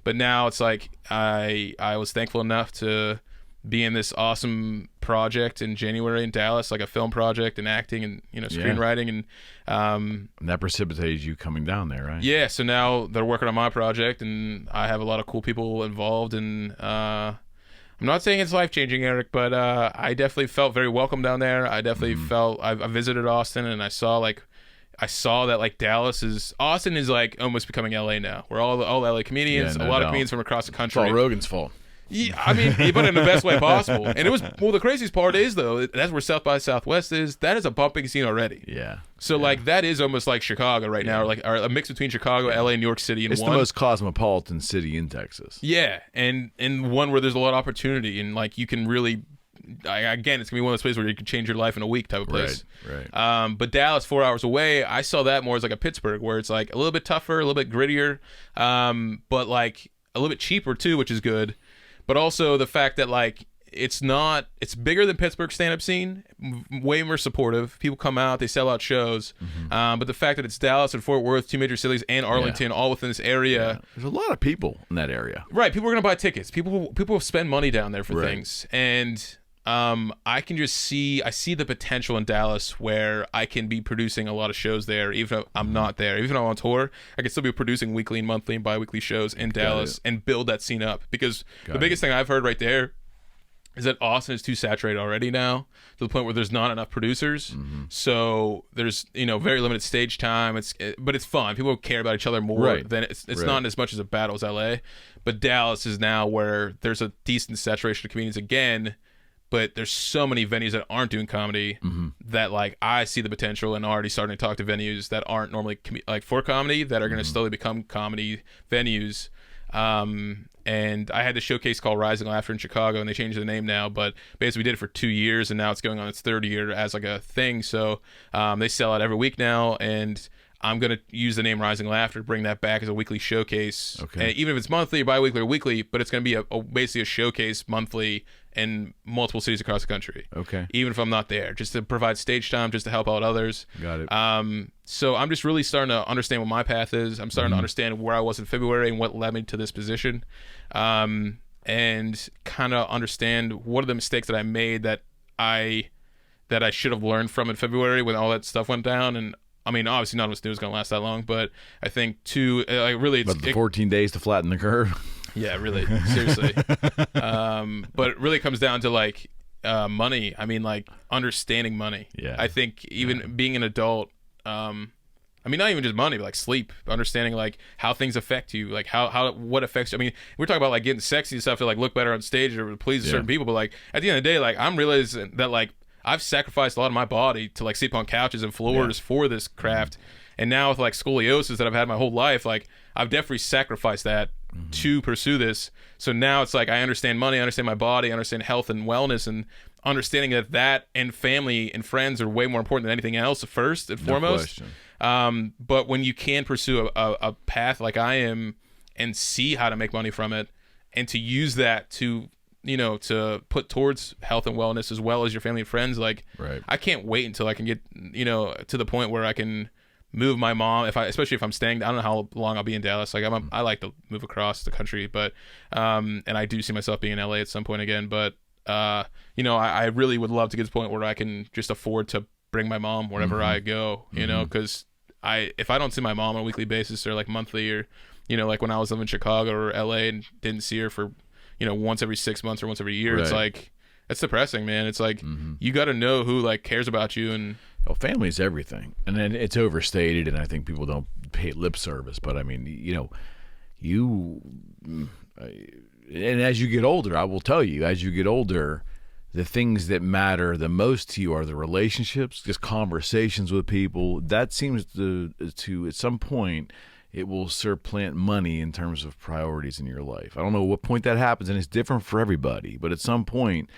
But now it's like I was thankful enough to be in this awesome project in January in Dallas, like a film project and acting and, you know, screenwriting. And that precipitated you coming down there, right? Yeah. So now they're working on my project, and I have a lot of cool people involved, and I'm not saying it's life-changing, Eric, but I definitely felt very welcome down there. I definitely felt I visited Austin, and I saw that like Austin is like almost becoming LA now. Where all LA comedians, a lot of comedians from across the country. It's all Rogan's fault. Yeah, I mean, but in the best way possible. And it was the craziest part is though, that's where South by Southwest is. That is a bumping scene already. Yeah. So like that is almost like Chicago right now, or a mix between Chicago, LA, and New York City. It's the most cosmopolitan city in Texas. Yeah, and one where there's a lot of opportunity, and like you can really. Again, it's gonna be one of those places where you can change your life in a week type of place. Right. But Dallas, 4 hours away, I saw that more as like a Pittsburgh, where it's like a little bit tougher, a little bit grittier, but like a little bit cheaper too, which is good. But also the fact that like it's bigger than Pittsburgh stand-up scene, way more supportive. People come out, they sell out shows. But the fact that it's Dallas and Fort Worth, 2 major cities, and Arlington, all within this area. There's a lot of people in that area. Right. People are going to buy tickets. People spend money down there for things. And I can just see the potential in Dallas where I can be producing a lot of shows there, even if I'm not there. Even if I'm on tour, I can still be producing weekly and monthly and bi-weekly shows in Dallas and build that scene up. Because the biggest thing I've heard right there is that Austin is too saturated already now, to the point where there's not enough producers. So there's very limited stage time. But it's fun. People care about each other more than it's not as much as a battle as LA. But Dallas is now where there's a decent saturation of comedians again. But there's so many venues that aren't doing comedy that like I see the potential and already starting to talk to venues that aren't normally like for comedy that are going to slowly become comedy venues. And I had this showcase called Rising Laughter in Chicago, and they changed the name now, but basically we did it for 2 years, and now it's going on its third year as like a thing. So they sell out every week now, and I'm going to use the name Rising Laughter to bring that back as a weekly showcase. And even if it's monthly or bi-weekly or weekly, but it's going to be basically a showcase monthly in multiple cities across the country. Even if I'm not there, just to provide stage time, just to help out others. Got it. So I'm just really starting to understand what my path is. I'm starting to understand where I was in February and what led me to this position. And kind of understand what are the mistakes that I made that I should have learned from in February when all that stuff went down. And I mean, obviously none of us knew it was going to last that long, but I think really it's... But the 14 days to flatten the curve? Yeah, really, seriously. But it really comes down to like money. I mean, like understanding money. Yeah. I think even being an adult, I mean, not even just money, but like sleep, understanding like how things affect you, like what affects you. I mean, we're talking about like getting sexy and stuff to like look better on stage or please certain people, but like at the end of the day, like I'm realizing that like I've sacrificed a lot of my body to like sleep on couches and floors for this craft. And now with like scoliosis that I've had my whole life, like I've definitely sacrificed that to pursue this. So now it's like I understand money, I understand my body, I understand health and wellness, and understanding that and family and friends are way more important than anything else first and foremost. But when you can pursue a path like I am and see how to make money from it and to use that to to put towards health and wellness as well as your family and friends, like I can't wait until I can get to the point where I can move my mom, especially if I'm staying. I don't know how long I'll be in Dallas. Like I like to move across the country, but and I do see myself being in LA at some point again. But I really would love to get to the point where I can just afford to bring my mom wherever I go. Because if I don't see my mom on a weekly basis or like monthly or like when I was living in Chicago or LA and didn't see her for once every 6 months or once every year, it's like it's depressing, man. It's like you got to know who like cares about you. And family is everything, and then it's overstated, and I think people don't pay lip service. But I mean, and as you get older, I will tell you, as you get older, the things that matter the most to you are the relationships, just conversations with people. That seems to at some point it will supplant money in terms of priorities in your life. I don't know what point that happens, and it's different for everybody. But at some point,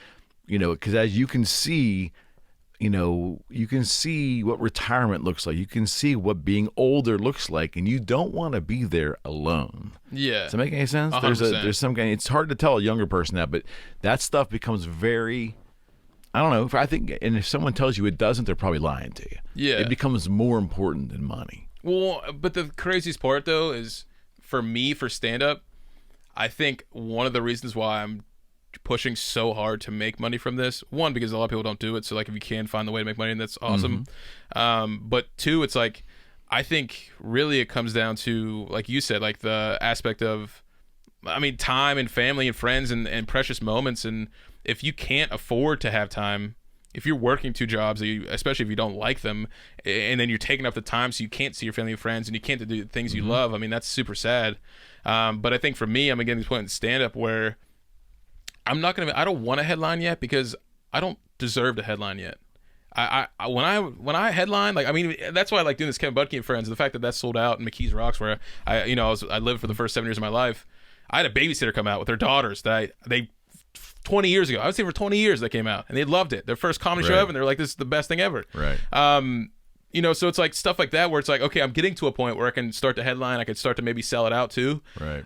because as you can see. You can see what retirement looks like. You can see what being older looks like, and you don't want to be there alone. Yeah. Does that make any sense? 100%. There's some kind. It's hard to tell a younger person that, but that stuff becomes very. I don't know. I think, and if someone tells you it doesn't, they're probably lying to you. Yeah. It becomes more important than money. Well, but the craziest part though is, for me, for stand-up, I think one of the reasons why I'm pushing so hard to make money from this, one, because a lot of people don't do it, so like if you can find the way to make money, that's awesome. But two, it's like I think really it comes down to, like you said, like the aspect of, I mean, time and family and friends and precious moments. And if you can't afford to have time, if you're working 2 jobs, especially if you don't like them, and then you're taking up the time so you can't see your family and friends and you can't do the things you love, I mean, that's super sad. But I think for me, I'm getting to this point in stand-up where I don't want a headline yet because I don't deserve to headline yet. When I headline, like, I mean, that's why I like doing this Kevin Budkey and Friends. The fact that that's sold out in McKees Rocks, where I lived for the first 7 years of my life. I had a babysitter come out with their daughters that they 20 years ago. I would say for 20 years they came out and they loved it. Their first comedy show ever, and they're like, this is the best thing ever. Right. So it's like stuff like that where it's like, okay, I'm getting to a point where I can start to headline. I can start to maybe sell it out too. Right.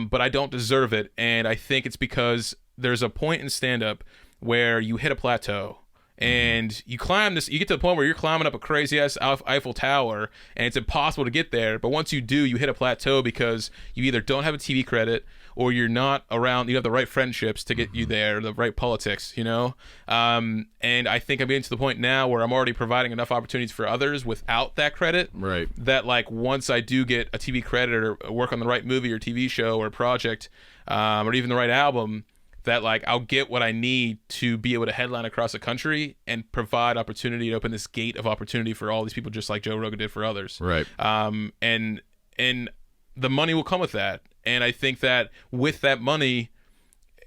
But I don't deserve it, and I think it's because there's a point in stand-up where you hit a plateau. And you climb this, you get to the point where you're climbing up a crazy ass Eiffel Tower, and it's impossible to get there. But once you do, you hit a plateau because you either don't have a TV credit, or you're not around, you have the right friendships to get you there, the right politics, you know? And I think I'm getting to the point now where I'm already providing enough opportunities for others without that credit. Right. That like once I do get a TV credit or work on the right movie or TV show or project, or even the right album, that like I'll get what I need to be able to headline across the country and provide opportunity to open this gate of opportunity for all these people, just like Joe Rogan did for others. Right. And the money will come with that. And I think that with that money,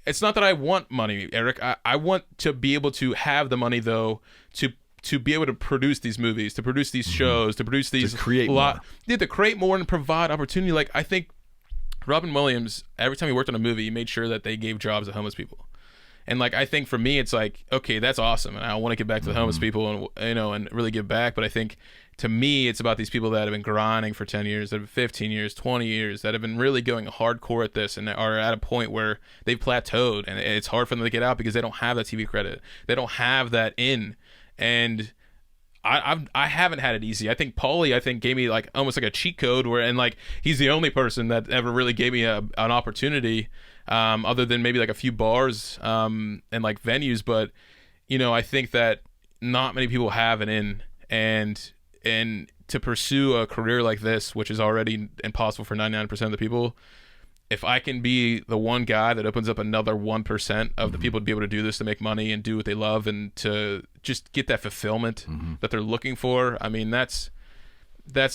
it's not that I want money, Eric. I want to be able to have the money though to be able to produce these movies, to produce these shows, to produce these to create more. Yeah, to create more and provide opportunity. Like I think Robin Williams, every time he worked on a movie, he made sure that they gave jobs to homeless people. And like I think for me, it's like, okay, that's awesome, and I want to get back to the homeless people, and and really give back. But I think to me, it's about these people that have been grinding for 10 years, that have 15 years, 20 years, that have been really going hardcore at this, and are at a point where they've plateaued, and it's hard for them to get out because they don't have that TV credit, they don't have that in, and I haven't had it easy. I think Paulie gave me like almost like a cheat code and like he's the only person that ever really gave me an opportunity, other than maybe like a few bars and like venues. But I think that not many people have it in, and to pursue a career like this, which is already impossible for 99% of the people, if I can be the one guy that opens up another 1% of the people to be able to do this, to make money and do what they love, and to just get that fulfillment that they're looking for, I mean, that's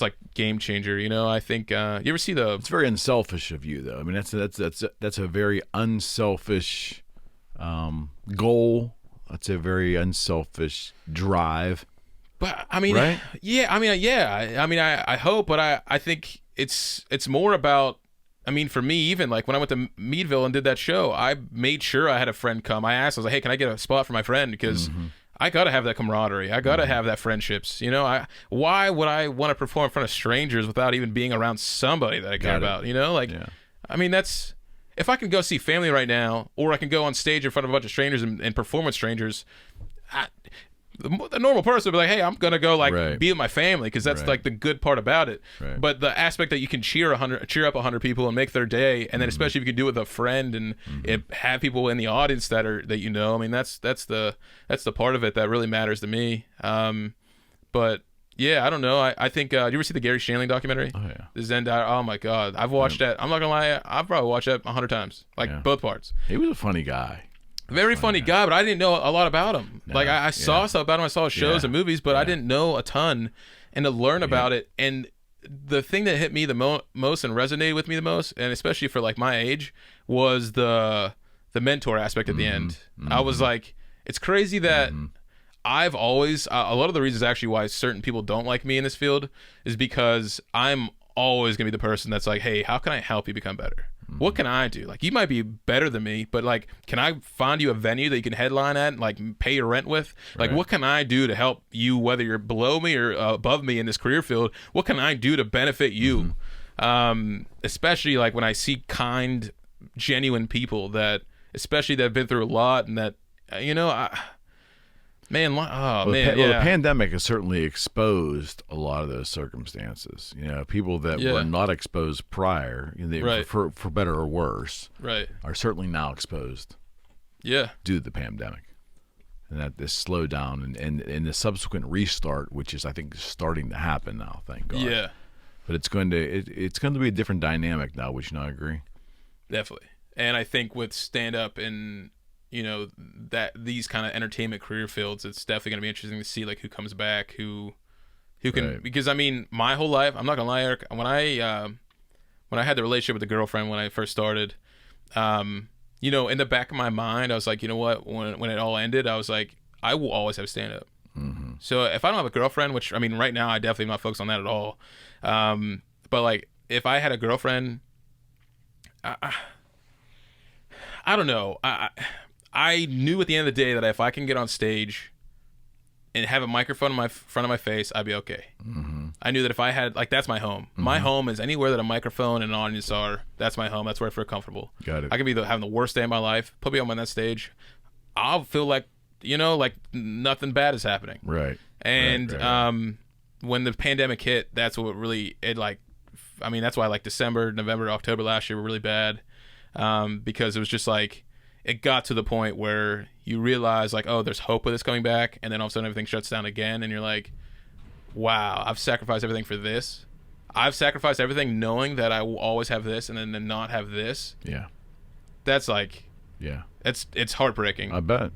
like game changer. I think you ever see It's very unselfish of you, though. I mean, that's a very unselfish goal. That's a very unselfish drive. But I mean, right? I hope, but I think it's more about. I mean, for me, even like when I went to Meadville and did that show, I made sure I had a friend come. I asked, I was like, hey, can I get a spot for my friend? Because I got to have that camaraderie. I got to have that friendships. Why would I want to perform in front of strangers without even being around somebody that I care about? I mean, that's, if I can go see family right now, or I can go on stage in front of a bunch of strangers and perform with strangers, the normal person would be like, hey, I'm gonna go be with my family, because that's like the good part about it. But the aspect that you can cheer up 100 people and make their day, and then especially if you can do it with a friend and have people in the audience that I mean, that's the part of it that really matters to me. But yeah, I don't know. I think you ever see the Gary Shandling documentary? Oh yeah, the Zen Diary. Oh my God, I've watched that. I'm not gonna lie, I've probably watched that 100 times, both parts. He was a funny guy. Very funny guy, but I didn't know a lot about him. No, I saw stuff about him. I saw shows and movies, but I didn't know a ton. And to learn about it, and the thing that hit me the most and resonated with me the most, and especially for like my age, was the mentor aspect at the end. I was like, it's crazy that I've always a lot of the reasons actually why certain people don't like me in this field is because I'm always gonna be the person that's like, hey, how can I help you become better? What can I do? Like, you might be better than me, but like, can I find you a venue that you can headline at and like pay your rent with? Like, what can I do to help you, whether you're below me or above me in this career field? What can I do to benefit you? Especially like when I see kind, genuine people that, especially that have been through a lot, and that, the pandemic has certainly exposed a lot of those circumstances. People that were not exposed prior, for better or worse, are certainly now exposed. Due to the pandemic, and that this slowdown and the subsequent restart, which is, I think, starting to happen now. Thank God. Yeah. But it's going to be a different dynamic now. Would you not agree? Definitely. And I think with stand up and that these kind of entertainment career fields, it's definitely going to be interesting to see like who comes back, who can, because I mean, my whole life, I'm not gonna lie, Eric, when I had the relationship with the girlfriend when I first started, in the back of my mind, I was like, you know what, when it all ended, I was like, I will always have stand up. So if I don't have a girlfriend, which I mean right now I definitely am not focused on that at all, but like if I had a girlfriend, I don't know, I knew at the end of the day that if I can get on stage and have a microphone in front of my face, I'd be okay. I knew that if I had, like, that's my home. My home is anywhere that a microphone and an audience are. That's my home. That's where I feel comfortable. Got it. I could be having the worst day of my life. Put me on that stage. I'll feel like, like nothing bad is happening. Right. And right. When the pandemic hit, that's what really, that's why like December, November, October last year were really bad, because it was just like, it got to the point where you realize like, oh, there's hope with this coming back, and then all of a sudden everything shuts down again, and you're like, wow, I've sacrificed everything for this. I've sacrificed everything knowing that I will always have this, and then to not have this. Yeah. That's like, yeah, it's heartbreaking. I bet.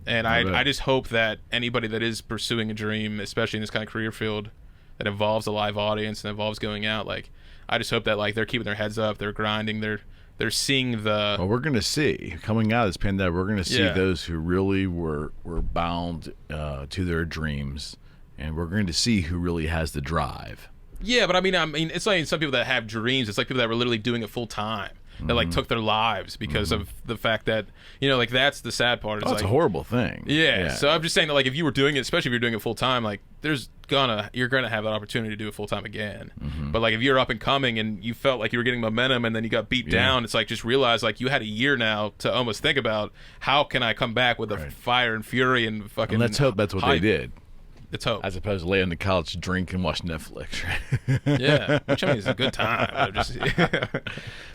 And I just hope that anybody that is pursuing a dream, especially in this kind of career field that involves a live audience and involves going out, like, I just hope that like they're keeping their heads up, they're grinding, they're seeing the. Well, we're gonna see coming out of this pandemic. We're gonna see those who really were bound to their dreams, and we're going to see who really has the drive. Yeah, but I mean, it's like some people that have dreams. It's like people that were literally doing it full time. That like took their lives because of the fact that like that's the sad part. It's like, a horrible thing. Yeah. So I'm just saying that like if you were doing it, especially if you're doing it full time, like you're gonna have that opportunity to do it full time again. But like if you're up and coming and you felt like you were getting momentum and then you got beat down, it's like just realize like you had a year now to almost think about how can I come back with the fire and fury and fucking. And let's hope that's what they did. It's hope. As opposed to lay on the couch, drink, and watch Netflix. Right? Yeah, which I mean is a good time.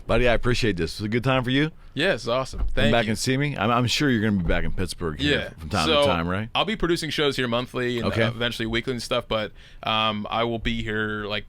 Buddy, I appreciate this. It was a good time for you? Yeah, it's awesome. Thank Come you. back and see me? I'm sure you're going to be back in Pittsburgh from time to time, right? I'll be producing shows here monthly and eventually weekly and stuff, but I will be here like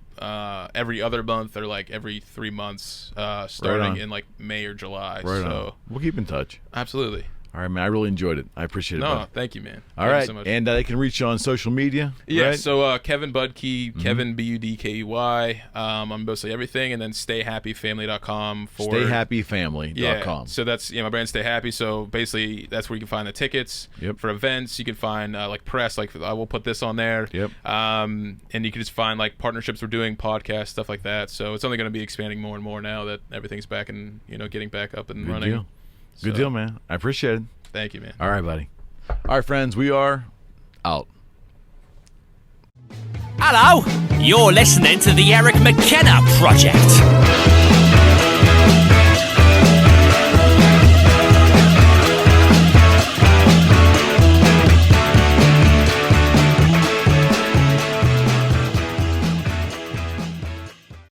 every other month or like every 3 months starting in like May or July. On. We'll keep in touch. Absolutely. All right, man. I really enjoyed it. I appreciate it. No, thank you, man. All right, so much. And they can reach you on social media. Yeah, right? So Kevin Budkey, Kevin Budkey. I'm mostly everything, and then StayHappyFamily.com for StayHappyFamily.com. Yeah, so that's my brand, Stay Happy. So basically, that's where you can find the tickets for events. You can find like press, like I will put this on there. Yep. And you can just find like partnerships we're doing, podcasts, stuff like that. So it's only going to be expanding more and more now that everything's back and getting back up and running. Deal. Good deal, man. I appreciate it. Thank you, man. All right, buddy. All right, friends, we are out. Hello, you're listening to the Eric McKenna Project.